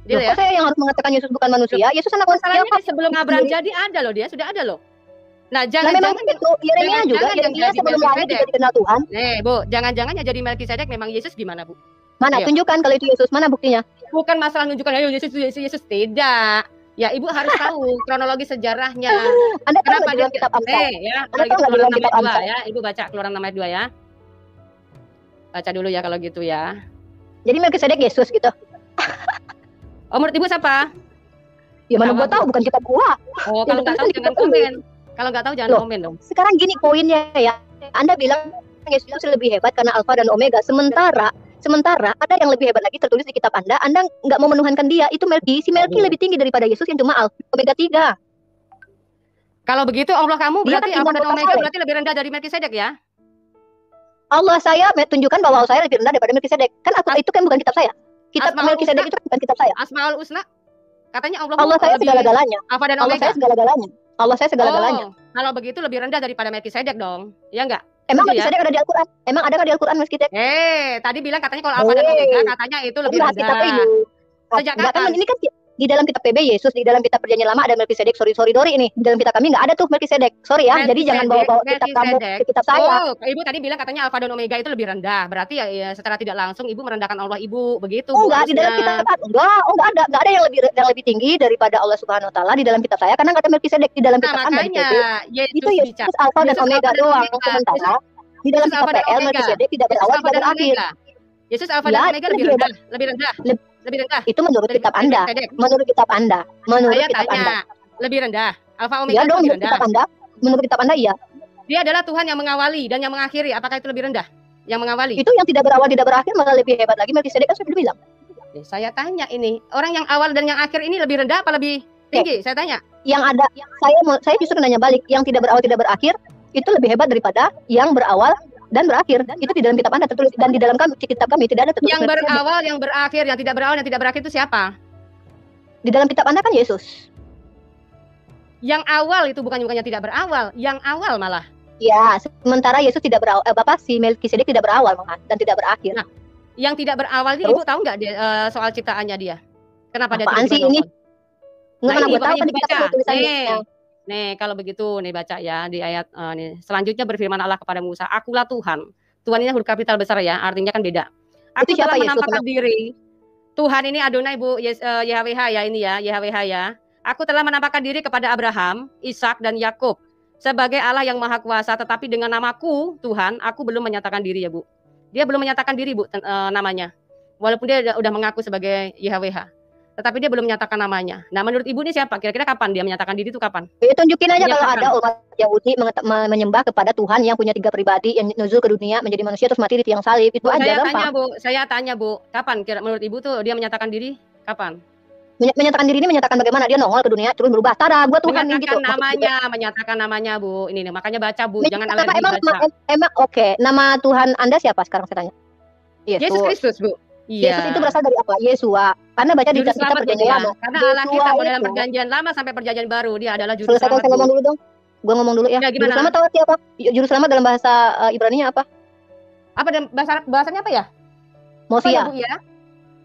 Loh, Deal ya. kok saya yang harus mengatakan Yesus bukan manusia? Yesus anak manusia Masalahnya kok. di sebelum Abraham jadi ada loh dia, sudah ada loh. Nah, Nah, memang jangan-jangan begitu. Yeremia juga, jangan-jangan yang Yeremia jadi sebelum lahir Melkisedek. juga dikenal Tuhan. Bu, jangan-jangan yang jadi Melkisedek memang Yesus gimana, Bu? Mana Ayo. tunjukkan kalau itu Yesus, mana buktinya? Bukan masalah nunjukkan ayo Yesus tidak. Ya, ibu harus tahu kronologi sejarahnya. Anda tahu Kenapa nggak di dalam kitab Amsal? ya, Anda kalau tahu gitu nggak di dalam Keluaran 6 kitab ayat 2 Amsal? ya. Ibu baca Keluaran 6 ayat 2 ya. Baca dulu ya kalau gitu ya. Jadi Melkisedek Yesus gitu. Oh, menurut ibu siapa? Ya mana Sama, gua tahu, bukan kitab gua. Oh, Yang kalau nggak betul tahu kan jangan kita komen. Kalau nggak tahu jangan Loh. komen dong. Sekarang gini poinnya ya. Anda bilang Yesus lebih hebat karena Alfa dan Omega. Sementara ada yang lebih hebat lagi tertulis di kitab Anda nggak mau menuhankan dia. Itu Melki. Si Melki lebih tinggi daripada Yesus yang cuma Alfa Omega 3. Kalau begitu Allah kamu Dia berarti kan Alfa Imam dan Omega Mutasawwif. berarti lebih rendah dari Melkisedek ya? Allah saya tunjukkan bahwa Allah saya lebih rendah daripada Melkisedek. Kan As- itu kan bukan kitab saya. Kitab Asmaul Melkisedek Husna. itu bukan kitab saya. Asmaul Husna. Katanya Allah Allah saya lebih segala-galanya. Alfa dan Allah Omega. saya segala-galanya. Allah saya segala-galanya. Oh, kalau begitu lebih rendah daripada Melkisedek dong. Iya enggak? Emang Setuju ya? Melkisedek ada di Al-Quran? Emang ada nggak di Al-Quran Melkisedek? Tadi bilang katanya kalau Alfa dan Omega katanya itu Kan lebih bahas kitab rendah. ini. Sejak Enggak kan kapan? ini kan di dalam kitab PB Yesus, di dalam kitab Perjanjian Lama ada Melkisedek. Sorry Dori ini. Di dalam kitab kami nggak ada tuh Melkisedek. Sorry ya. Jadi jangan bawa-bawa kitab kamu ke kitab saya. Oh, Ibu tadi bilang katanya Alfa dan Omega itu lebih rendah. Berarti ya secara tidak langsung Ibu merendahkan Allah Ibu. Begitu Bu. Enggak, di dalam kitab enggak ada yang lebih tinggi daripada Allah Subhanahu wa taala di dalam kitab saya karena kata Melkisedek di dalam kitab Anda makanya itu Yesus Alfa dan Omega doang. Sementara di dalam kitab PL Melkisedek tidak berawal tidak berakhir. Yesus Alfa dan Omega lebih rendah. Lebih rendah. Itu menurut kitab Anda. Menurut kitab Anda. Saya tanya, lebih rendah. Alfa Omega ya dong, lebih rendah. Menurut kitab Anda iya. Dia adalah Tuhan yang mengawali dan yang mengakhiri. Apakah itu lebih rendah? Yang mengawali. Itu yang tidak berawal tidak berakhir malah lebih hebat lagi. Melkisedek kan sudah bilang. Saya tanya ini, orang yang awal dan yang akhir ini lebih rendah apa lebih tinggi? Saya tanya. Yang ada, saya justru nanya balik. Yang tidak berawal tidak berakhir itu lebih hebat daripada yang berawal dan berakhir. Itu di dalam kitab Anda tertulis dan di dalam kitab kami tidak ada tertulis. Yang berawal, yang berakhir, yang tidak berawal, yang tidak berakhir itu siapa? Di dalam kitab Anda kan Yesus. Yang awal itu bukannya tidak berawal, yang awal malah. Ya, sementara Yesus tidak berawal, si Melkisedek tidak berawal malah dan tidak berakhir. Nah, yang tidak berawal ini Ibu tahu nggak soal ciptaannya dia? Kenapa dia tidak berawal? Ini? Nah, ini tahu kan dibaca. Nih, kalau begitu nih baca ya di ayat nih. Selanjutnya berfirman Allah kepada Musa, "Akulah Tuhan." Tuhan ini huruf kapital besar ya, artinya kan beda. Aku telah menampakkan diri. Tuhan ini Adonai Bu, YHWH ya ini ya, YHWH ya. Aku telah menampakkan diri kepada Abraham, Ishak dan Yakub sebagai Allah yang Maha Kuasa, tetapi dengan namaku Tuhan, aku belum menyatakan diri ya Bu. Dia belum menyatakan diri Bu namanya. Walaupun dia udah mengaku sebagai YHWH. Tetapi dia belum menyatakan namanya. Nah, menurut Ibu ini siapa? Kira-kira kapan dia menyatakan diri itu kapan? Tunjukin aja kalau ada umat Yahudi menyembah kepada Tuhan yang punya 3 pribadi yang nuzul ke dunia menjadi manusia terus mati di tiang salib. Itu aja gampang. Saya tanya Bu, kapan kira menurut Ibu tuh dia menyatakan diri? Kapan? Menyatakan diri ini menyatakan bagaimana dia nongol ke dunia terus berubah. Tada, gua Tuhan nih gitu. Menyatakan namanya Bu. Ini nih, makanya baca Bu, jangan alergi baca. Emang oke, nama Tuhan Anda siapa sekarang saya tanya? Yesus Kristus Bu. Iya. Yesus itu berasal dari apa? Yesua. Karena baca di kitab Perjanjian Lama. Karena Allah kita mulai dalam Perjanjian Lama sampai Perjanjian Baru dia adalah juru selamat. Saya ngomong dulu dong. Gua ngomong dulu ya. Juru selamat tahu arti apa? Juru selamat dalam bahasa Ibrani-nya apa? Apa dalam bahasanya apa ya? Mosia.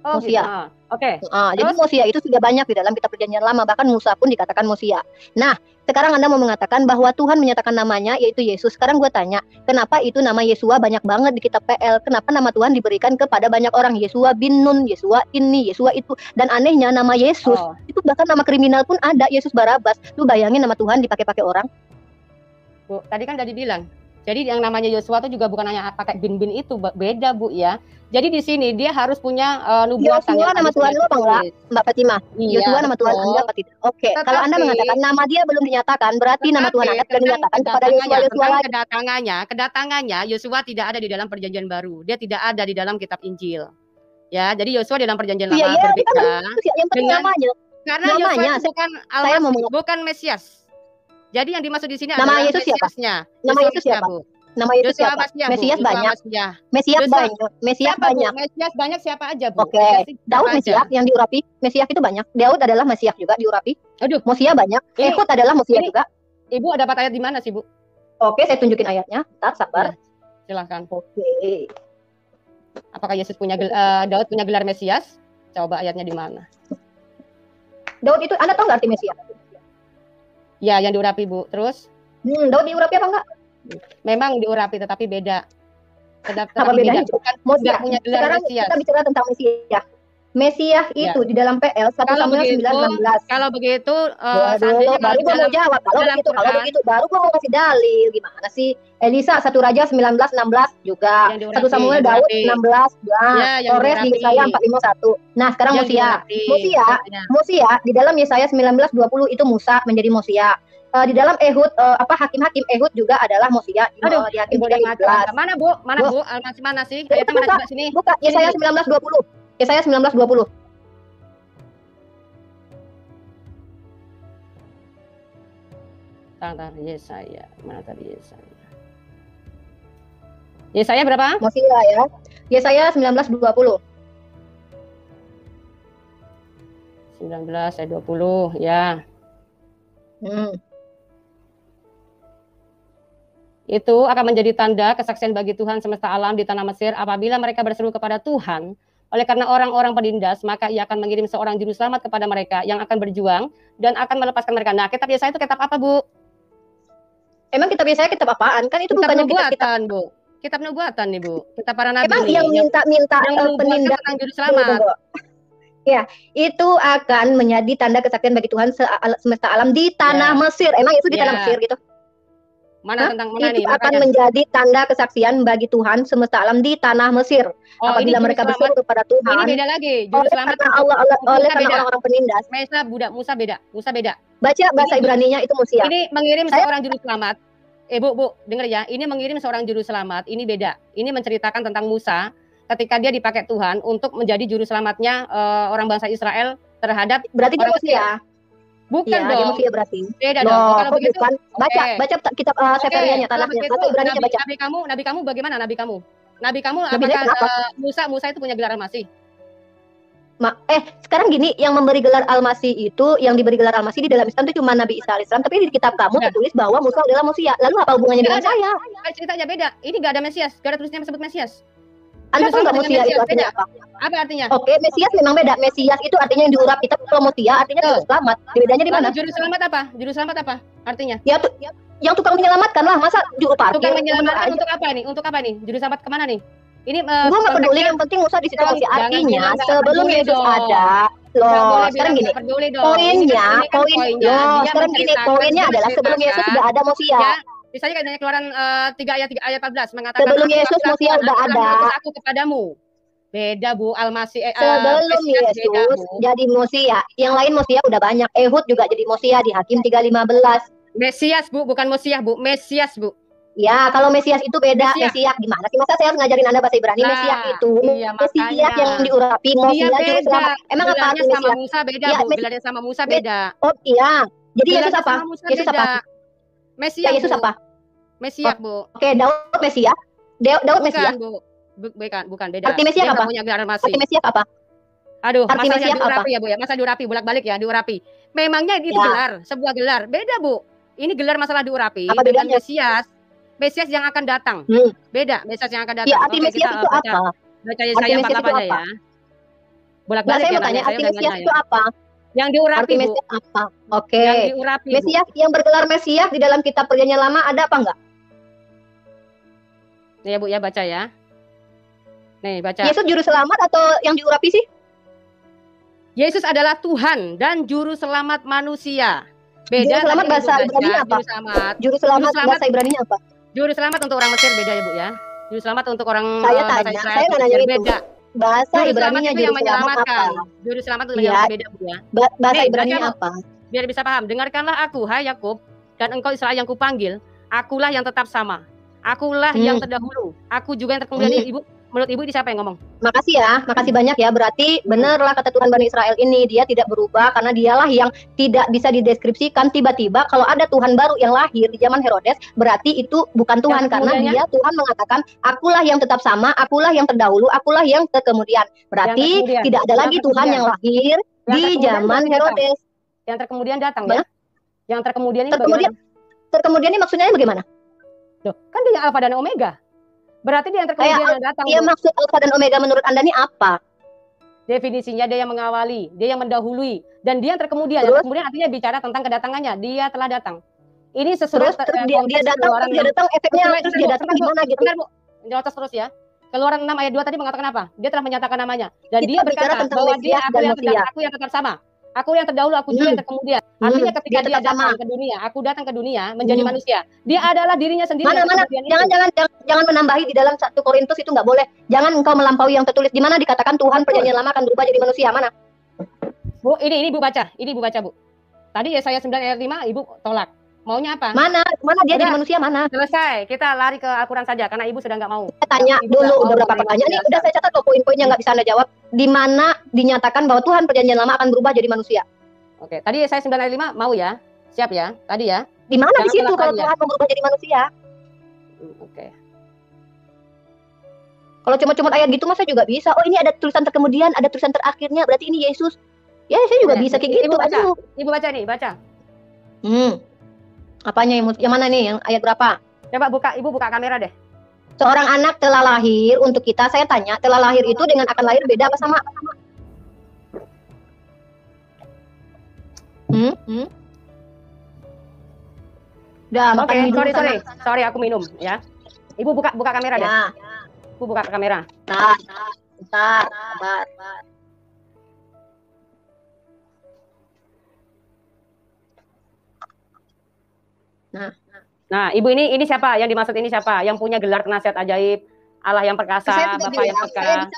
Oh, Mosia. Gitu. Oke. Jadi Mosia itu sudah banyak di dalam kitab Perjanjian Lama, bahkan Musa pun dikatakan Mosia. Nah, sekarang Anda mau mengatakan bahwa Tuhan menyatakan namanya yaitu Yesus. Sekarang gue tanya, kenapa itu nama Yesua banyak banget di kitab PL? Kenapa nama Tuhan diberikan kepada banyak orang? Yesua bin Nun, Yesua ini, Yesua itu. Dan anehnya nama Yesus itu bahkan nama kriminal pun ada, Yesus Barabas. Lu bayangin nama Tuhan dipakai-pakai orang. Bu, tadi kan udah dibilang. Jadi yang namanya Yosua itu juga bukan hanya pakai bin-bin itu, beda Bu ya. Jadi di sini dia harus punya nubuatan. Yosua nama Tuhan lu apa enggak, Mbak Fatimah? Yosua nama Tuhan Anda apa tidak? Oke, kalau Anda mengatakan nama dia belum dinyatakan, berarti nama Tuhan Anda sudah dinyatakan kepada Yosua lagi. Kedatangannya Yosua tidak ada di dalam Perjanjian Baru. Dia tidak ada di dalam kitab Injil. Ya, jadi Yosua di dalam Perjanjian Lama berbeda dengan namanya. Karena Yosua bukan Mesias. Jadi yang dimaksud di sini adalah Yesus siapa? Nama Yesus siapa? Nama Yesus siapa? Mesias banyak. Mesias banyak. Mesias banyak siapa aja, Bu? Oke. Daud Mesias yang diurapi. Mesias itu banyak. Daud adalah Mesias juga diurapi. Aduh, Mosia banyak. Ehud adalah Mosia juga. Ibu ada dapat ayat di mana sih, Bu? Oke, saya tunjukin ayatnya. Bentar, sabar. Silakan. Oke. Apakah Yesus punya Daud punya gelar Mesias? Coba ayatnya di mana? Daud itu Anda tahu nggak arti Mesias? Ya, yang diurapi Bu. Terus? Daud diurapi apa enggak? Memang diurapi, tetapi beda. Apa bedanya? Bukan punya gelar sekarang Mesias. Kita bicara tentang Mesias. Mesias itu di dalam PL 1 Samuel 9:16. Kalau begitu, baru gue mau jawab. Kalau begitu, baru gue mau kasih dalil. Gimana sih? Elisa 1 Raja 19:16 juga. 1 Samuel Daud 16. Kores di Yesaya 4:51. Nah, sekarang Mosia di dalam Yesaya 19:20 itu Musa menjadi Mosia. Di dalam Ehud hakim-hakim Ehud juga adalah Mosia di Hakim 13. Mana Bu? Mana sih? Ayatnya mana coba sini? Buka Yesaya 19:20. Yesaya 19:20. Tentang Yesaya. Mana tadi Yesaya? Yesaya berapa? Mosia ya. Yesaya 19:20. 19 ayat 20 ya. Itu akan menjadi tanda kesaksian bagi Tuhan semesta alam di tanah Mesir apabila mereka berseru kepada Tuhan. Oleh karena orang-orang penindas, maka ia akan mengirim seorang juru selamat kepada mereka yang akan berjuang dan akan melepaskan mereka. Nah, kitab Yesaya itu kitab apa, Bu? Emang kitab Yesaya kitab apaan? Kan itu Kitab bukannya nubuatan, Bu. Kitab nubuatan nih, Bu. Kitab para nabi. Emang nih, yang minta penindas tentang juru selamat. Ya, itu akan menjadi tanda kesaksian bagi Tuhan semesta alam di tanah Mesir. Emang itu di tanah Mesir gitu? Mana tentang mana itu nih? Akan menjadi tanda kesaksian bagi Tuhan semesta alam di tanah Mesir. Apabila mereka berseru kepada Tuhan. Ini beda lagi. Juru selamat oleh karena orang-orang penindas. Musa beda. Baca bahasa Ibraninya itu Musia. Ini mengirim seorang juru selamat. Bu, dengar ya. Ini mengirim seorang juru selamat. Ini beda. Ini menceritakan tentang Musa ketika dia dipakai Tuhan untuk menjadi juru selamatnya orang bangsa Israel terhadap berarti orang Musia. Bukan ya, dong. Dia Musia berarti. Beda dong. Kalau begitu, bukan. Baca kitab Seferianya tanahnya. Bahasa Ibraninya baca. Nabi kamu bagaimana nabi kamu? Nabi kamu apakah Musa itu punya gelar Al-Masih? Sekarang gini, yang memberi gelar Al-Masih itu, yang diberi gelar Al-Masih di dalam Islam itu cuma Nabi Isa AS, tapi di kitab kamu tertulis bahwa Musa adalah Musia. Lalu apa hubungannya dengan saya? Ceritanya beda. Ini nggak ada Mesias, nggak ada tulisnya sebut Mesias. Anda tahu nggak Musia itu artinya apa? Apa artinya? Oke, Mesias memang beda. Mesias itu artinya yang diurapi, tapi kalau Musia artinya juru selamat. Bedanya di mana? Juru selamat apa? Juru selamat apa artinya? Ya, yang tukang menyelamatkan lah, masa juru parkir? Tukang menyelamatkan untuk apa nih? Untuk apa nih? Juru selamat kemana nih? Ini gue nggak peduli, yang penting Musa di situ masih artinya sebelum Yesus ada. Loh, sekarang gini, poinnya, sekarang gini, poinnya adalah sebelum Yesus sudah ada Musia. Misalnya katanya Keluaran 3 ayat 14 mengatakan sebelum Yesus Musia udah ada. Aku kepadamu. Beda Bu, Al-Masih sebelum Yesus jadi Musia. Yang lain Musia udah banyak. Ehud juga jadi Musia di Hakim 3:15. Mesias Bu, bukan Musia Bu, Mesias Bu. Ya, kalau Mesias itu beda. Mesias gimana sih? Masa saya harus ngajarin Anda bahasa Ibrani? Mesias itu Mesias yang diurapi, Mesias juru selamat. Emang apa arti Mesias? Sama Musa beda, Bu. Gelarnya sama Musa beda. Oh iya. Jadi Yesus apa? Yesus apa? Mesias. Yesus apa? Mesias, Bu. Oke, Daud Mesias. Daud Mesias. Bukan beda. Arti Mesias apa? Arti Mesias apa? Aduh, masalahnya diurapi ya, Bu ya. Masa diurapi, bolak-balik ya, diurapi. Memangnya itu gelar, sebuah gelar. Beda, Bu. Ini gelar masalah diurapi dengan Mesias yang akan datang. Beda, Mesias yang akan datang. Ya, arti Mesias itu apa? Baca Yesaya 48 ya. Bolak-balik saya mau tanya, arti Mesias itu apa? Yang diurapi, arti Mesias apa? Oke. Yang diurapi, Mesias, yang bergelar Mesias di dalam kitab Perjanjian Lama ada apa enggak? Nih ya, Bu ya, baca ya. Nih, baca. Yesus juru selamat atau yang diurapi sih? Yesus adalah Tuhan dan juru selamat manusia. Beda. Juru selamat bahasa Ibrani apa? Juru selamat bahasa Ibrani apa? Juru selamat untuk orang Mesir beda ya, Bu ya. Juru selamat untuk orang saya tanya, saya nggak nanya itu. Beda. Bahasa Ibraninya juru selamat apa? Juru selamat itu yang beda, Bu ya. Bahasa Ibraninya apa? Biar bisa paham. Dengarkanlah aku, hai Yakub, dan engkau Israel yang kupanggil. Akulah yang tetap sama. Akulah yang terdahulu. Aku juga yang terkemudian. Ibu, menurut Ibu ini siapa yang ngomong? Makasih ya, makasih banyak ya. Berarti benerlah kata Tuhan Bani Israel ini, dia tidak berubah karena dialah yang tidak bisa dideskripsikan. Tiba-tiba kalau ada Tuhan baru yang lahir di zaman Herodes, berarti itu bukan Tuhan karena dia Tuhan mengatakan, akulah yang tetap sama, akulah yang terdahulu, akulah yang terkemudian. Berarti tidak ada lagi Tuhan yang lahir di zaman Herodes. Yang terkemudian datang ya? Yang terkemudian ini terkemudian ini maksudnya bagaimana? Loh, kan dia Alfa dan Omega. Berarti dia yang terkemudian yang datang. Dia maksud Alfa dan Omega menurut Anda ini apa? Definisinya dia yang mengawali, dia yang mendahului, dan dia yang terkemudian. Yang terkemudian artinya bicara tentang kedatangannya. Dia telah datang. Ini sesuai dia datang efeknya terus dia datang di mana gitu. Benar, Bu. Terus ya. Keluaran 6 ayat 2 tadi mengatakan apa? Dia telah menyatakan namanya. Dan dia berkata bahwa dia aku yang tetap sama. Aku yang terdahulu, aku juga yang terkemudian. Artinya ketika dia datang ke dunia, aku datang ke dunia menjadi manusia. Dia adalah dirinya sendiri. Jangan menambahi di dalam 1 Korintus itu nggak boleh. Jangan engkau melampaui yang tertulis. Di mana dikatakan Tuhan Perjanjian Lama akan berubah jadi manusia? Mana? Bu, ini Bu baca. Ini Bu baca, Bu. Tadi Yesaya 9 ayat 5 Ibu tolak. Maunya apa? Mana dia jadi manusia mana? Selesai. Kita lari ke Al-Quran saja karena Ibu sudah nggak mau. Saya tanya dulu udah berapa pertanyaan. Ini udah saya catat kok poin-poinnya nggak bisa Anda jawab. Di mana dinyatakan bahwa Tuhan Perjanjian Lama akan berubah jadi manusia? Oke, tadi Yesaya 9 ayat 5 mau ya? Siap ya? Tadi ya? Di mana di situ kalau Tuhan mau berubah jadi manusia? Oke. Kalau cuma ayat gitu masa juga bisa. Oh, ini ada tulisan terkemudian, ada tulisan terakhirnya. Berarti ini Yesus. Ya, saya juga Oke, bisa kayak gitu. Ibu baca. Aduh. Ibu baca nih, baca. Apanya yang mana nih? Yang ayat berapa? Coba buka, Ibu buka kamera deh. Seorang anak telah lahir untuk kita. Saya tanya, telah lahir itu dengan akan lahir beda apa sama? Udah, makan Oke, mie dulu sorry. sana. Sorry, aku minum ya. Ibu buka kamera deh. Ya, Ibu buka kamera. bentar, sabar. Nah, Ibu ini siapa? Yang dimaksud ini siapa? Yang punya gelar penasihat ajaib, Allah yang perkasa, Saya tidak Bapa yang bilang, peka. saya bisa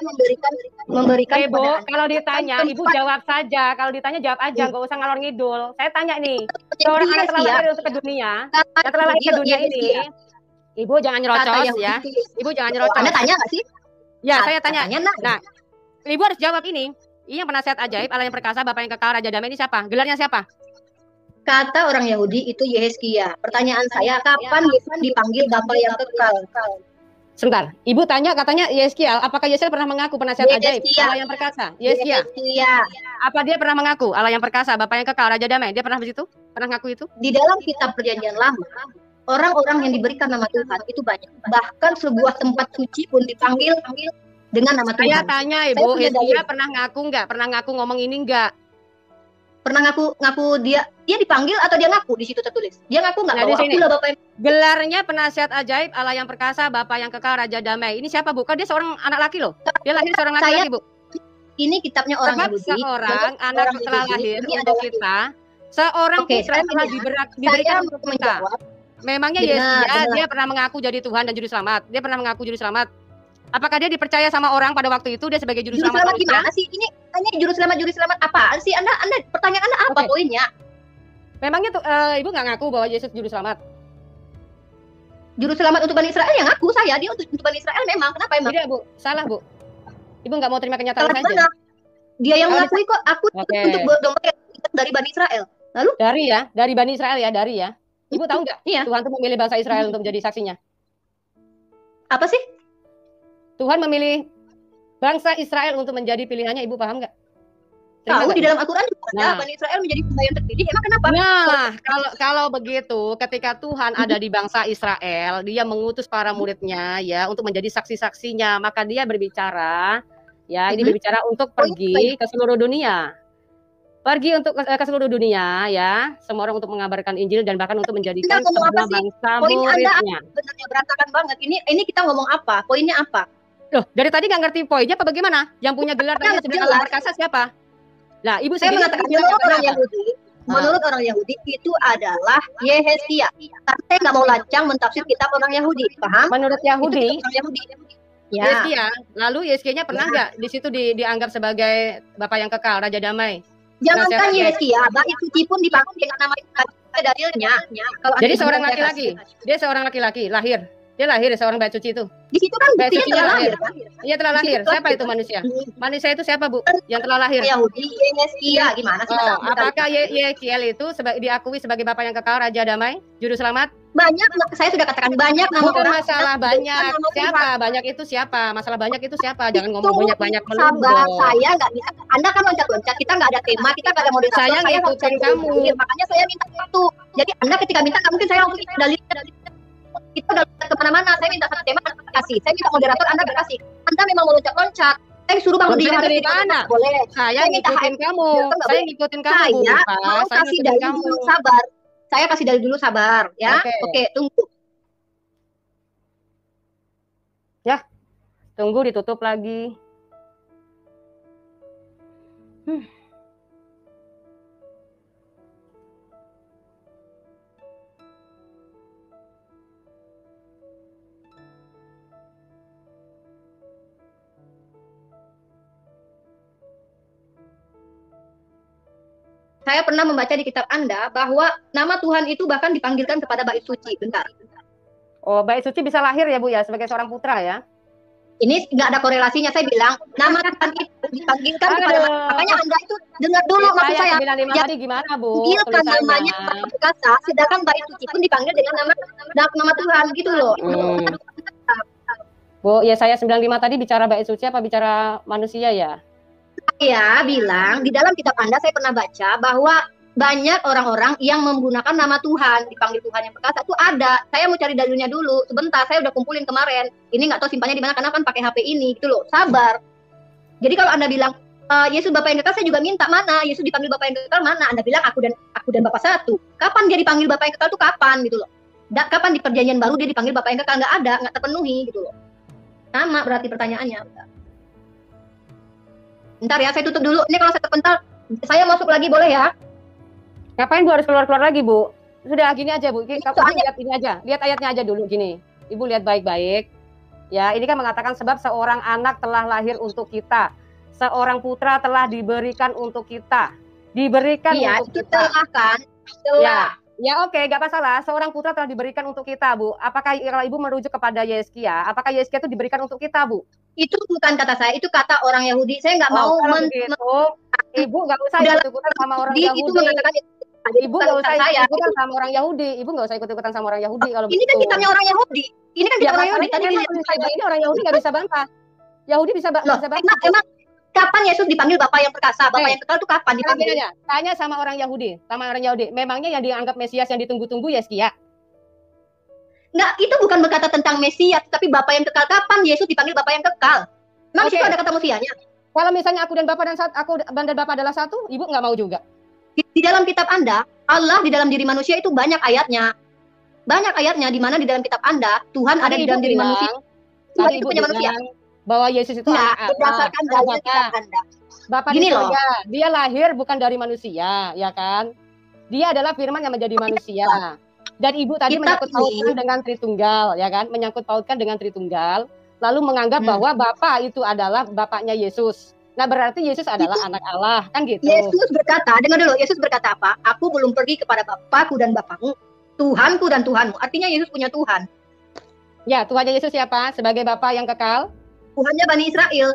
memberikan Ibu, kepada Anda kalau ditanya, Ibu tempat jawab saja. Kalau ditanya jawab aja, nggak usah ngalor ngidul. Saya tanya nih, menjadi seorang anak telah Yeskia. lahir untuk ke dunia, Kata yang telah lahir ke Yahudi, dunia ini, Yeskia. Ibu jangan Kata nyerocos Yahudi. ya. Ibu jangan Oh, nyerocos. Anda tanya nggak sih? Ya, saya tanya. Katanya, Nah, Ibu harus jawab ini. Ini yang penasihat ajaib, Allah yang perkasa, Bapa yang kekal, Raja Damai ini siapa? Gelarnya siapa? kata orang Yahudi itu Yehezkia. Pertanyaan saya, kapan Yesus dipanggil Bapa yang kekal? Sebentar, Ibu tanya katanya Yeskiel, apakah Yeskiel pernah mengaku penasihat ajaib, Yeskia. Allah yang perkasa? Yeskiel, Yehezkia. apa dia pernah mengaku Allah yang perkasa, Bapa yang kekal, Raja Damai? Dia pernah begitu? Pernah ngaku itu? Di dalam kitab Perjanjian Lama, orang-orang yang diberikan nama Tuhan itu banyak. Bahkan sebuah tempat suci pun dipanggil dengan nama Saya Tuhan. tanya Saya Ibu, punya Yeskiel dalil. pernah ngaku nggak? Pernah ngaku ngomong ini nggak? Pernah ngaku dia dipanggil atau dia ngaku di situ tertulis? Dia ngaku nggak Nah, di bahwa sini. akulah Bapak yang Gelarnya penasihat ajaib, Allah yang perkasa, Bapa yang kekal, Raja Damai. Ini siapa Bu? Kan dia seorang anak laki loh. Dia lahir seorang laki-laki Bu. ini kitabnya orang Sebab Yahudi. seorang anak orang telah Yahudi, lahir ini untuk adalah kita. Seorang Oke, putra saya telah saya diberikan untuk kita. menjawab. Memangnya Benar, Yeskiel benar. dia pernah mengaku jadi Tuhan dan juru selamat? Dia pernah mengaku juru selamat? Apakah dia dipercaya sama orang pada waktu itu dia sebagai juru Juru selamat selamat manusia? gimana sih? Ini juru selamat apaan sih? Anda pertanyaan Anda apa Oke. poinnya? Memangnya tuh Ibu nggak ngaku bahwa Yesus juru selamat? Juru selamat untuk Bani Israel yang ngaku saya, dia untuk Bani Israel memang. Kenapa emang? Tidak Bu, salah Bu. Ibu nggak mau terima kenyataan Salah saja. mana? Dia yang Kalau mengakui kok aku Oke. untuk domba yang dari Bani Israel. Dari Bani Israel ya, dari ya. Ibu tahu nggak? Iya. Tuhan tuh memilih bangsa Israel untuk menjadi saksinya. Apa sih? Tuhan memilih bangsa Israel untuk menjadi pilihannya. Ibu paham nggak? Terima Tahu nggak, di Bu? dalam Al-Quran juga ada Nah. Bani Israel menjadi domba yang terpilih. Emang kenapa? Nah, kalau begitu, ketika Tuhan ada di bangsa Israel, Dia mengutus para muridnya ya untuk menjadi saksi-saksinya, maka Dia berbicara, ya, ini berbicara untuk pergi ke seluruh dunia, pergi untuk ke seluruh dunia, ya, semua orang untuk mengabarkan Injil dan bahkan untuk menjadikan Anda ngomong apa semua sih? bangsa Poinnya Anda muridnya. Sebenarnya berantakan banget. Ini kita ngomong apa? Poinnya apa? Loh, dari tadi nggak ngerti poinnya apa bagaimana? Yang punya gelar tadi Nggak sebagai jelas. Allah perkasa siapa? Nah, Ibu Saya sendiri mengatakan tadi bilang menurut orang apa? Yahudi, menurut orang Yahudi itu adalah Yehezkia. Tapi saya nggak mau lancang mentafsir kitab orang Yahudi, paham? Menurut Itu Yahudi, kitab orang Yahudi. Ya, Yeskia, lalu Yeskianya pernah nggak di situ dianggap sebagai Bapak yang kekal, Raja Damai? jangankan Nasihat ajaib. Yehezkia, bait suci pun dipanggil dengan nama Tuhan. Ada dalilnya. Kalau Jadi Anda seorang ingin saya laki-laki, kasih. dia seorang laki-laki lahir. Dia lahir seorang bait suci itu. Di situ kan Bait buktinya sucinya telah lahir. lahir. Iya telah Di lahir. situ Siapa lahir. itu manusia? Manusia itu siapa Bu? Yang telah lahir. Yahudi, Yehezkia, gimana sih? Oh, Bentar. apakah Yeskiel itu diakui sebagai Bapak yang kekal, Raja Damai, Juru Selamat? Banyak, saya sudah katakan banyak nama Bukan orang. masalah banyak. Nama Tuhan. Siapa? Banyak itu siapa? Masalah banyak itu siapa? Jangan ngomong Tunggu, banyak-banyak melulu sabar, dong. saya nggak bisa. Anda kan loncat-loncat, kita nggak ada tema, kita nggak ada moderator. Saya nggak ngikutin bisa kamu. dalil, makanya saya minta satu. Jadi Anda ketika minta, nggak mungkin saya langsung dalil. Kita udah kemana-mana, saya minta satu tema, Anda kasih. Saya minta moderator, Anda kasih. Anda memang mau loncat-loncat. Saya suruh Bang Rudi Loncat dari yang mana? boleh. Saya Saya minta ngikutin kamu. Ya, kan nggak Saya boleh. ngikutin kamu, Bu. Saya Pak. mau Saya kasih ngikutin dalil kamu. dulu, sabar. Saya kasih dalil dulu, sabar. Ya, Oke. oke, tunggu. Tunggu ditutup lagi. Saya pernah membaca di kitab Anda bahwa nama Tuhan itu bahkan dipanggilkan kepada bait suci. Bentar. Oh, bait suci bisa lahir ya Bu ya sebagai seorang putra ya. Ini nggak ada korelasinya. Saya bilang nama Tuhan itu dipanggilkan kepada. Aduh. Makanya Anda itu dengar dulu maksud saya. 95 Ya, tadi gimana Bu? Panggilkan Tulisannya. namanya Bapa Perkasa, sedangkan bait suci pun dipanggil dengan nama Tuhan gitu loh. Hmm. Bu, ya saya 95 tadi bicara bait suci apa bicara manusia ya? Saya bilang di dalam kitab Anda saya pernah baca bahwa banyak orang-orang yang menggunakan nama Tuhan, dipanggil Tuhan yang perkasa itu ada. Saya mau cari dalilnya dulu. Sebentar, saya udah kumpulin kemarin. Ini nggak tahu simpannya di mana karena kan pakai HP ini gitu loh. Sabar. Jadi kalau Anda bilang Yesus Bapa yang kekal, saya juga minta mana Yesus dipanggil Bapa yang kekal mana? Anda bilang aku dan Bapa satu. Kapan dia dipanggil Bapa yang kekal itu kapan gitu loh? Kapan di perjanjian baru dia dipanggil Bapa yang kekal? Nggak ada, nggak terpenuhi gitu loh. Sama berarti pertanyaannya. Bentar ya, saya tutup dulu. Ini kalau saya terpental, saya masuk lagi boleh ya? Ngapain Bu harus keluar-keluar lagi, Bu? Sudah gini aja, Bu. Kamu Soalnya- lihat ini aja. Lihat ayatnya aja dulu gini. Ibu lihat baik-baik. Ya, ini kan mengatakan sebab seorang anak telah lahir untuk kita. Seorang putra telah diberikan untuk kita. Diberikan Iya, untuk itu kita. telah kan? Telah. Ya oke, nggak masalah. Seorang putra telah diberikan untuk kita, Bu. Apakah kalau Ibu merujuk kepada Yeskia, apakah Yeskia itu diberikan untuk kita, Bu? Itu bukan kata saya, itu kata orang Yahudi. Saya nggak mau kalau begitu, Ibu nggak usah Dalam ikut-ikutan sama orang itu Yahudi. mengatakan Ibu nggak usah ikut-ikutan sama orang Yahudi. Ibu nggak usah ikut-ikutan sama orang Yahudi kalau Ini kan begitu. kitabnya orang Yahudi. Ini kan kitab orang Yahudi. Tadi memang dilihat kitab ini orang Yahudi nggak bisa bantah. Yahudi bisa loh, bisa bantah. emang kapan Yesus dipanggil Bapa yang perkasa? Bapa yang kekal itu kapan Sekarang gini dipanggil? aja, tanya sama orang Yahudi, Memangnya yang dianggap Mesias yang ditunggu-tunggu Yeskia? Nggak, itu bukan berkata tentang Mesias, tapi Bapa yang kekal. Kapan Yesus dipanggil Bapa yang kekal? Memang Oke. itu ada kata Mesiasnya. Kalau misalnya aku dan Bapak adalah satu, Ibu nggak mau juga. Di dalam kitab Anda, Allah di dalam diri manusia itu banyak ayatnya. Banyak ayatnya di mana di dalam kitab Anda, Tuhan ada di dalam diri manusia. Tuhan Tadi itu Ibu punya manusia. bilang bahwa Yesus itu Nah, anak berdasarkan dalil kitab Anda. Bapak Gini di loh. surga, dia lahir bukan dari manusia, ya kan? Dia adalah firman yang menjadi manusia. Dan Ibu tadi Kita menyangkut pautkan dengan Tritunggal, ya kan? Menyangkut pautkan dengan Tritunggal, lalu menganggap bahwa Bapa itu adalah bapaknya Yesus. Nah, berarti Yesus adalah anak Allah, kan gitu. Yesus berkata, dengar dulu, Yesus berkata apa? Aku belum pergi kepada Bapakku dan Bapakmu, Tuhanku dan Tuhanmu. Artinya Yesus punya Tuhan. Ya, Tuhannya Yesus siapa? Sebagai Bapa yang kekal. Tuhannya Bani Israel.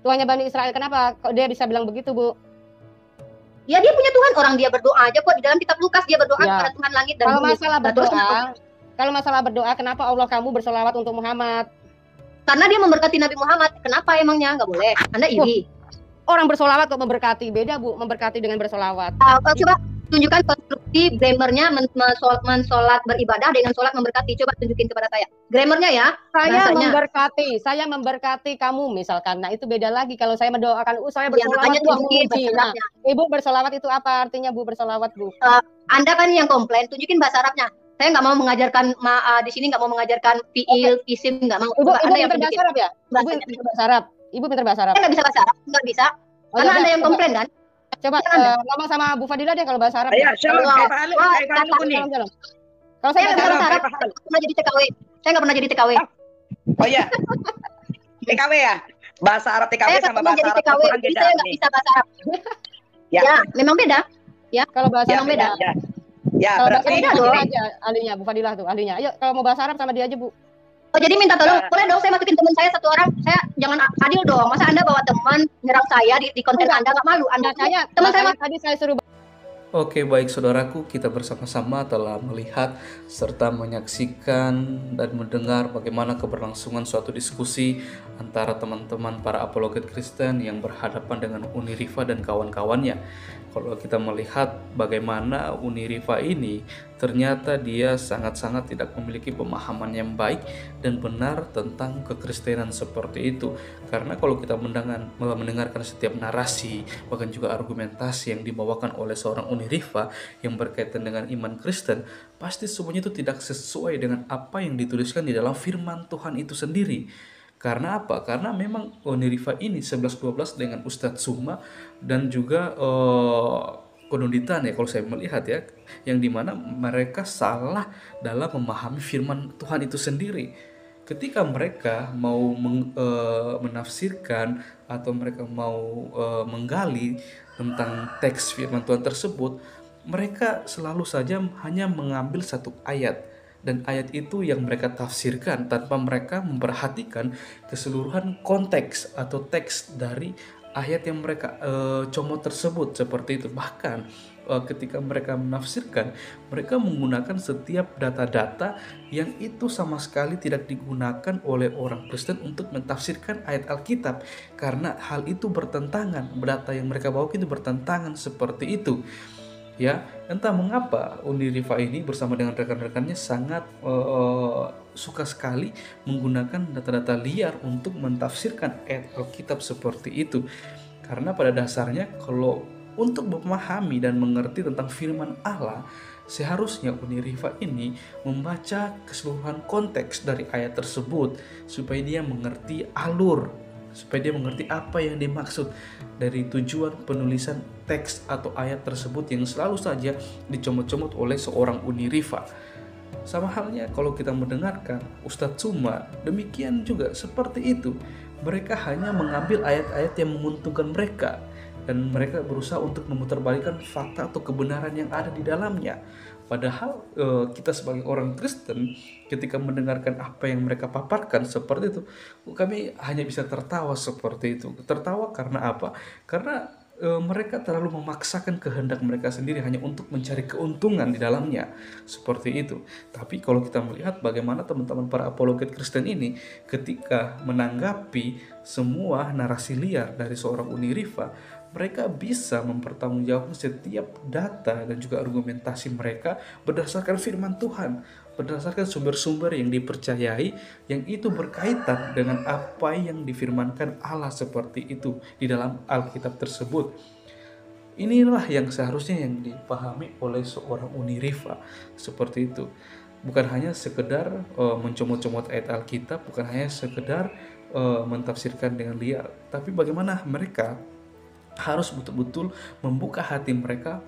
Tuhannya Bani Israel. Kenapa kok dia bisa bilang begitu, Bu? Ya dia punya Tuhan, orang dia berdoa aja kok di dalam kitab Lukas dia berdoa Ya. kepada Tuhan langit dan Kalau bumi. masalah Nah, terus kenapa? berdoa, kalau masalah berdoa, kenapa Allah kamu bersolawat untuk Muhammad? Karena dia memberkati Nabi Muhammad. Kenapa emangnya nggak boleh? Anda iri. Orang bersolawat kok memberkati, beda Bu, memberkati dengan bersolawat. Coba tunjukkan konstruksi grammarnya mensolat beribadah dengan solat memberkati. Coba tunjukin kepada saya. Grammarnya ya. Bahasanya. Saya memberkati kamu misalkan. Nah itu beda lagi kalau saya mendoakan, saya Ya, bersolawat. makanya wah, tunjukin memuji. bahasa Nah, Arabnya. Ibu bersolawat itu apa artinya Bu bersolawat Bu? Anda kan yang komplain, tunjukin bahasa Arabnya. Saya nggak mau mengajarkan di sini nggak mau mengajarkan fiil, isim, nggak mau. Ibu Coba Anda yang pintar bahasa tunjukin. Arab ya? Ibu pintar bahasa Arab. Ibu pintar bahasa Arab. Saya nggak bisa bahasa Arab, nggak bisa. Oh, Karena ya Anda udah, yang komplain kan? Coba Anda. ngomong sama Bu Fadila deh kalau bahasa Arab. Ya, shalom, Allah. kayak halu, kayak halu nih. Kalau Saya saya nggak bisa bahasa bahasa Arab, Arab. Saya nggak pernah jadi TKW. Saya nggak pernah jadi TKW. Oh iya. TKW ya? Bahasa Arab TKW Saya nggak sama pernah bahasa jadi Arab TKW. Al-Quran Jadi beda saya nggak nih. bisa bahasa Arab. Ya. Ya, memang beda. kalau bahasa Ya, Arab beda. beda. Ya. Ya, Kalau bahasa berarti beda Arab dong. aja ahlinya Bu Fadilah tuh ahlinya. Ayo kalau mau bahasa Arab sama dia aja Bu. Oh jadi minta tolong, boleh dong saya masukin teman saya satu orang. Saya jangan adil dong. Masa Anda bawa teman nyerang saya di konten Enggak. Anda nggak malu? Anda teman saya Tadi saya suruh Oke, baik saudaraku, kita bersama-sama telah melihat serta menyaksikan dan mendengar bagaimana keberlangsungan suatu diskusi antara teman-teman para apologet Kristen yang berhadapan dengan Uni Rifa dan kawan-kawannya. Kalau kita melihat bagaimana Uni Rifa ini ternyata dia sangat-sangat tidak memiliki pemahaman yang baik dan benar tentang kekristenan seperti itu. Karena kalau kita mendengarkan setiap narasi, bahkan juga argumentasi yang dibawakan oleh seorang Uni Rifa yang berkaitan dengan iman Kristen, pasti semuanya itu tidak sesuai dengan apa yang dituliskan di dalam firman Tuhan itu sendiri. Karena apa? Karena memang Uni Rifa ini 11-12 dengan Ustadz Suma dan juga Konoditan ya kalau saya melihat ya, yang dimana mereka salah dalam memahami firman Tuhan itu sendiri. Ketika mereka mau menafsirkan atau mereka mau menggali tentang teks firman Tuhan tersebut, mereka selalu saja hanya mengambil satu ayat. Dan ayat itu yang mereka tafsirkan tanpa mereka memperhatikan keseluruhan konteks atau teks dari ayat yang mereka comot tersebut seperti itu. Bahkan ketika mereka menafsirkan, mereka menggunakan setiap data-data yang itu sama sekali tidak digunakan oleh orang Kristen untuk mentafsirkan ayat Alkitab, karena hal itu bertentangan, data yang mereka bawa itu bertentangan seperti itu. Ya, entah mengapa Uniriva ini bersama dengan rekan-rekannya sangat suka sekali menggunakan data-data liar untuk mentafsirkan ayat Alkitab seperti itu. Karena pada dasarnya kalau untuk memahami dan mengerti tentang firman Allah, seharusnya Uniriva ini membaca keseluruhan konteks dari ayat tersebut supaya dia mengerti alur, supaya dia mengerti apa yang dimaksud dari tujuan penulisan teks atau ayat tersebut yang selalu saja dicomot-comot oleh seorang Uniriva. Sama halnya kalau kita mendengarkan Ustadz Suma, demikian juga seperti itu. Mereka hanya mengambil ayat-ayat yang menguntungkan mereka, dan mereka berusaha untuk memutarbalikkan fakta atau kebenaran yang ada di dalamnya. Padahal kita sebagai orang Kristen ketika mendengarkan apa yang mereka paparkan seperti itu, kami hanya bisa tertawa seperti itu. Tertawa karena apa? Karena mereka terlalu memaksakan kehendak mereka sendiri hanya untuk mencari keuntungan di dalamnya, seperti itu. Tapi kalau kita melihat bagaimana teman-teman para apologet Kristen ini ketika menanggapi semua narasi liar dari seorang Uniriva, mereka bisa mempertanggungjawabkan setiap data dan juga argumentasi mereka berdasarkan firman Tuhan, berdasarkan sumber-sumber yang dipercayai, yang itu berkaitan dengan apa yang difirmankan Allah seperti itu di dalam Alkitab tersebut. Inilah yang seharusnya yang dipahami oleh seorang Uniriva seperti itu. Bukan hanya sekedar mencomot-comot ayat Alkitab, bukan hanya sekedar mentafsirkan dengan liar, tapi bagaimana mereka harus betul-betul membuka hati mereka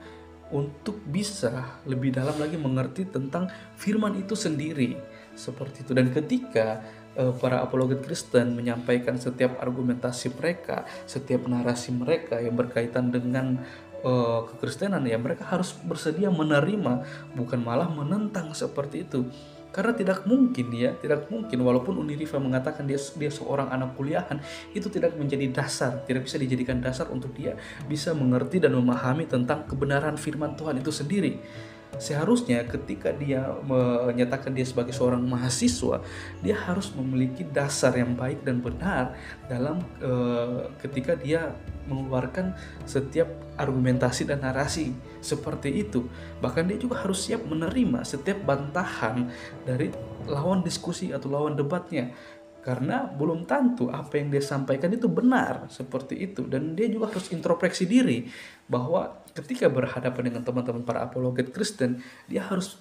untuk bisa lebih dalam lagi mengerti tentang firman itu sendiri, seperti itu. Dan ketika para apologet Kristen menyampaikan setiap argumentasi mereka, setiap narasi mereka yang berkaitan dengan kekristenan, ya mereka harus bersedia menerima, bukan malah menentang seperti itu. Karena tidak mungkin walaupun Uniriva mengatakan dia seorang anak kuliahan, itu tidak menjadi dasar, tidak bisa dijadikan dasar untuk dia bisa mengerti dan memahami tentang kebenaran firman Tuhan itu sendiri. Seharusnya ketika dia menyatakan dia sebagai seorang mahasiswa, dia harus memiliki dasar yang baik dan benar dalam ketika dia mengeluarkan setiap argumentasi dan narasi seperti itu. Bahkan dia juga harus siap menerima setiap bantahan dari lawan diskusi atau lawan debatnya, karena belum tentu apa yang dia sampaikan itu benar seperti itu. Dan dia juga harus introspeksi diri bahwa ketika berhadapan dengan teman-teman para apologet Kristen, dia harus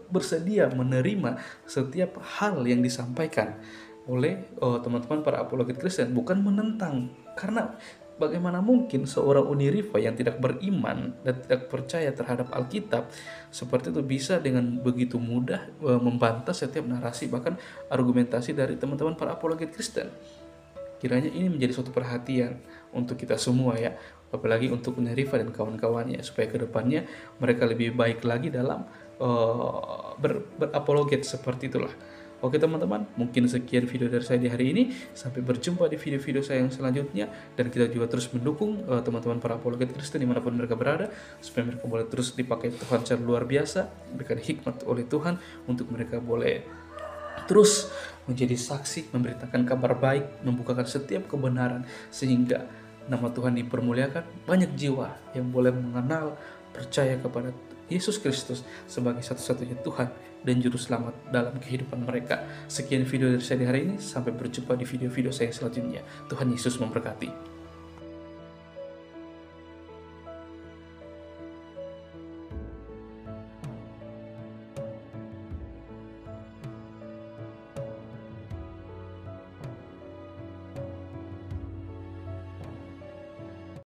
bersedia menerima setiap hal yang disampaikan oleh teman-teman para apologet Kristen, bukan menentang. Karena bagaimana mungkin seorang Uniriva yang tidak beriman dan tidak percaya terhadap Alkitab seperti itu bisa dengan begitu mudah membantah setiap narasi bahkan argumentasi dari teman-teman para apologet Kristen. Kiranya ini menjadi suatu perhatian untuk kita semua ya, apalagi untuk Uniriva dan kawan-kawannya, supaya kedepannya mereka lebih baik lagi dalam berapologet seperti itulah. Oke teman-teman, mungkin sekian video dari saya di hari ini. Sampai berjumpa di video-video saya yang selanjutnya. Dan kita juga terus mendukung teman-teman para apologet Kristen dimanapun mereka berada, supaya mereka boleh terus dipakai Tuhan secara luar biasa, diberikan hikmat oleh Tuhan untuk mereka boleh terus menjadi saksi, memberitakan kabar baik, membukakan setiap kebenaran, sehingga nama Tuhan dipermuliakan. Banyak jiwa yang boleh mengenal, percaya kepada Yesus Kristus sebagai satu-satunya Tuhan dan Juru Selamat dalam kehidupan mereka. Sekian video dari saya di hari ini. Sampai berjumpa di video-video saya selanjutnya. Tuhan Yesus memberkati.